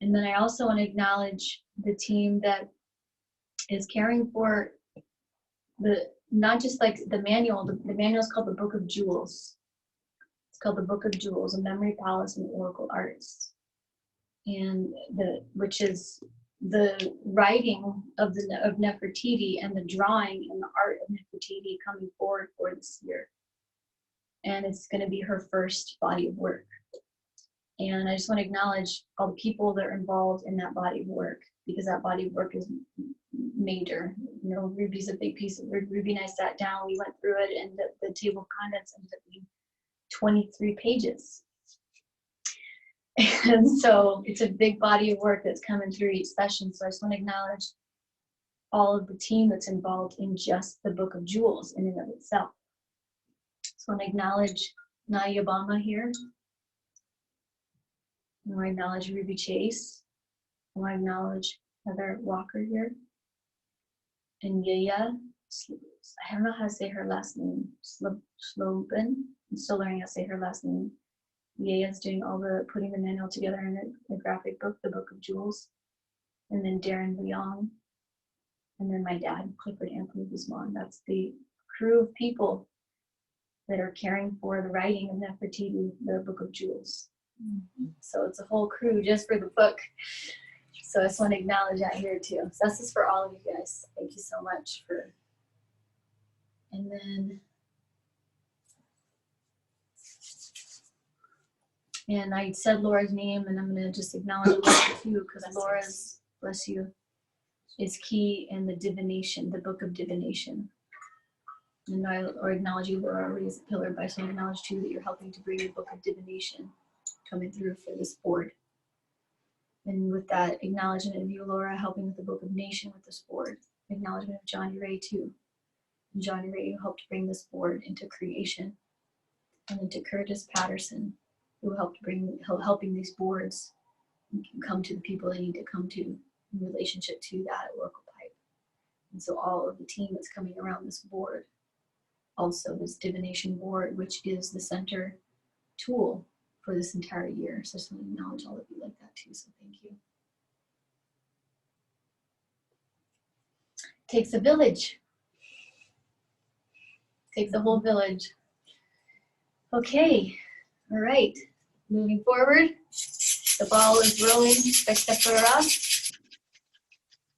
And then I also want to acknowledge the team that is caring for not just like the manual. The manual is called the Book of Jewels. It's called the Book of Jewels, a memory palace and oracle arts. And which is the writing of Nefertiti and the drawing and the art of Nefertiti coming forward for this year. And it's going to be her first body of work. And I just want to acknowledge all the people that are involved in that body of work, because that body of work is major. You know, Ruby's a big piece of Ruby and I sat down, we went through it, and the table of contents ended up being 23 pages. And so it's a big body of work that's coming through each session. So I just want to acknowledge all of the team that's involved in just the Book of Jewels in and of itself. So want to acknowledge Nadia Obama here. I want to acknowledge Ruby Chase. I want to acknowledge Heather Walker here. And Yaya, I don't know how to say her last name, Sloben. I'm still learning how to say her last name. Yaya's doing all the, putting the manual together in the graphic book, the Book of Jewels. And then Darren Leong. And then my dad, Clifford Anthony Guzman. That's the crew of people that are caring for the writing of Nefertiti, the Book of Jewels. So it's a whole crew just for the book. So I just want to acknowledge that here too. So this is for all of you guys. Thank you so much for. And then, and I said Laura's name, and I'm going to just acknowledge Laura too, because Laura's, bless you, is key in the divination, the Book of Divination. And I acknowledge you, Laura, already as a pillar, but I also acknowledge too that you're helping to bring the Book of Divination coming through for this board. And with that acknowledgement of you, Laura, helping with the Book of Nation with this board. Acknowledgement of Johnny Ray too. And Johnny Ray, who helped bring this board into creation. And then to Curtis Patterson, who helped bring, helping these boards come to the people they need to come to in relationship to that Oracle pipe. And so all of the team that's coming around this board, also this divination board, which is the center tool for this entire year. So I just want to acknowledge all of you like that too, so thank you. Takes a village. Takes a whole village. Okay, all right, moving forward. The ball is rolling, except for us.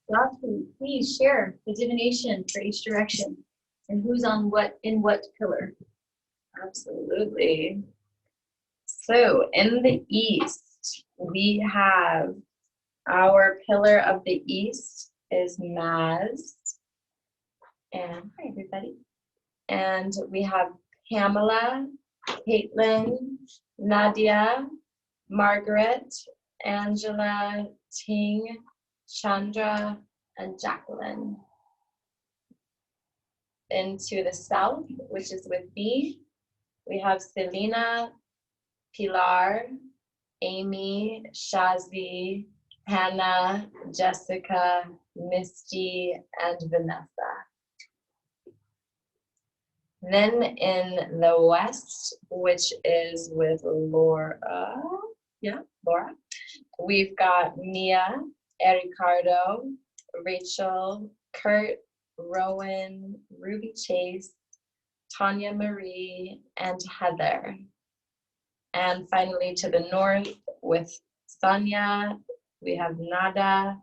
Lastly, please share the divination for each direction and who's on what, in what pillar. Absolutely. So in the east, we have our pillar of the east is Maz. And hi, everybody. And we have Pamela, Caitlin, Nadia, Margaret, Angela, Ting, Chandra, and Jacqueline. Into the south, which is with me, we have Selena, Pilar, Amy, Shazi, Hannah, Jessica, Misty, and Vanessa. Then in the west, which is with Laura, Laura, we've got Mia, Ricardo, Rachel, Kurt, Rowan, Ruby Chase, Tanya Marie, and Heather. And finally to the north with Sonia, we have Nada,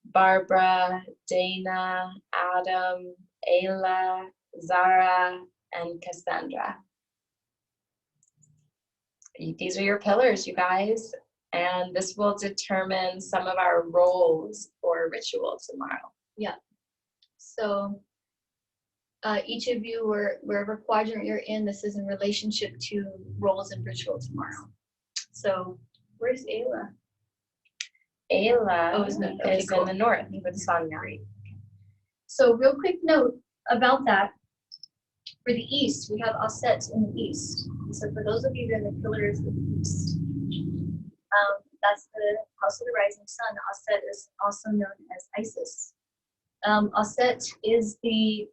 Barbara, Dana, Adam, Ayla, Zara, and Cassandra. These are your pillars, you guys, and this will determine some of our roles for ritual tomorrow. Yeah. So each of you, wherever quadrant you're in, this is in relationship to roles and ritual tomorrow. So where's Ayla? Ayla is in the north with Sonia. So real quick note about that. For the east, we have Aset in the east. So for those of you that are in the pillars of the east, that's the house of the rising sun. Aset is also known as Isis. Aset is the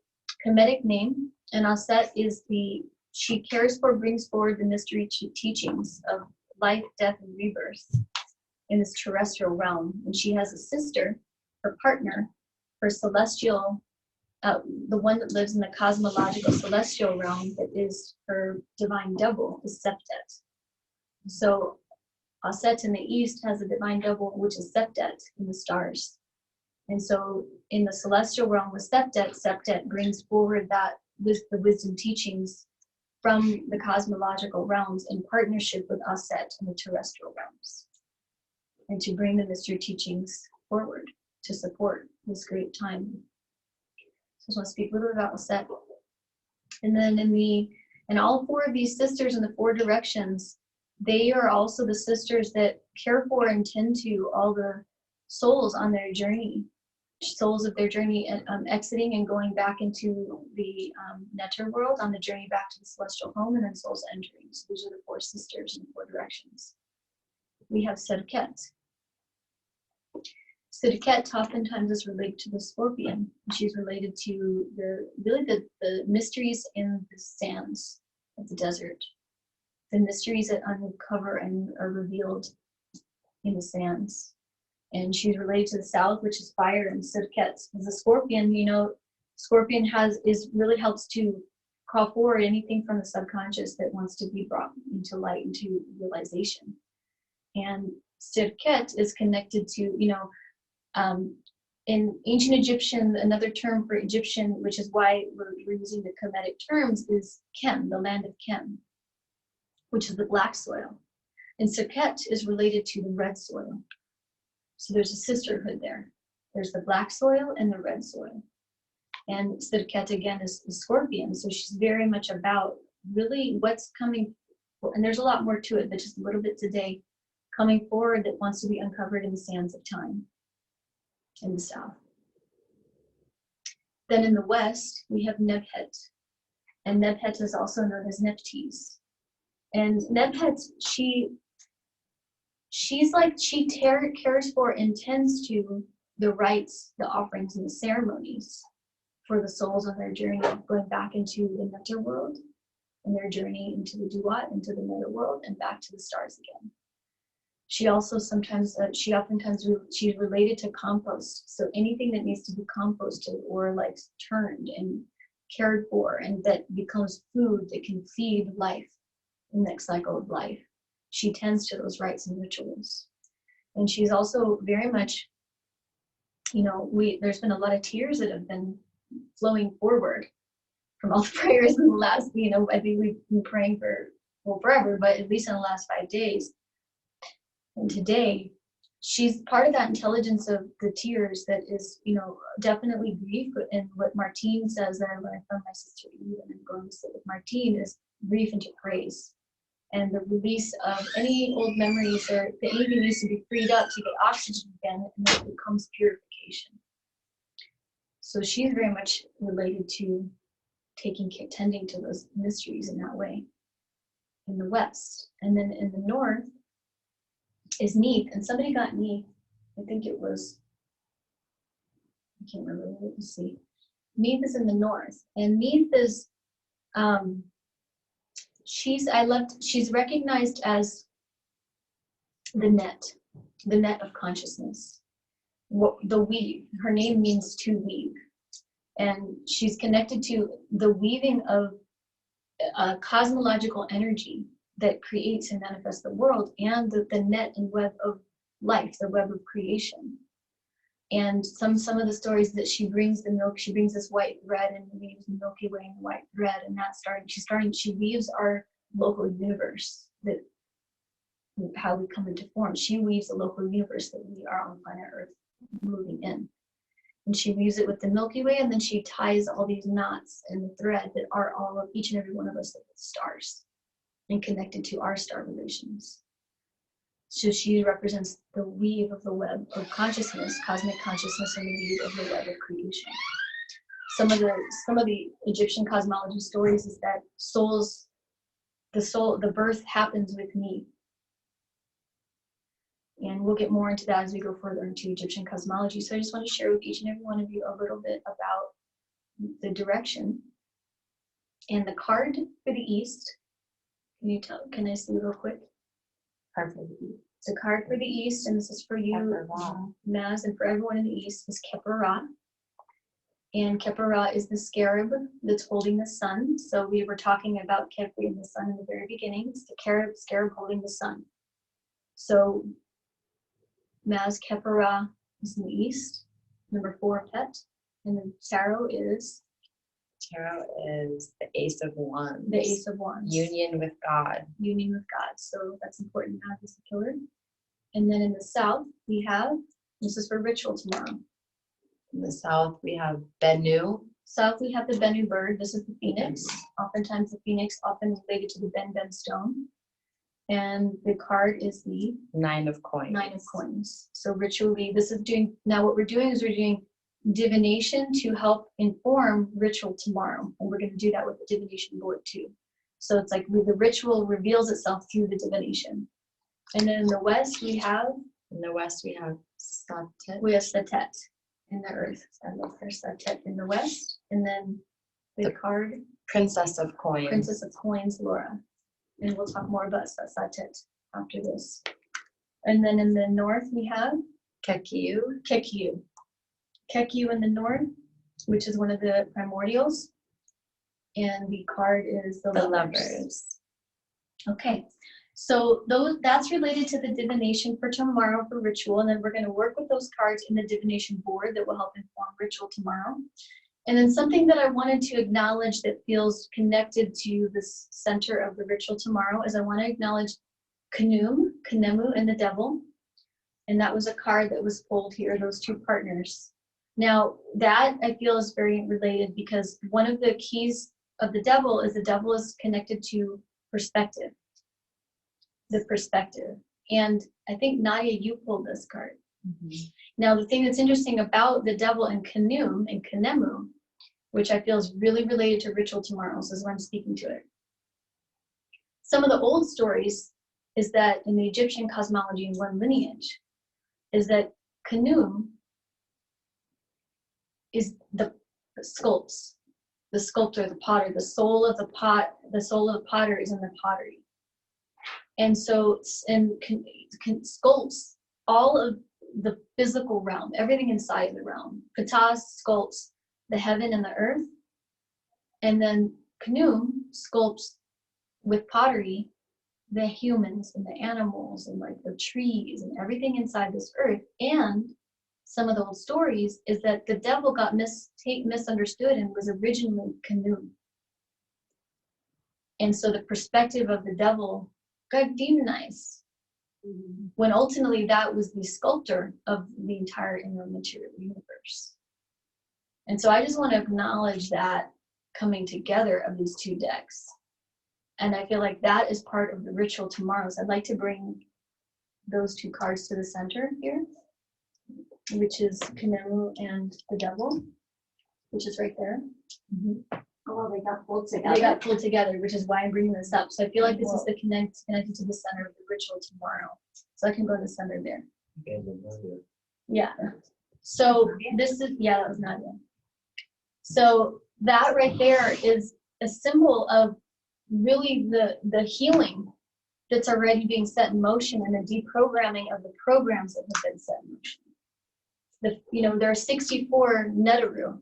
Kemetic name, and Aset is she cares for, brings forward the mystery teachings of life, death, and rebirth in this terrestrial realm. And she has a sister, her partner, her celestial, the one that lives in the cosmological celestial realm, that is her divine double, is Septet. So Aset in the east has a divine double, which is Septet in the stars. And so in the celestial realm with Septet brings forward the wisdom teachings from the cosmological realms in partnership with Aset in the terrestrial realms, and to bring the mystery teachings forward to support this great time. So I just want to speak a little bit about Aset. And then in all four of these sisters in the four directions, they are also the sisters that care for and tend to all the souls on their journey. souls of their journey exiting and going back into the nether world on the journey back to the celestial home, and then souls entering. So these are the 4 sisters in 4 directions. We have Serket. Serket oftentimes is related to the scorpion. She's related to the mysteries in the sands of the desert, the mysteries that uncover and are revealed in the sands. And she's related to the south, which is fire and Serket. As a scorpion, scorpion really helps to call forward anything from the subconscious that wants to be brought into light, into realization. And Serket is connected to, in ancient Egyptian, another term for Egyptian, which is why we're using the Kemetic terms, is Kem, the land of Kem, which is the black soil. And Serket is related to the red soil. So there's a sisterhood there. There's the black soil and the red soil. And Serket again is the scorpion. So she's very much about really what's coming, and there's a lot more to it, but just a little bit today, coming forward that wants to be uncovered in the sands of time in the south. Then in the west, we have Nebhet. And Nebhet is also known as Nephthys. And Nebhet, she cares for and tends to the rites, the offerings, and the ceremonies for the souls on their journey going back into the nether world, and their journey into the Duat, into the nether world, and back to the stars again. She also she's related to compost. So anything that needs to be composted or like turned and cared for, and that becomes food that can feed life, the next cycle of life. She tends to those rites and rituals. And she's also very much, there's been a lot of tears that have been flowing forward from all the prayers in the last, I think we've been praying for, forever, but at least in the last 5 days. And today, she's part of that intelligence of the tears that is, definitely grief. And what Martine says that I learned from my sister Eve, and I'm going to sit with Martine, is grief into praise. And the release of any old memories or anything needs to be freed up to get oxygen again, and that becomes purification. So she's very much related to tending to those mysteries in that way in the west. And then in the north is Neith, and somebody got Neith. I think it was, I can't remember, let's see. Neith is in the north, and Neith is, she's recognized as the net of consciousness, the weave. Her name means to weave, and she's connected to the weaving of cosmological energy that creates and manifests the world, and the net and web of life, the web of creation. And some of the stories that she brings the milk, she brings this white thread and weaves the Milky Way in the white thread, and she weaves our local universe, that how we come into form. She weaves the local universe that we are on planet Earth moving in. And she weaves it with the Milky Way, and then she ties all these knots and the thread that are all of each and every one of us, like the stars, and connected to our star relations. So she represents the weave of the web of consciousness, cosmic consciousness, and the weave of the web of creation. Some of the Egyptian cosmology stories is that the birth happens with me. And we'll get more into that as we go further into Egyptian cosmology. So I just want to share with each and every one of you a little bit about the direction. And the card for the east, can I see real quick? Card for the east. It's a card for the east, and this is for you, Maz, and for everyone in the east, is Khepera. And Khepera is the scarab that's holding the sun. So we were talking about Khepri and the sun in the very beginning. It's the scarab holding the sun. So Maz, Khepera is in the east. Number 4, Pet. And then Tarot is the Ace of Wands. The Ace of Wands. Union with God. Union with God. So that's important to have as a killer. And then in the south, we have, this is for ritual tomorrow. In the south, we have Bennu. South, we have the Bennu bird. This is the phoenix. Oftentimes the phoenix often related to the Ben stone. And the card is the 9 of Coins. 9 of Coins. So ritually, this is doing, now what we're doing is we're doing divination to help inform ritual tomorrow. And we're going to do that with the divination board too. So it's like the ritual reveals itself through the divination. And then in the West, we have Satet. We have Satet in the earth. I love her Satet in the West. And then the card. Princess of Coins. Princess of Coins, Laura. And we'll talk more about Satet after this. And then in the north, we have Kekiu. Kekiu. Kekiu in the north, which is one of the primordials. And the card is the Lovers. Okay, so that's related to the divination for tomorrow for ritual. And then we're going to work with those cards in the divination board that will help inform ritual tomorrow. And then something that I wanted to acknowledge that feels connected to the center of the ritual tomorrow is I want to acknowledge Kanemu, and the devil. And that was a card that was pulled here, those two partners. Now, that I feel is very related because one of the keys of the devil is connected to perspective. The perspective. And I think, Nadia, you pulled this card. Mm-hmm. Now, the thing that's interesting about the devil and Kanemu, which I feel is really related to ritual tomorrow, so this is why I'm speaking to it. Some of the old stories is that in the Egyptian cosmology in one lineage, is that Kanum is the sculpts, the sculptor, the potter, the soul of the pot, the soul of the potter is in the pottery. And so, sculpts all of the physical realm, everything inside the realm. Ptah sculpts the heaven and the earth. And then Kanum sculpts with pottery the humans and the animals and like the trees and everything inside this earth. And some of the old stories is that the devil got misunderstood and was originally Kanum. And so the perspective of the devil got demonized when ultimately that was the sculptor of the entire inner material universe. And so I just want to acknowledge that coming together of these two decks. And I feel like that is part of the ritual tomorrow. So I'd like to bring those two cards to the center here, which is Kanemu and the devil, which is right there. Mm-hmm. Oh, they got pulled together. They got pulled together, which is why I'm bringing this up. So I feel like this is the connected to the center of the ritual tomorrow. So I can go to the center there. Yeah. So this is, that was Nadia. So that right there is a symbol of really the healing that's already being set in motion and the deprogramming of the programs that have been set in motion. There are 64 Neteru.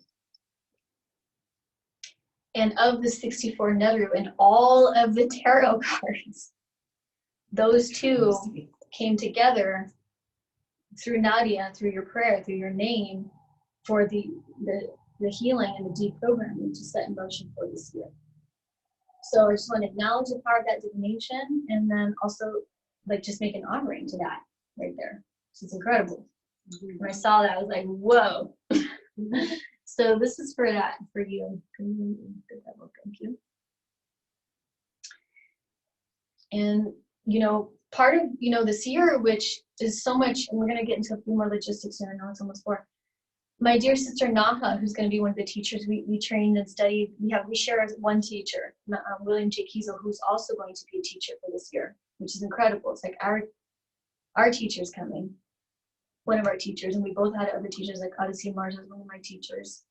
And of the 64 Neteru and all of the tarot cards, those two came together through Nadia, through your prayer, through your name, for the healing and the deprogramming to set in motion for this year. So I just want to acknowledge the power of that divination and then also just make an offering to that right there. So it's incredible. When I saw that, I was like, whoa. So this is for that, for you. Thank you. And, part of, this year, which is so much, and we're going to get into a few more logistics soon. I know it's almost 4. My dear sister Naha, who's going to be one of the teachers we trained and studied, we share one teacher, William J. Kiesel, who's also going to be a teacher for this year, which is incredible. It's like our teacher's coming, one of our teachers, and we both had other teachers, like Odyssey Mars is one of my teachers.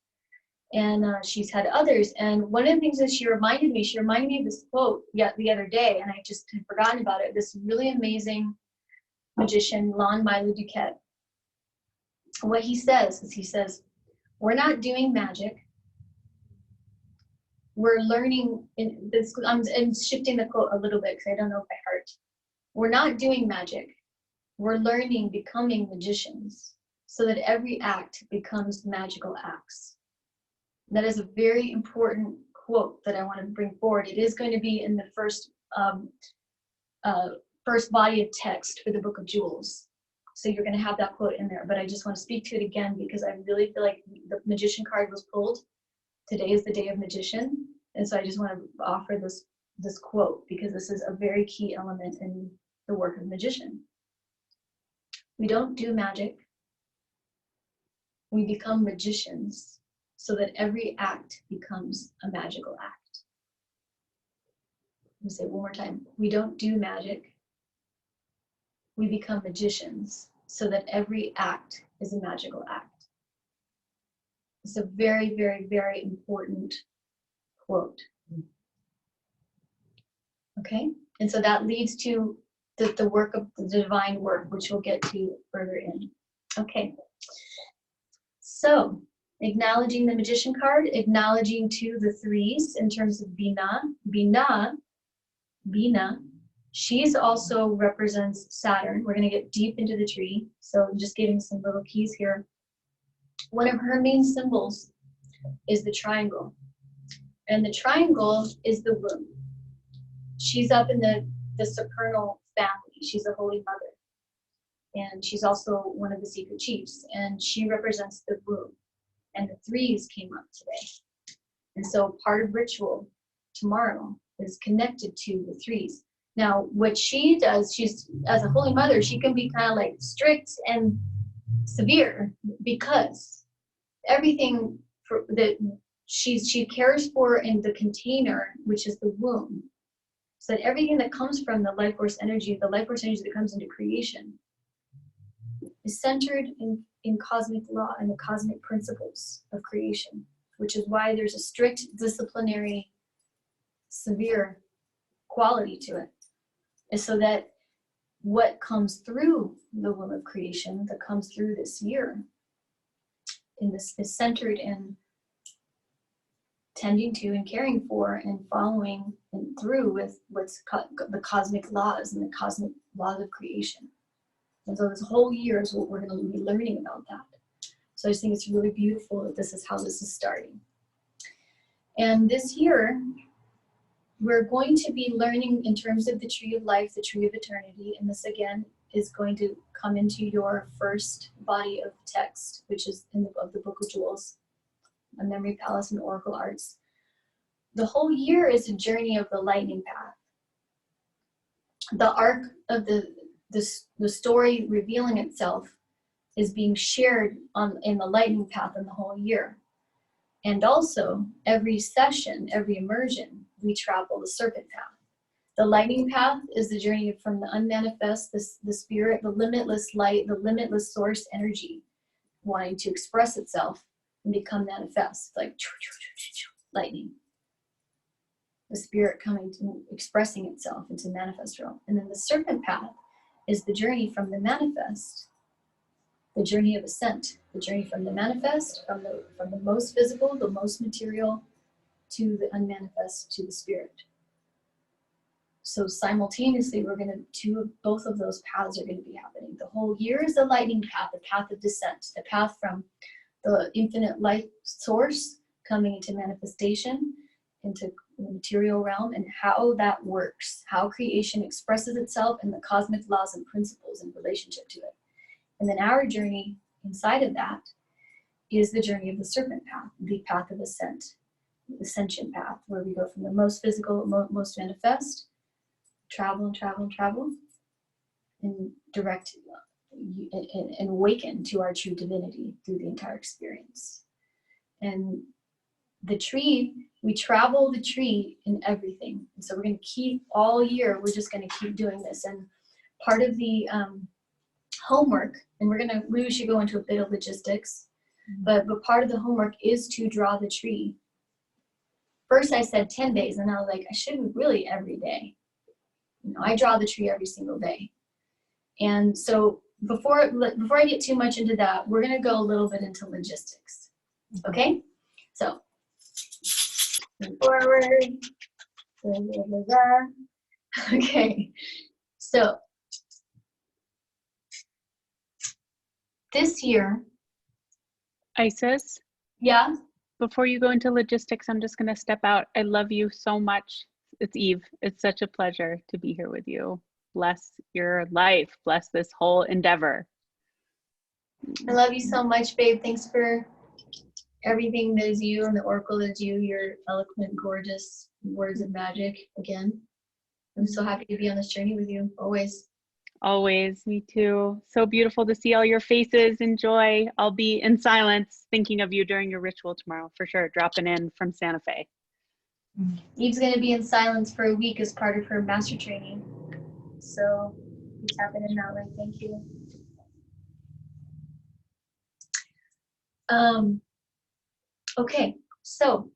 And she's had others. And one of the things that she reminded me of this quote the other day, and I just had forgotten about it, this really amazing magician, Lon Milo Duquette. What he says is, we're not doing magic. We're learning, I'm shifting the quote a little bit because I don't know it by heart. We're not doing magic. We're learning becoming magicians so that every act becomes magical acts. That is a very important quote that I want to bring forward. It is going to be in the first body of text for the Book of Jewels. So you're going to have that quote in there, but I just want to speak to it again because I really feel like the magician card was pulled. Today is the day of magician. And so I just want to offer this quote because this is a very key element in the work of magician. We don't do magic. we become magicians so that every act becomes a magical act. Let me say it one more time. We don't do magic. We become magicians so that every act is a magical act. It's a very, very, very important quote. Okay? And so that leads to the work of the divine work, which we'll get to further in. Okay. So, acknowledging the magician card, acknowledging to the threes in terms of Bina. Bina, she's also represents Saturn. We're going to get deep into the tree. So I'm just giving some little keys here. One of her main symbols is the triangle. And the triangle is the womb. She's up in the supernal family. She's a holy mother. And she's also one of the secret chiefs. And she represents the womb. And the threes came up today. And so part of ritual tomorrow is connected to the threes. Now, what she does, she's, as a holy mother, she can be kind of like strict and severe because everything that she cares for in the container, which is the womb, so that everything that comes from the life force energy, that comes into creation, is centered in cosmic law and the cosmic principles of creation, which is why there's a strict disciplinary, severe quality to it, is so that what comes through the womb of creation, that comes through this year, in this is centered in tending to and caring for and following and through with what's the cosmic laws and the cosmic laws of creation. And so this whole year is what we're going to be learning about that. So I just think it's really beautiful that this is how this is starting. And this year, we're going to be learning in terms of the tree of life, the tree of eternity, and this again is going to come into your first body of text, which is of the Book of Jewels, a Memory Palace and Oracle Arts. The whole year is a journey of the lightning path. The arc of the story revealing itself is being shared in the lightning path in the whole year. And also, every session, every immersion, we travel the serpent path. The lightning path is the journey from the unmanifest, the spirit, the limitless light, the limitless source energy, wanting to express itself and become manifest, like lightning. The spirit coming to expressing itself into manifest realm. And then the serpent path is the journey from the manifest, the journey of ascent, the journey from the manifest, from the most physical, the most material, to the unmanifest, to the spirit. So simultaneously, both of those paths are going to be happening. The whole year is the lightning path, the path of descent, the path from the infinite light source coming into manifestation, into the material realm, and how that works, how creation expresses itself and the cosmic laws and principles in relationship to it. And then our journey inside of that is the journey of the serpent path, the path of ascent, the ascension path, where we go from the most physical, most manifest, travel and travel and travel, and direct and awaken to our true divinity through the entire experience. And the tree, we travel the tree in everything. And so we're going to keep all year, we're just going to keep doing this. And part of the homework, and we should go into a bit of logistics, but part of the homework is to draw the tree. First I said 10 days, and I was like, I shouldn't really every day. I draw the tree every single day. And so before I get too much into that, we're going to go a little bit into logistics. Okay? So, forward. Okay. So, this year. Isis? Yeah? Before you go into logistics, I'm just going to step out. I love you so much. It's Eve. It's such a pleasure to be here with you. Bless your life. Bless this whole endeavor. I love you so much, babe. Thanks for everything that is you and the Oracle is you. Your eloquent, gorgeous words of magic again. I'm so happy to be on this journey with you, always. Always, me too. So beautiful to see all your faces and joy. I'll be in silence thinking of you during your ritual tomorrow, for sure, dropping in from Santa Fe. Eve's going to be in silence for a week as part of her master training. So you tap in that way. Thank you. Okay, so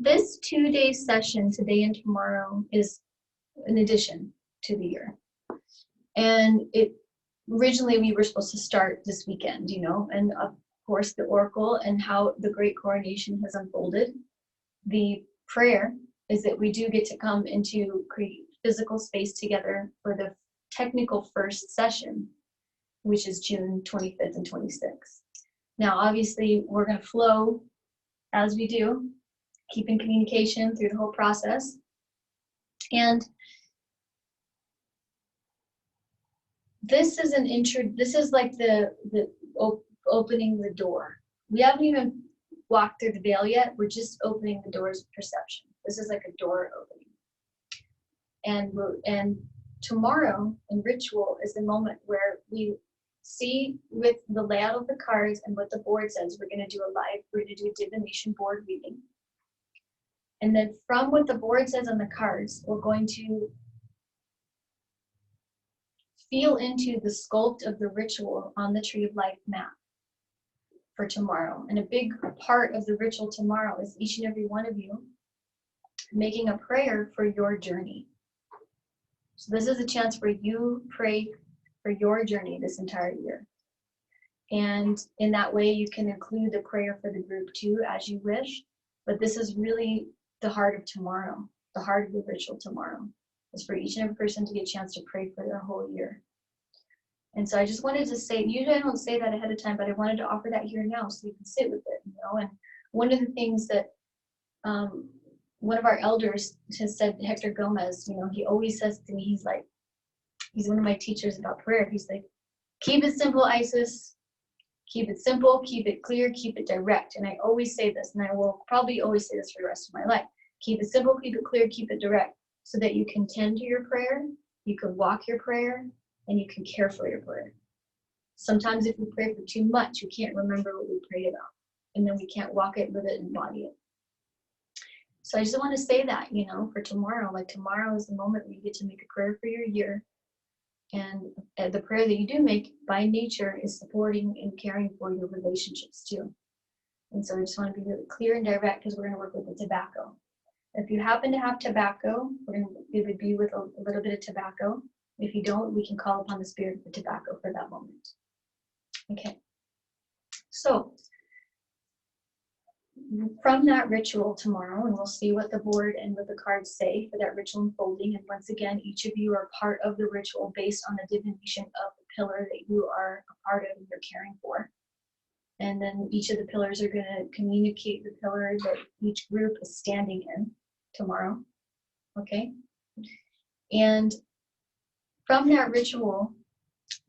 this 2-day session today and tomorrow is an addition to the year. And originally we were supposed to start this weekend, you know, and of course the oracle and how the great coronation has unfolded. The prayer is that we do get to come into create physical space together for the technical first session, which is June 25th and 26th. Now, obviously, we're going to flow as we do, keeping communication through the whole process. And this is this is like the opening the door. We haven't even walked through the veil yet. We're just opening the doors of perception. This is like a door opening. And tomorrow in ritual is the moment where we see with the layout of the cards and what the board says. We're going to do a divination board reading. And then from what the board says on the cards, we're going to feel into the sculpt of the ritual on the Tree of Life map for tomorrow. And a big part of the ritual tomorrow is each and every one of you making a prayer for your journey. So this is a chance where you pray for your journey this entire year. And in that way, you can include the prayer for the group too, as you wish. But this is really the heart of tomorrow. The heart of the ritual tomorrow is for each and every person to get a chance to pray for their whole year. And so I just wanted to say, usually I don't say that ahead of time, but I wanted to offer that here now so you can sit with it, you know. And one of the things that one of our elders has said, Hector Gomez, you know, he always says to me, he's one of my teachers about prayer. He's like, keep it simple, Isis. Keep it simple, keep it clear, keep it direct. And I always say this, and I will probably always say this for the rest of my life. Keep it simple, keep it clear, keep it direct, so that you can tend to your prayer, you can walk your prayer, and you can care for your prayer. Sometimes if we pray for too much, we can't remember what we prayed about, and then we can't walk it, live it, and embody it. So I just want to say that, you know, for tomorrow, like tomorrow is the moment where you get to make a prayer for your year. And the prayer that you do make by nature is supporting and caring for your relationships too. And so I just want to be really clear and direct because we're going to work with the tobacco. If you happen to have tobacco, it would be with a little bit of tobacco. If you don't, we can call upon the spirit of the tobacco for that moment. Okay. So from that ritual tomorrow, and we'll see what the board and what the cards say for that ritual unfolding. And once again, each of you are part of the ritual based on the divination of the pillar that you are a part of and you're caring for. And then each of the pillars are going to communicate the pillar that each group is standing in tomorrow. Okay? And from that ritual,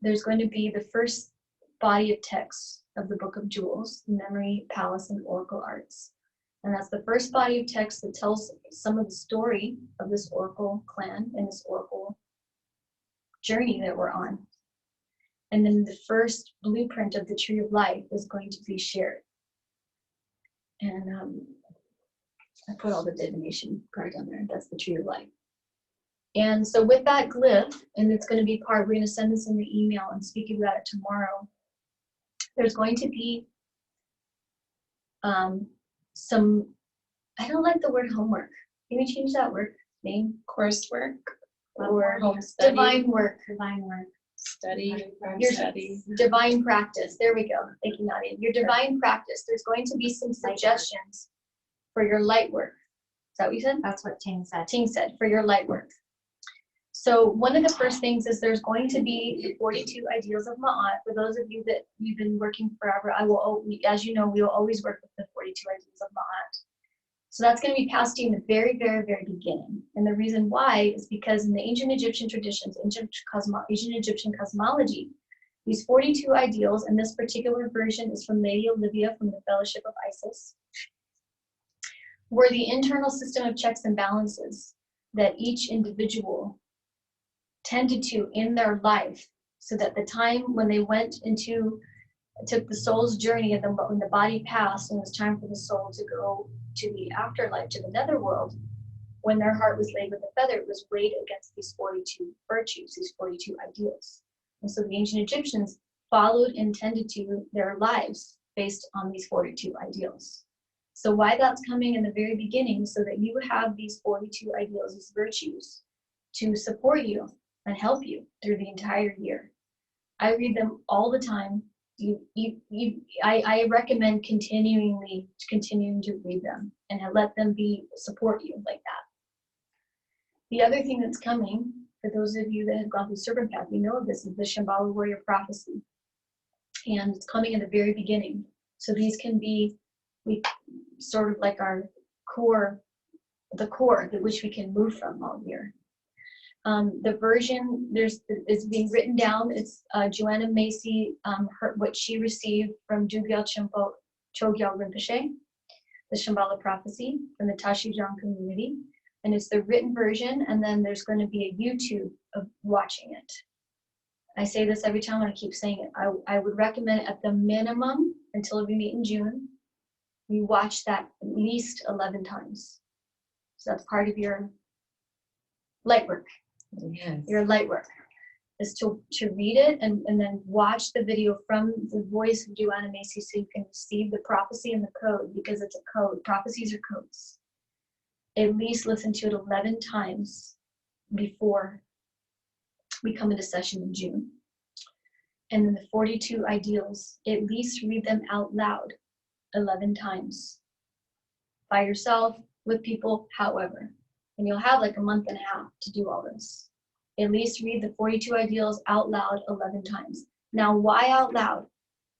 there's going to be the first body of text of the Book of Jewels, Memory, Palace, and Oracle Arts. And that's the first body of text that tells some of the story of this Oracle clan and this Oracle journey that we're on. And then the first blueprint of the Tree of Life is going to be shared. And I put all the divination cards on there. That's the Tree of Life. And so with that glyph, and it's going to be we're going to send this in the email and speak about it tomorrow. There's going to be some, I don't like the word homework. Can we change that word name? Coursework or divine work. Divine work. Study. Your Study. divine practice. There we go. Thank you, Nadia. Your divine practice. There's going to be some suggestions for your light work. Is that what you said? That's what Ting said. Ting said, for your light work. So one of the first things is there's going to be the 42 ideals of Ma'at. For those of you that you've been working forever, as you know, we will always work with the 42 ideals of Ma'at. So that's going to be passed to you in the very, very, very beginning. And the reason why is because in the ancient Egyptian traditions, ancient Egyptian cosmology, these 42 ideals, and this particular version is from Lady Olivia from the Fellowship of Isis, were the internal system of checks and balances that each individual tended to in their life, so that the time when they took the soul's journey, and when the body passed and it was time for the soul to go to the afterlife, to the netherworld, when their heart was laid with a feather, it was weighed against these 42 virtues, these 42 ideals. And so the ancient Egyptians followed and tended to their lives based on these 42 ideals. So why that's coming in the very beginning, so that you have these 42 ideals, these virtues, to support you and help you through the entire year. I read them all the time. I recommend continuing to read them and let them support you like that. The other thing that's coming, for those of you that have gone through Serpent Path, you know of this, is the Shambhala Warrior Prophecy. And it's coming in the very beginning. So these can be sort of like our core, the core that which we can move from all year. The version is being written down. It's Joanna Macy, what she received from Dugyal Chogyal Rinpoche, the Shambhala Prophecy from the Tashijang community. And it's the written version, and then there's going to be a YouTube of watching it. I say this every time, and I keep saying it. I would recommend at the minimum, until we meet in June, you watch that at least 11 times. So that's part of your light work. Yes. Your light work is to read it and then watch the video from the voice of Joanna Macy, so you can receive the prophecy and the code, because it's a code. Prophecies are codes. At least listen to it 11 times before we come into session in June. And then the 42 ideals, at least read them out loud 11 times. By yourself, with people, however. And you'll have like a month and a half to do all this. At least read the 42 ideals out loud 11 times. Now, why out loud?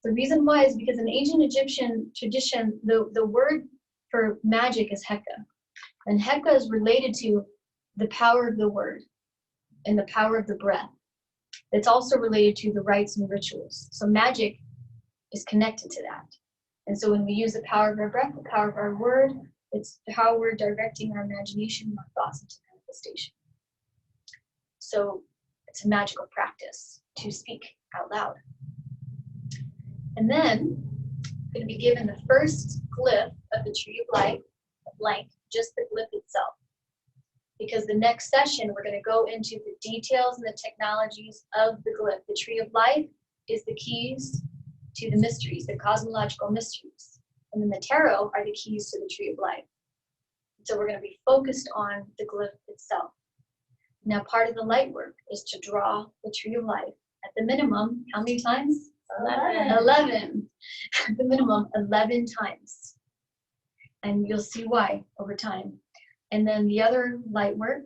The reason why is because in ancient Egyptian tradition, the word for magic is Heka. And Heka is related to the power of the word and the power of the breath. It's also related to the rites and rituals. So magic is connected to that. And so when we use the power of our breath, the power of our word, it's how we're directing our imagination and our thoughts into manifestation. So it's a magical practice to speak out loud. And then I'm going to be given the first glyph of the Tree of Life, blank, just the glyph itself. Because the next session, we're going to go into the details and the technologies of the glyph. The Tree of Life is the keys to the mysteries, the cosmological mysteries. And then the tarot are the keys to the Tree of Life. So we're going to be focused on the glyph itself. Now, part of the light work is to draw the Tree of Life at the minimum, how many times? 11. At the minimum, 11 times. And you'll see why over time. And then the other light work,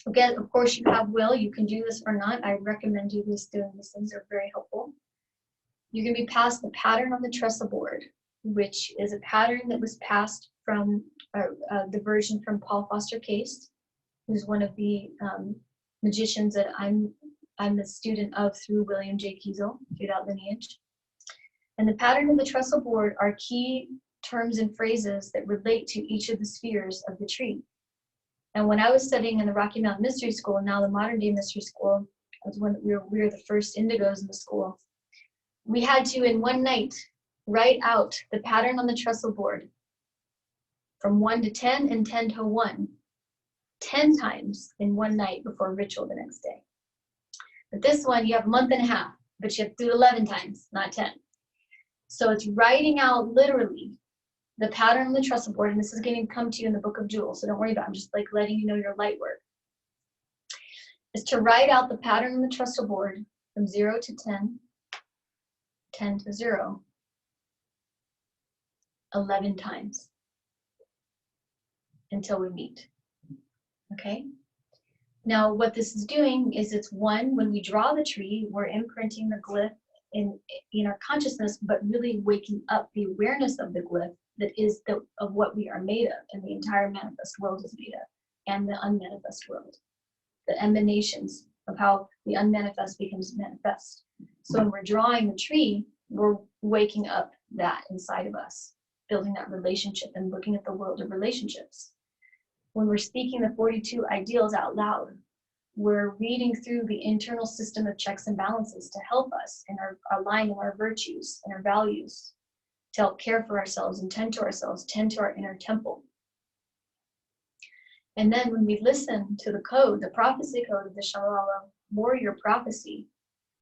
again, of course, you have will. You can do this or not. I recommend you doing these things. They're very helpful. You're going to be passed the pattern on the trestle board, which is a pattern that was passed from the version from Paul Foster Case, who's one of the magicians that I'm a student of through William J. Kiesel, through that lineage. And the pattern of the trestle board are key terms and phrases that relate to each of the spheres of the tree. And when I was studying in the Rocky Mountain Mystery School, now the modern day Mystery School, was when we were the first indigos in the school, we had to, in one night, write out the pattern on the trestle board from 1 to 10 and 10 to 1, 10 times in one night before ritual the next day. But this one, you have a month and a half, but you have to do it 11 times, not 10. So it's writing out literally the pattern on the trestle board, and this is going to come to you in the Book of Jewels, so don't worry about it. I'm just like letting you know your light work. Is to write out the pattern on the trestle board from 0 to 10, 10 to 0, 11 times until we meet. Okay? Now, what this is doing is it's one, when we draw the tree, we're imprinting the glyph in our consciousness, but really waking up the awareness of the glyph that is of what we are made of, and the entire manifest world is made of, and the unmanifest world. The emanations of how the unmanifest becomes manifest. So when we're drawing the tree, we're waking up that inside of us, building that relationship and looking at the world of relationships. When we're speaking the 42 ideals out loud, we're reading through the internal system of checks and balances to help us in our aligning our virtues and our values, to help care for ourselves and tend to ourselves, tend to our inner temple. And then when we listen to the code, the prophecy code of the Shalala warrior prophecy,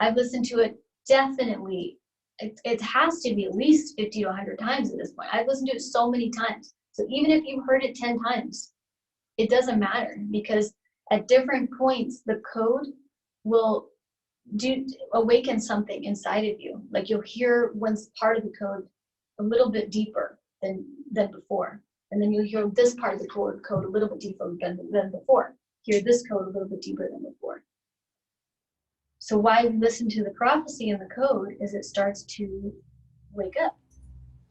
I've listened to it definitely, it has to be at least 50 to 100 times at this point. I've listened to it so many times. So even if you've heard it 10 times, it doesn't matter, because at different points, the code will awaken something inside of you. Like you'll hear one part of the code a little bit deeper than before. And then you'll hear this part of the code a little bit deeper than before. Hear this code a little bit deeper than before. So why we listen to the prophecy and the code is it starts to wake up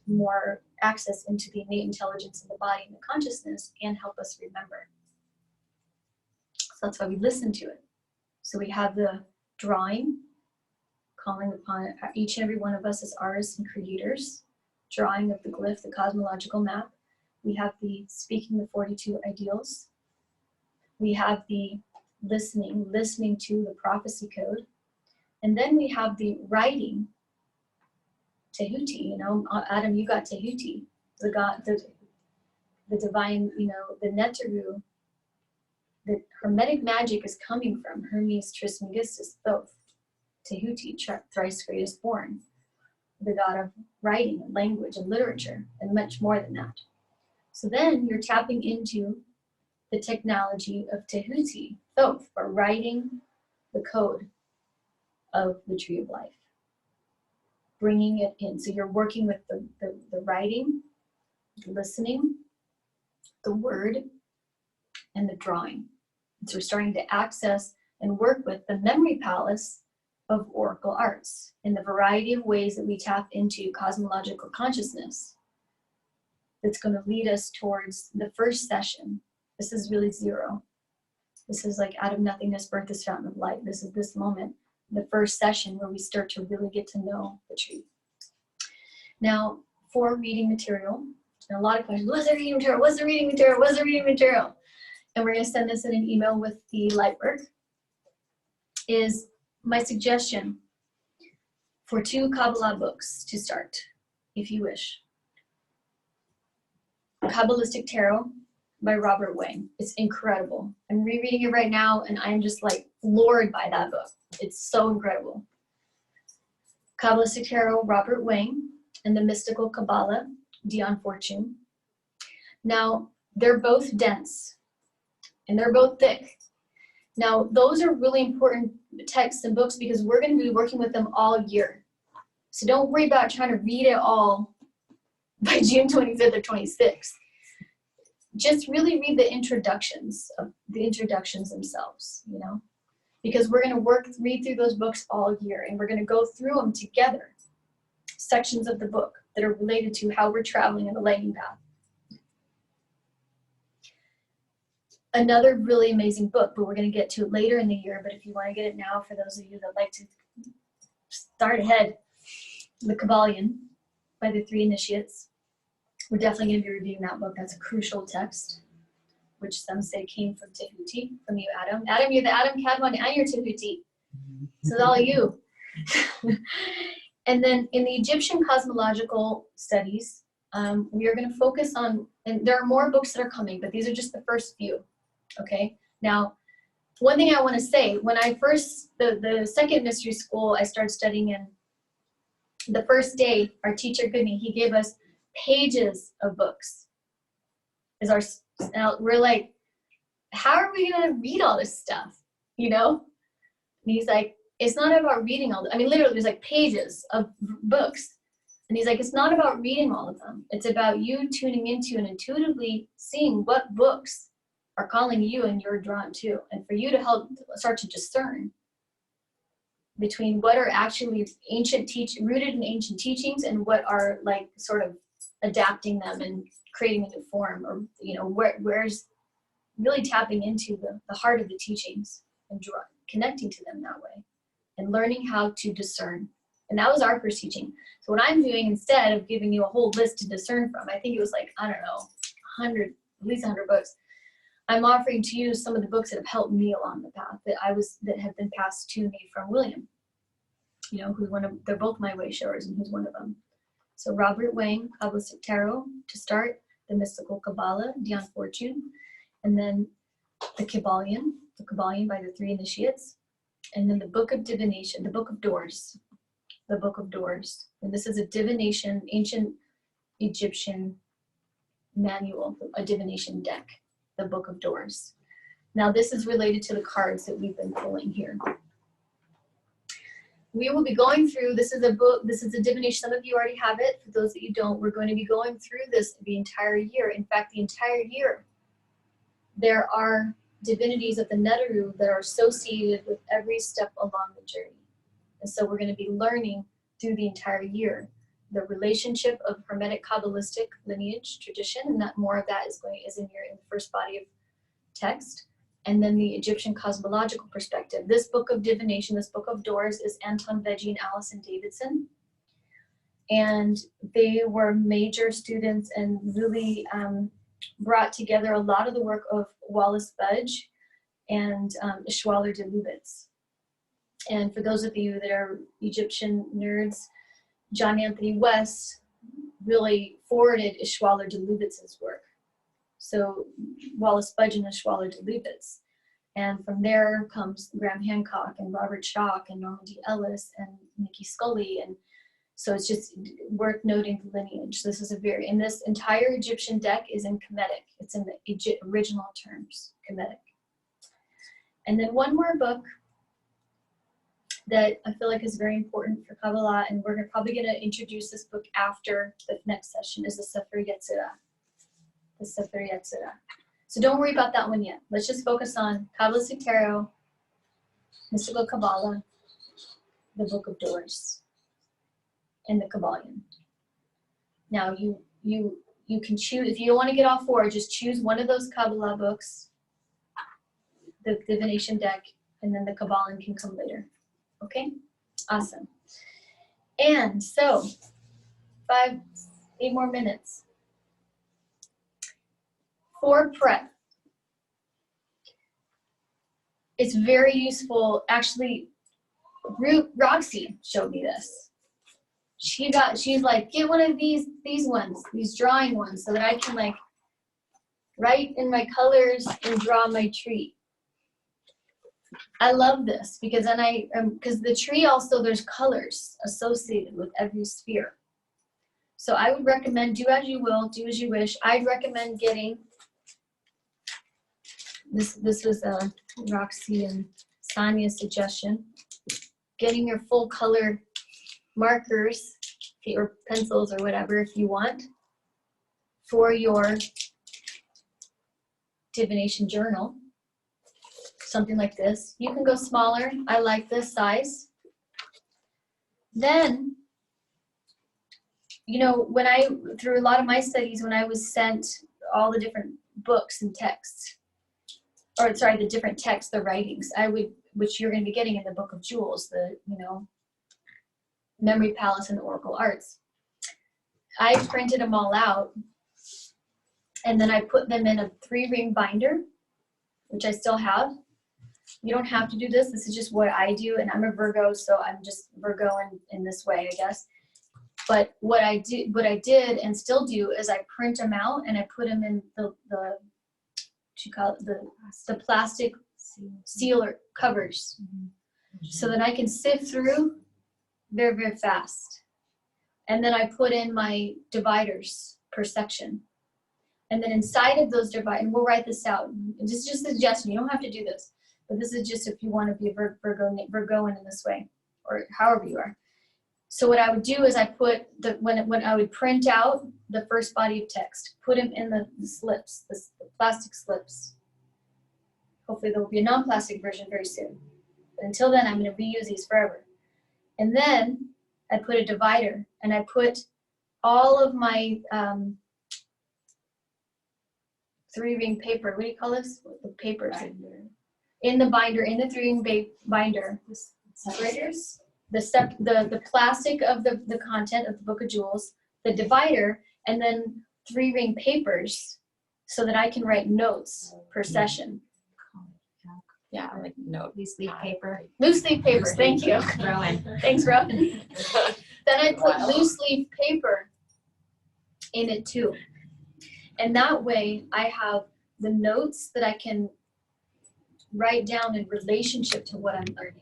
more access into the innate intelligence of the body and the consciousness, and help us remember. So that's why we listen to it. So we have the drawing, calling upon each and every one of us as artists and creators, drawing of the glyph, the cosmological map. We have the speaking the 42 ideals. We have the listening to the prophecy code. And then we have the writing, Tehuti, you know, Adam, you got Tehuti, the God, the divine, you know, the Neteru, the Hermetic magic is coming from Hermes Trismegistus, Thoth, Tehuti, thrice greatest born, the God of writing and language and literature, and much more than that. So then you're tapping into the technology of Tehuti, Thoth, for writing the code of the tree of life, bringing it in. So you're working with the writing, the listening, the word, and the drawing. So we're starting to access and work with the memory palace of oracle arts in the variety of ways that we tap into cosmological consciousness. That's going to lead us towards the first session. This is really zero. This is like out of nothingness, birth is fountain of light. This is this moment, the first session where we start to really get to know the truth. Now, for reading material, and a lot of questions, what's the reading material? What's the reading material? What's the reading material? And we're going to send this in an email with the light work. Is my suggestion for 2 Kabbalah books to start, if you wish. Kabbalistic Tarot by Robert Wang. It's incredible. I'm rereading it right now, and I'm just like floored by that book. It's so incredible. Kabbalistic Tarot, Robert Wang, and the Mystical Kabbalah, Dion Fortune. Now, they're both dense, and they're both thick. Now, those are really important texts and books because we're going to be working with them all year. So don't worry about trying to read it all by June 25th or 26th. Just really read the introductions themselves, you know, because we're going to read through those books all year, and we're going to go through them together, sections of the book that are related to how we're traveling in the lightning path. Another really amazing book, but we're going to get to it later in the year, but if you want to get it now, for those of you that like to start ahead, The Kabbalion by the 3 Initiates. We're definitely going to be reviewing that book. That's a crucial text, which some say came from Tehuti, from you, Adam. Adam, you're the Adam Kadmon, and you're Tehuti. So it's all you. And then in the Egyptian cosmological studies, we are going to focus on, and there are more books that are coming, but these are just the first few. Okay. Now, one thing I want to say, when I first, the second mystery school I started studying in, the first day, our teacher Goodney, he gave us pages of books. We're like, how are we going to read all this stuff? You know? And he's like, it's not about reading all I mean, literally, there's like pages of books. And he's like, it's not about reading all of them. It's about you tuning into and intuitively seeing what books are calling you and you're drawn to. And for you to help start to discern between what are actually rooted in ancient teachings and what are like sort of adapting them and creating a new form, or, you know, where's really tapping into the heart of the teachings and connecting to them that way and learning how to discern. And that was our first teaching. So what I'm doing, instead of giving you a whole list to discern from, I think it was like, I don't know, at least 100 books. I'm offering to you some of the books that have helped me along the path that have been passed to me from William. You know, they're both my way showers, and he's one of them. So Robert Wang, Kabbalistic Tarot to start, the Mystical Kabbalah, Dion Fortune, and then the Kabbalion by the Three Initiates, and then the Book of Divination, the Book of Doors, and this is a divination, ancient Egyptian manual, a divination deck, the Book of Doors. Now this is related to the cards that we've been pulling here. We will be going through, this is a book, this is a divination, some of you already have it, for those that you don't, we're going to be going through this the entire year. In fact, the entire year, there are divinities of the Neteru that are associated with every step along the journey. And so we're going to be learning through the entire year the relationship of Hermetic Kabbalistic lineage tradition, and that more of that is in the first body of text. And then the Egyptian cosmological perspective. This book of divination, this book of doors, is Anton Veggie and Allison Davidson. And they were major students and really brought together a lot of the work of Wallace Budge and Ishwalar de Lubitz. And for those of you that are Egyptian nerds, John Anthony West really forwarded Ishwalar de Lubitz's work. So Wallace Budge and Ishwalar de Lubitz. And from there comes Graham Hancock and Robert Schock and Norman D. Ellis and Nikki Scully. And so it's just worth noting the lineage. This is and this entire Egyptian deck is in Kemetic. It's in the original terms, Kemetic. And then one more book that I feel like is very important for Kabbalah, and we're probably going to introduce this book after the next session, is the Sefer Yetzirah. The Sefer Yetzirah. So don't worry about that one yet. Let's just focus on Kabbalistic Tarot, Mystical Kabbalah, the Book of Doors, and the Kabbalion. Now you can choose, if you don't want to get all four, just choose one of those Kabbalah books, the divination deck, and then the Kabbalion can come later. Okay? Awesome. And so, 8 more minutes. For prep, it's very useful. Actually, Roxy showed me this. She's like, get one of these ones, these drawing ones, so that I can like write in my colors and draw my tree. I love this because then because the tree also, there's colors associated with every sphere. So I would recommend, do as you will, do as you wish. I'd recommend getting, this was Roxy and Sonia's suggestion, getting your full color markers or pencils or whatever if you want for your divination journal. Something like this. You can go smaller. I like this size. Then, you know, through a lot of my studies, when I was sent all the different books and texts, or sorry, the different texts, the writings, which you're going to be getting in the Book of Jewels, the, you know, Memory Palace and the Oracle Arts. I printed them all out, and then I put them in a 3-ring binder, which I still have. You don't have to do this. This is just what I do, and I'm a Virgo, so I'm just Virgo in this way, I guess. But what I did and still do is I print them out and I put them in the plastic sealer covers, so that I can sift through very, very fast. And then I put in my dividers per section. And then inside of those dividers, and we'll write this out. Just a suggestion. You don't have to do this. But this is just if you want to be a Virgoan in this way, or however you are. So what I would do is I put, when I would print out the first body of text, put them in the slips, the plastic slips. Hopefully there will be a non-plastic version very soon. But until then, I'm going to reuse these forever. And then I put a divider, and I put all of my 3-ring paper, what do you call this? The paper. In the binder, in the 3-ring binder. Separators? The plastic of the content of the Book of Jewels, the divider, and then 3-ring papers so that I can write notes per session. Yeah, like note. Loose leaf paper. Loose leaf paper, thank you. Rowan. Thanks, Rowan. Then I put loose leaf paper in it too. And that way I have the notes that I can write down in relationship to what I'm learning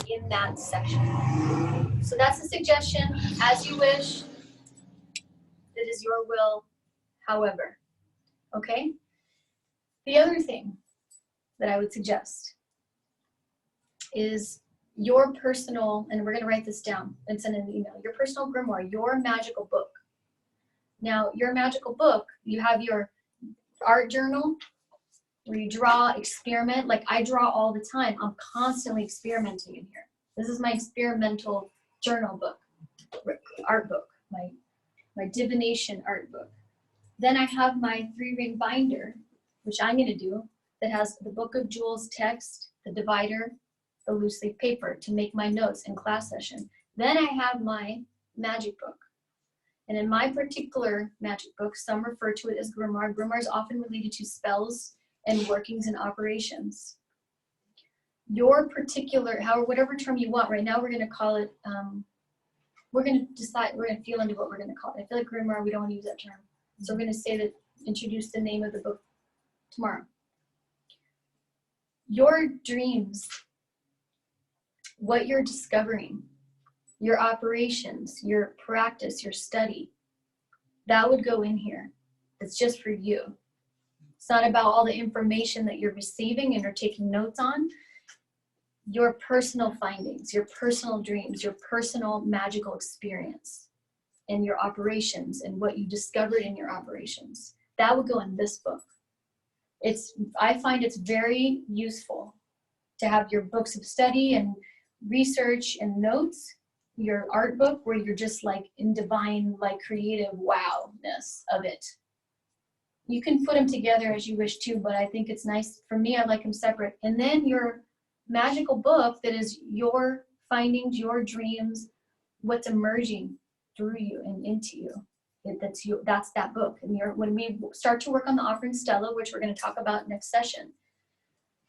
in that section. So that's a suggestion, as you wish. It is your will, however. Okay? The other thing that I would suggest is your personal, and we're going to write this down and send an email, your personal grimoire, your magical book. Now, your magical book, you have your art journal where you draw, experiment. Like I draw all the time. I'm constantly experimenting in here. This is my experimental journal book, art book, my divination art book. Then I have my 3-ring binder, which I'm going to do, that has the Book of Jewels text, the divider, the loose leaf paper to make my notes in class session. Then I have my magic book. And in my particular magic book, some refer to it as grimoire. Grimoire is often related to spells and workings and operations. Your particular, whatever term you want, right now we're going to call it, we're going to decide, we're going to feel into what we're going to call it. I feel like grimoire, we don't want to use that term. So we're going to say that, introduce the name of the book tomorrow. Your dreams, what you're discovering, your operations, your practice, your study, that would go in here. It's just for you. It's not about all the information that you're receiving and are taking notes on. Your personal findings, your personal dreams, your personal magical experience, and your operations and what you discovered in your operations. That would go in this book. I find it's very useful to have your books of study and research and notes, your art book where you're just like in divine, like creative wow-ness of it. You can put them together as you wish too, but I think it's nice. For me, I like them separate. And then your magical book that is your findings, your dreams, what's emerging through you and into you. That's that book. And when we start to work on the offering stella, which we're going to talk about next session,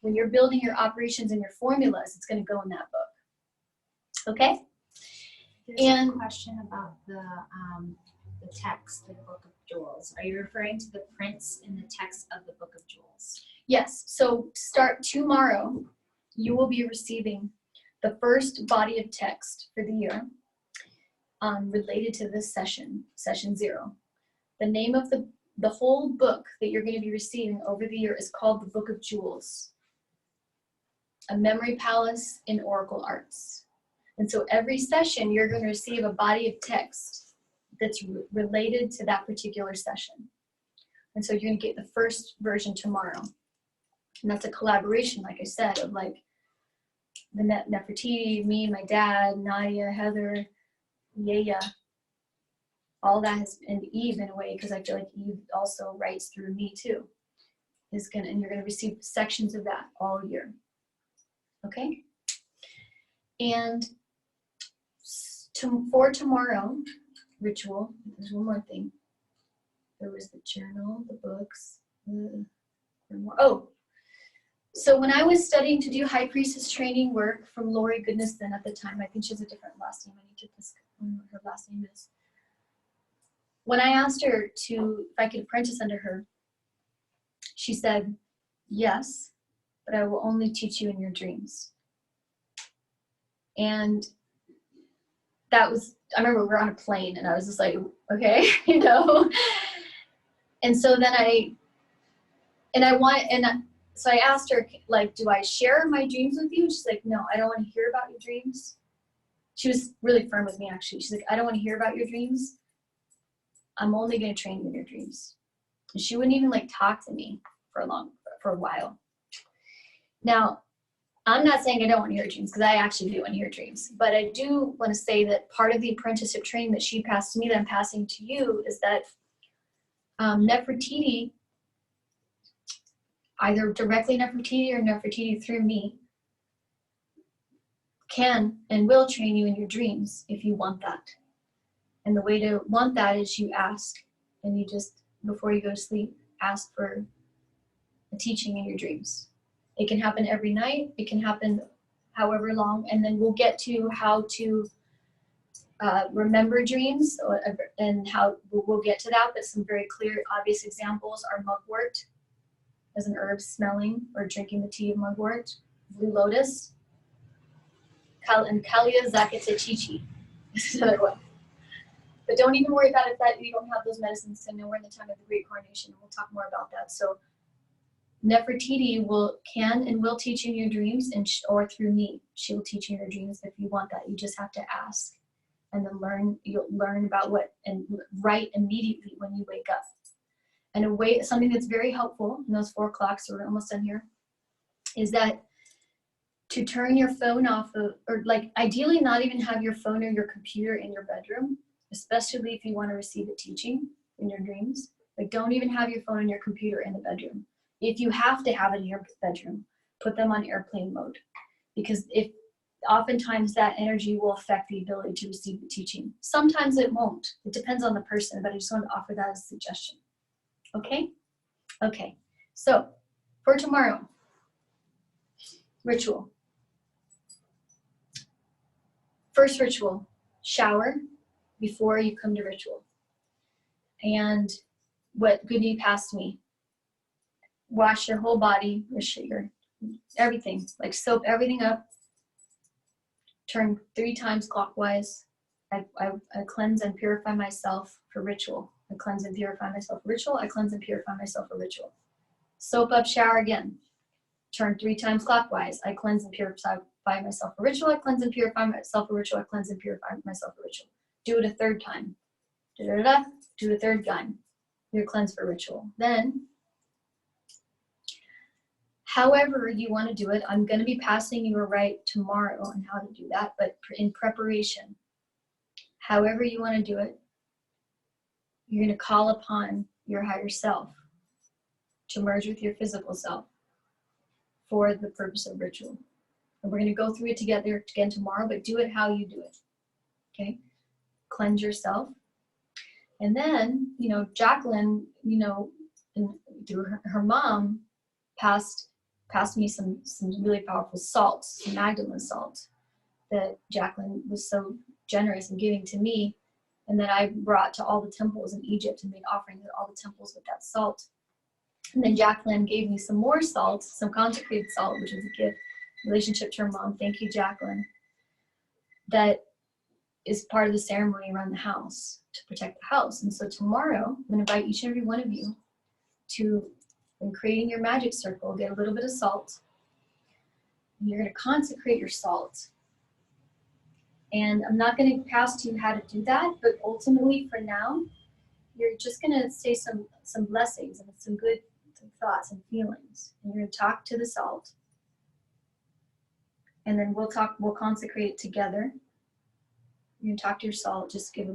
when you're building your operations and your formulas, it's going to go in that book. Okay? There's a question about the text, the Book of Jewels. Are you referring to the prints in the text of the Book of Jewels? Yes. So start tomorrow, you will be receiving the first body of text for the year related to this session, session 0. The name of the whole book that you're going to be receiving over the year is called the Book of Jewels, a memory palace in Oracle Arts. And so every session, you're going to receive a body of text that's related to that particular session. And so you're going to get the first version tomorrow. And that's a collaboration, like I said, of like the Nefertiti, me, my dad, Nadia, Heather, Yaya. All that has, and Eve in a way, because I feel like Eve also writes through me too. And you're going to receive sections of that all year. Okay? And for tomorrow ritual, there's one more thing. There was the journal, the books, so when I was studying to do high priestess training work from Lori Goodness-Then at the time, I think she has a different last name. I need to know what her last name is. When I asked her if I could apprentice under her, she said, yes, but I will only teach you in your dreams. And that was, I remember we were on a plane and I was just like, okay, you know. And so then so I asked her, like, do I share my dreams with you? And she's like, no, I don't want to hear about your dreams. She was really firm with me, actually. She's like, I don't want to hear about your dreams. I'm only going to train you in your dreams. And she wouldn't even like talk to me for a while. Now, I'm not saying I don't want to hear dreams, because I actually do want to hear dreams. But I do want to say that part of the apprenticeship training that she passed to me that I'm passing to you is that Nefertiti, either directly Nefertiti or Nefertiti through me, can and will train you in your dreams if you want that. And the way to want that is you ask, and you just, before you go to sleep, ask for a teaching in your dreams. It can happen every night. It can happen however long, and then we'll get to how to remember dreams, and how we'll get to that. But some very clear, obvious examples are mugwort as an herb, smelling or drinking the tea of mugwort, blue lotus, and Kalia Zakete Chichi is another one. But don't even worry about it that you don't have those medicines. I know we're in the time of the Great Coronation, and we'll talk more about that. So Nefertiti can and will teach you in your dreams, or through me. She will teach you in your dreams if you want that. You just have to ask, and then you'll learn about what, and write immediately when you wake up. And something that's very helpful in those 4 o'clocks, so we're almost done here, is that to turn your phone off or like ideally not even have your phone or your computer in your bedroom, especially if you want to receive a teaching in your dreams. Like, don't even have your phone and your computer in the bedroom. If you have to have it in your bedroom, put them on airplane mode, because oftentimes that energy will affect the ability to receive the teaching. Sometimes it won't. It depends on the person, but I just want to offer that as a suggestion. Okay? Okay. So for tomorrow, ritual. First ritual, shower before you come to ritual. And what Goody passed me, wash your whole body, your everything, like soap everything up, turn 3 times clockwise. I cleanse and purify myself for ritual. I cleanse and purify myself for ritual. I cleanse and purify myself for ritual. Soap up, shower again. Turn 3 times clockwise. I cleanse and purify myself for ritual. I cleanse and purify myself for ritual. I cleanse and purify myself for ritual. Do it a 3rd time. Do it a 3rd time. You're cleansed for ritual. Then, however you want to do it, I'm going to be passing you a rite tomorrow on how to do that, but in preparation. However you want to do it, you're going to call upon your higher self to merge with your physical self for the purpose of ritual. And we're going to go through it together again tomorrow, but do it how you do it. Okay? Cleanse yourself. And then, Jacqueline, through her mom, passed me some really powerful salts, some Magdalene salt that Jacqueline was so generous in giving to me, and that I brought to all the temples in Egypt and made offerings at all the temples with that salt. And then Jacqueline gave me some more salt, some consecrated salt, which was a gift, relationship to her mom. Thank you, Jacqueline. That is part of the ceremony around the house to protect the house. And so tomorrow, I'm going to invite each and every one of you to, in creating your magic circle, get a little bit of salt. And you're going to consecrate your salt. And I'm not going to pass to you how to do that, but ultimately for now, you're just going to say some blessings and some good thoughts and feelings. And you're going to talk to the salt. And then we'll consecrate it together. You're going to talk to your salt, just give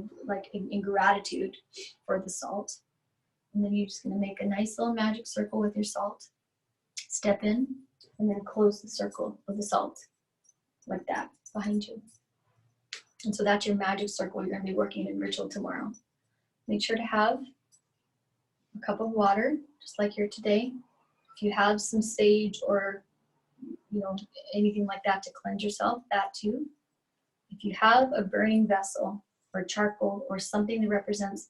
in gratitude for the salt. And then you're just going to make a nice little magic circle with your salt. Step in, and then close the circle of the salt, like that, behind you. And so that's your magic circle you're going to be working in ritual tomorrow. Make sure to have a cup of water, just like here today. If you have some sage or anything like that to cleanse yourself, that too. If you have a burning vessel or charcoal or something that represents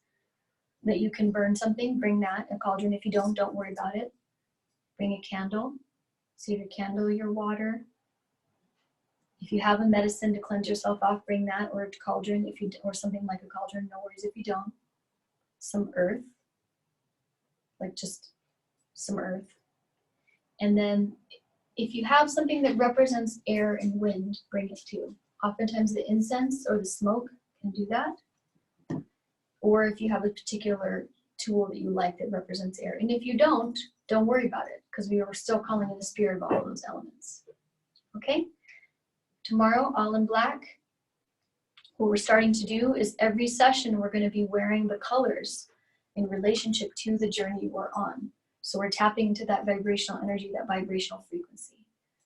that you can burn something, bring that, a cauldron. If you don't worry about it. Bring a candle. So your candle, your water. If you have a medicine to cleanse yourself off, bring that, or a cauldron, or something like a cauldron, no worries if you don't. Some earth, like just some earth. And then if you have something that represents air and wind, bring it too. Oftentimes the incense or the smoke can do that. Or if you have a particular tool that you like that represents air. And if you don't worry about it, because we are still calling in the spirit of all of those elements. Okay? Tomorrow, all in black. What we're starting to do is every session we're going to be wearing the colors in relationship to the journey we're on. So we're tapping into that vibrational energy, that vibrational frequency.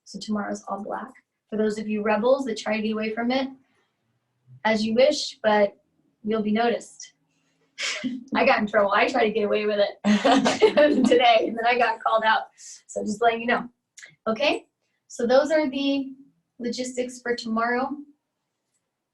So tomorrow's all black. For those of you rebels that try to get away from it, as you wish, but you'll be noticed. I got in trouble. I tried to get away with it today, and then I got called out. So just letting you know. Okay, so those are the logistics for tomorrow.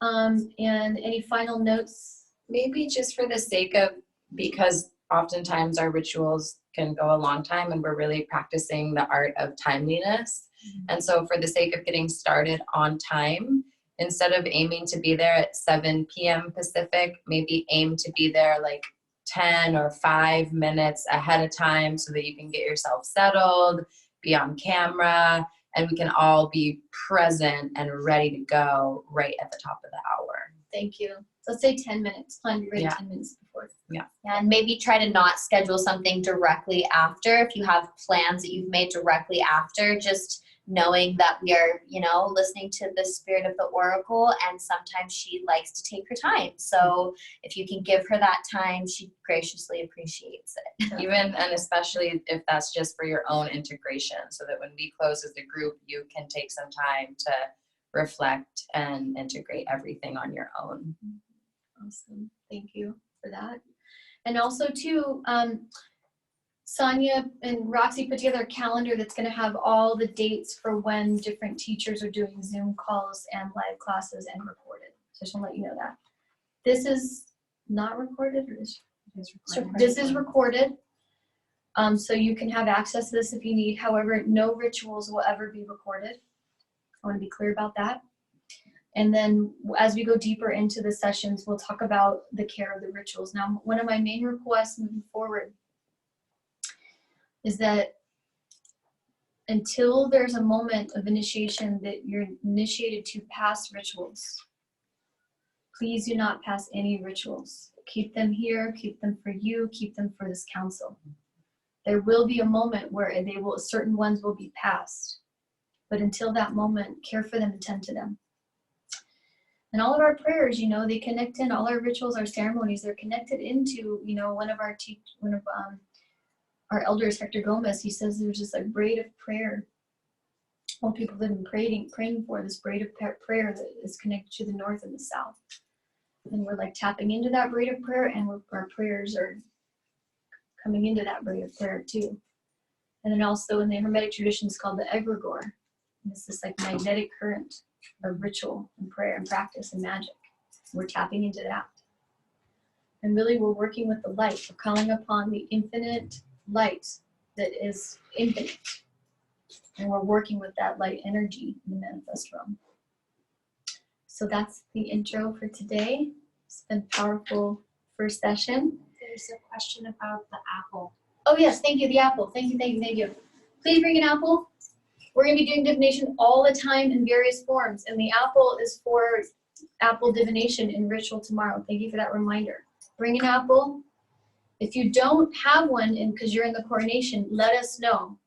And any final notes? Maybe just for the sake of, because oftentimes our rituals can go a long time and we're really practicing the art of timeliness. And so for the sake of getting started on time, instead of aiming to be there at 7 p.m. Pacific, maybe aim to be there like 10 or 5 minutes ahead of time so that you can get yourself settled, be on camera, and we can all be present and ready to go right at the top of the hour. Thank you. So let's say 10 minutes. Plan to be ready Yeah. 10 minutes before. Yeah. And maybe try to not schedule something directly after. If you have plans that you've made directly after, just knowing that we are, you know, listening to the spirit of the oracle, and sometimes she likes to take her time. So if you can give her that time, she graciously appreciates it. Even and especially if that's just for your own integration, so that when we close as a group, you can take some time to reflect and integrate everything on your own. Awesome. Thank you for that. And also too, Sonia and Roxy put together a calendar that's going to have all the dates for when different teachers are doing Zoom calls and live classes and recorded. So I just want to let you know that. This is not recorded, or is recorded? This is recorded. So you can have access to this if you need. However, no rituals will ever be recorded. I want to be clear about that. And then as we go deeper into the sessions, we'll talk about the care of the rituals. Now, one of my main requests moving forward is that until there's a moment of initiation that you're initiated to pass rituals, please do not pass any rituals. Keep them here, keep them for you, keep them for this council. There will be a moment where certain ones will be passed. But until that moment, care for them and tend to them. And all of our prayers, you know, they connect in, all our rituals, our ceremonies, they're connected into, you know, one of our elders, Hector Gomez, he says there's just a braid of prayer. All people have been praying for this braid of prayer that is connected to the north and the south. And we're like tapping into that braid of prayer, and our prayers are coming into that braid of prayer too. And then also in the Hermetic tradition, it's called the egregore. And it's this like magnetic current of ritual and prayer and practice and magic. We're tapping into that. And really we're working with the light. We're calling upon the infinite light that is infinite. And we're working with that light energy in the manifest realm. So that's the intro for today. It's been a powerful first session. There's a question about the apple. Oh yes, thank you, the apple. Thank you, thank you, thank you. Please bring an apple. We're going to be doing divination all the time in various forms, and the apple is for apple divination in ritual tomorrow. Thank you for that reminder. Bring an apple. If you don't have one, and because you're in the coronation, let us know,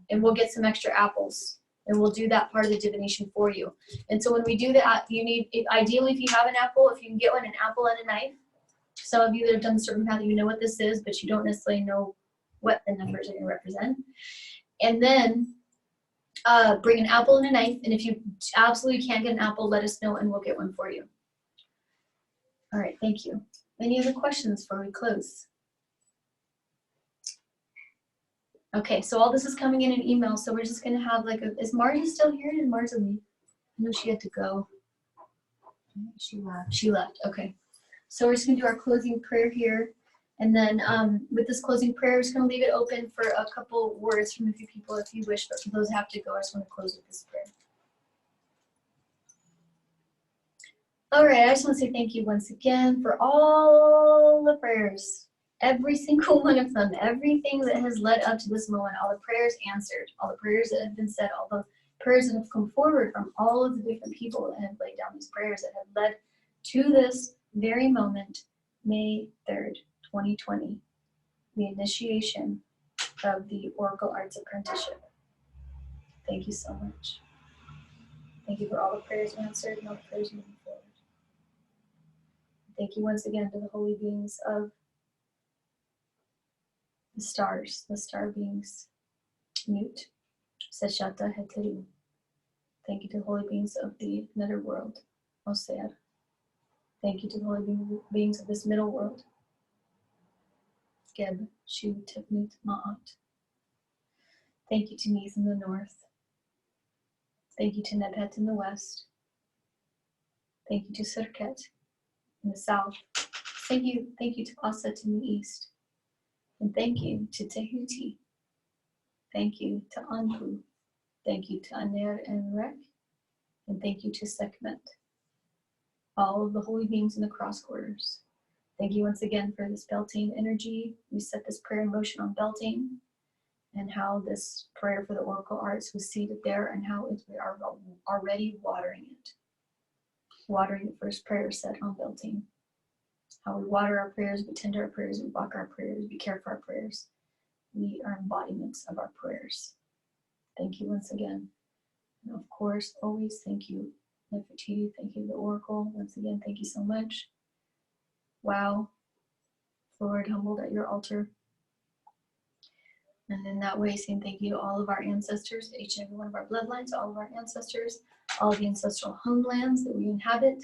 and we'll get some extra apples, and we'll do that part of the divination for you. And so when we do that, you need, ideally, if you have an apple, if you can get one, an apple and a knife. Some of you that have done the serpent path, you know what this is, but you don't necessarily know what the numbers are going to represent. And then bring an apple and a knife, and if you absolutely can't get an apple, let us know and we'll get one for you. All right, thank you. Any other questions before we close? Okay, so all this is coming in an email, so we're just going to have like is Margie still here? Did Margie leave? I know she had to go. She left. She left, okay. So we're just going to do our closing prayer here. And then with this closing prayer, we're just going to leave it open for a couple words from a few people if you wish, but for those who have to go, I just want to close with this prayer. All right, I just want to say thank you once again for all the prayers, every single one of them, everything that has led up to this moment, all the prayers answered, all the prayers that have been said, all the prayers that have come forward from all of the different people that have laid down these prayers that have led to this very moment, May 3rd. 2020, the initiation of the Oracle Arts Apprenticeship. Thank you so much. Thank you for all the prayers answered and all the prayers moving forward. Thank you once again to the holy beings of the stars, the star beings, Newt, Seshata, Heteru. Thank you to the holy beings of the netherworld, Osear. Thank you to the holy beings of this middle world, Geb, Shu, Tefnut, Ma'at. Thank you to Neith in the north. Thank you to Nebhet in the west. Thank you to Sirket in the south. Thank you to Asset in the east. And thank you to Tehuti. Thank you to Anpu. Thank you to Aner and Rek. And thank you to Sekhmet. All of the holy beings in the cross quarters. Thank you once again for this Beltane energy. We set this prayer in motion on Beltane, and how this prayer for the Oracle Arts was seated there, and how we are already watering it. Watering the first prayer set on Beltane. How we water our prayers, we tend our prayers, we walk our prayers, we care for our prayers. We are embodiments of our prayers. Thank you once again. And of course, always thank you, Nefertiti. Thank you, the Oracle. Once again, thank you so much. Wow. Lord, humbled at your altar. And in that way, saying thank you to all of our ancestors, each and every one of our bloodlines, all of our ancestors, all of the ancestral homelands that we inhabit,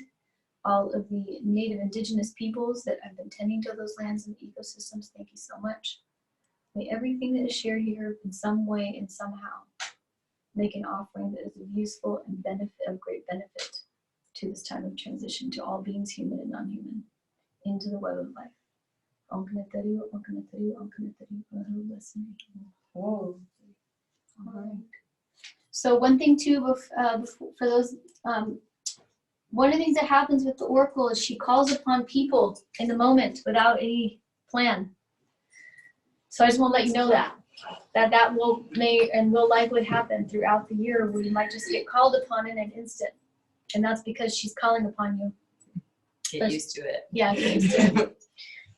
all of the native indigenous peoples that have been tending to those lands and ecosystems. Thank you so much. May everything that is shared here in some way and somehow make an offering that is of useful and of great benefit to this time of transition, to all beings, human and non-human, into the web of life. Om Kanatari, Om Kanatari, Om Kanatari, Whoa. All right. So one thing too, for those, one of the things that happens with the Oracle is she calls upon people in the moment without any plan. So I just want to let you know that will likely happen throughout the year, where you might just get called upon in an instant. And that's because she's calling upon you. Get used to it. Yeah, get used to it.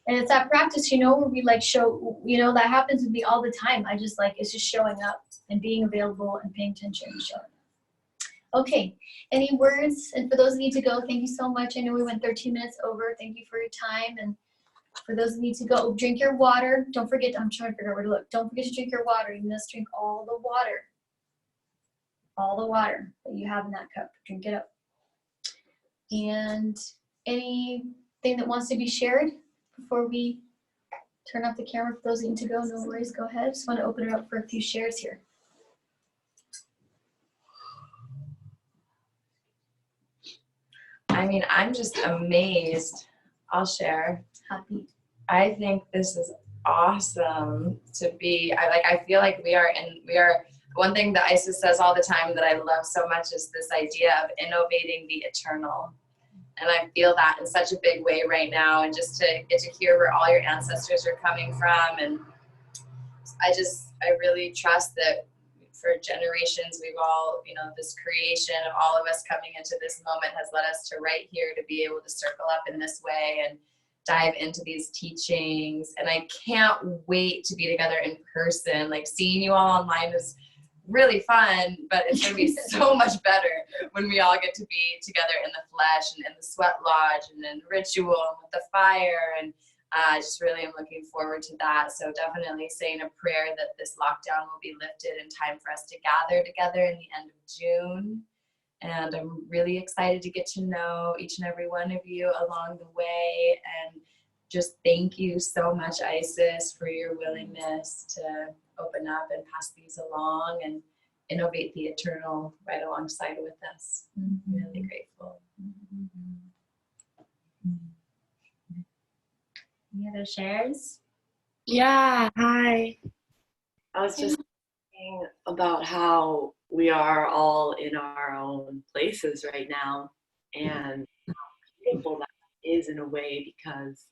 And it's that practice, where we show, that happens with me all the time. I just it's just showing up and being available and paying attention and showing up. Okay, any words? And for those that need to go, thank you so much. I know we went 13 minutes over. Thank you for your time. And for those that need to go, drink your water. Don't forget, I'm trying to figure out where to look. Don't forget to drink your water. You must drink all the water. All the water that you have in that cup. Drink it up. And anything that wants to be shared before we turn off the camera for those that need to go, no worries, go ahead. Just want to open it up for a few shares here. I mean, I'm just amazed. I'll share. Happy. I think this is awesome to be, I feel like we are, one thing that Isis says all the time that I love so much is this idea of innovating the eternal. And I feel that in such a big way right now, and just to get to hear where all your ancestors are coming from. And I really trust that for generations, we've all, this creation of all of us coming into this moment has led us to right here to be able to circle up in this way and dive into these teachings. And I can't wait to be together in person. Seeing you all online is really fun, but it's going to be so much better when we all get to be together in the flesh and in the sweat lodge and in ritual and with the fire. And I just really am looking forward to that. So definitely saying a prayer that this lockdown will be lifted in time for us to gather together in the end of June. And I'm really excited to get to know each and every one of you along the way. And just thank you so much, Isis, for your willingness to open up and pass these along and innovate the eternal right alongside with us. Mm-hmm. Really grateful. Mm-hmm. Any other shares? Yeah, hi. I was just thinking about how we are all in our own places right now, and how beautiful that is in a way, because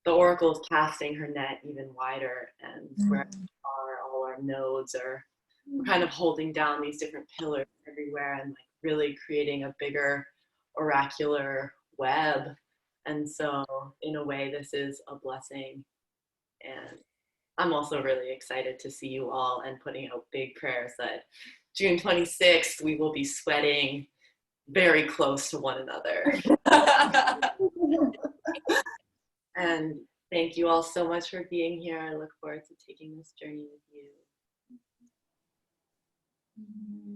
the Oracle is casting her net even wider, and where all our nodes are, we're kind of holding down these different pillars everywhere and really creating a bigger oracular web. And so in a way, this is a blessing. And I'm also really excited to see you all and putting out big prayers that June 26th, we will be sweating very close to one another. And thank you all so much for being here. I look forward to taking this journey with you.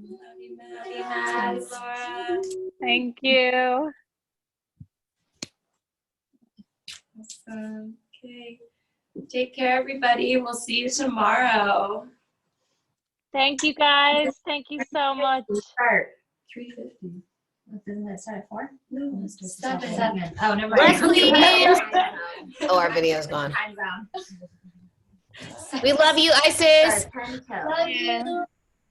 Love you, Maddie, Laura. Thank you. Awesome. Okay. Take care, everybody. We'll see you tomorrow. Thank you guys. Thank you so much. Start 3:50. Doesn't that start at 4? No, It's just 7. 7. Oh, never Let's mind. leave. Oh, our video's gone. Time zone. We love you, Isis. Love you.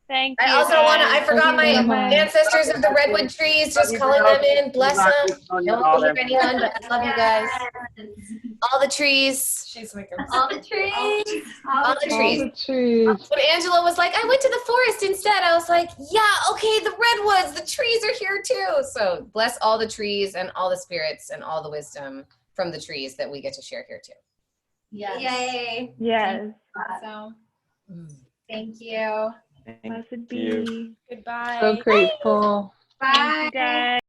Thank you. I also want to, I forgot guys. my ancestors of the redwood trees, just calling them in, bless them. No one can hear anyone, but I love you guys. All the trees. She's making All the trees. All the trees. When Angela was like, I went to the forest instead, I was like, yeah, okay, the redwoods, the trees are here too. So bless all the trees and all the spirits and all the wisdom from the trees that we get to share here too. Yes. Yay. Yes. Awesome. Thank you. Blessed be. Goodbye. So grateful. Bye. Thank you guys.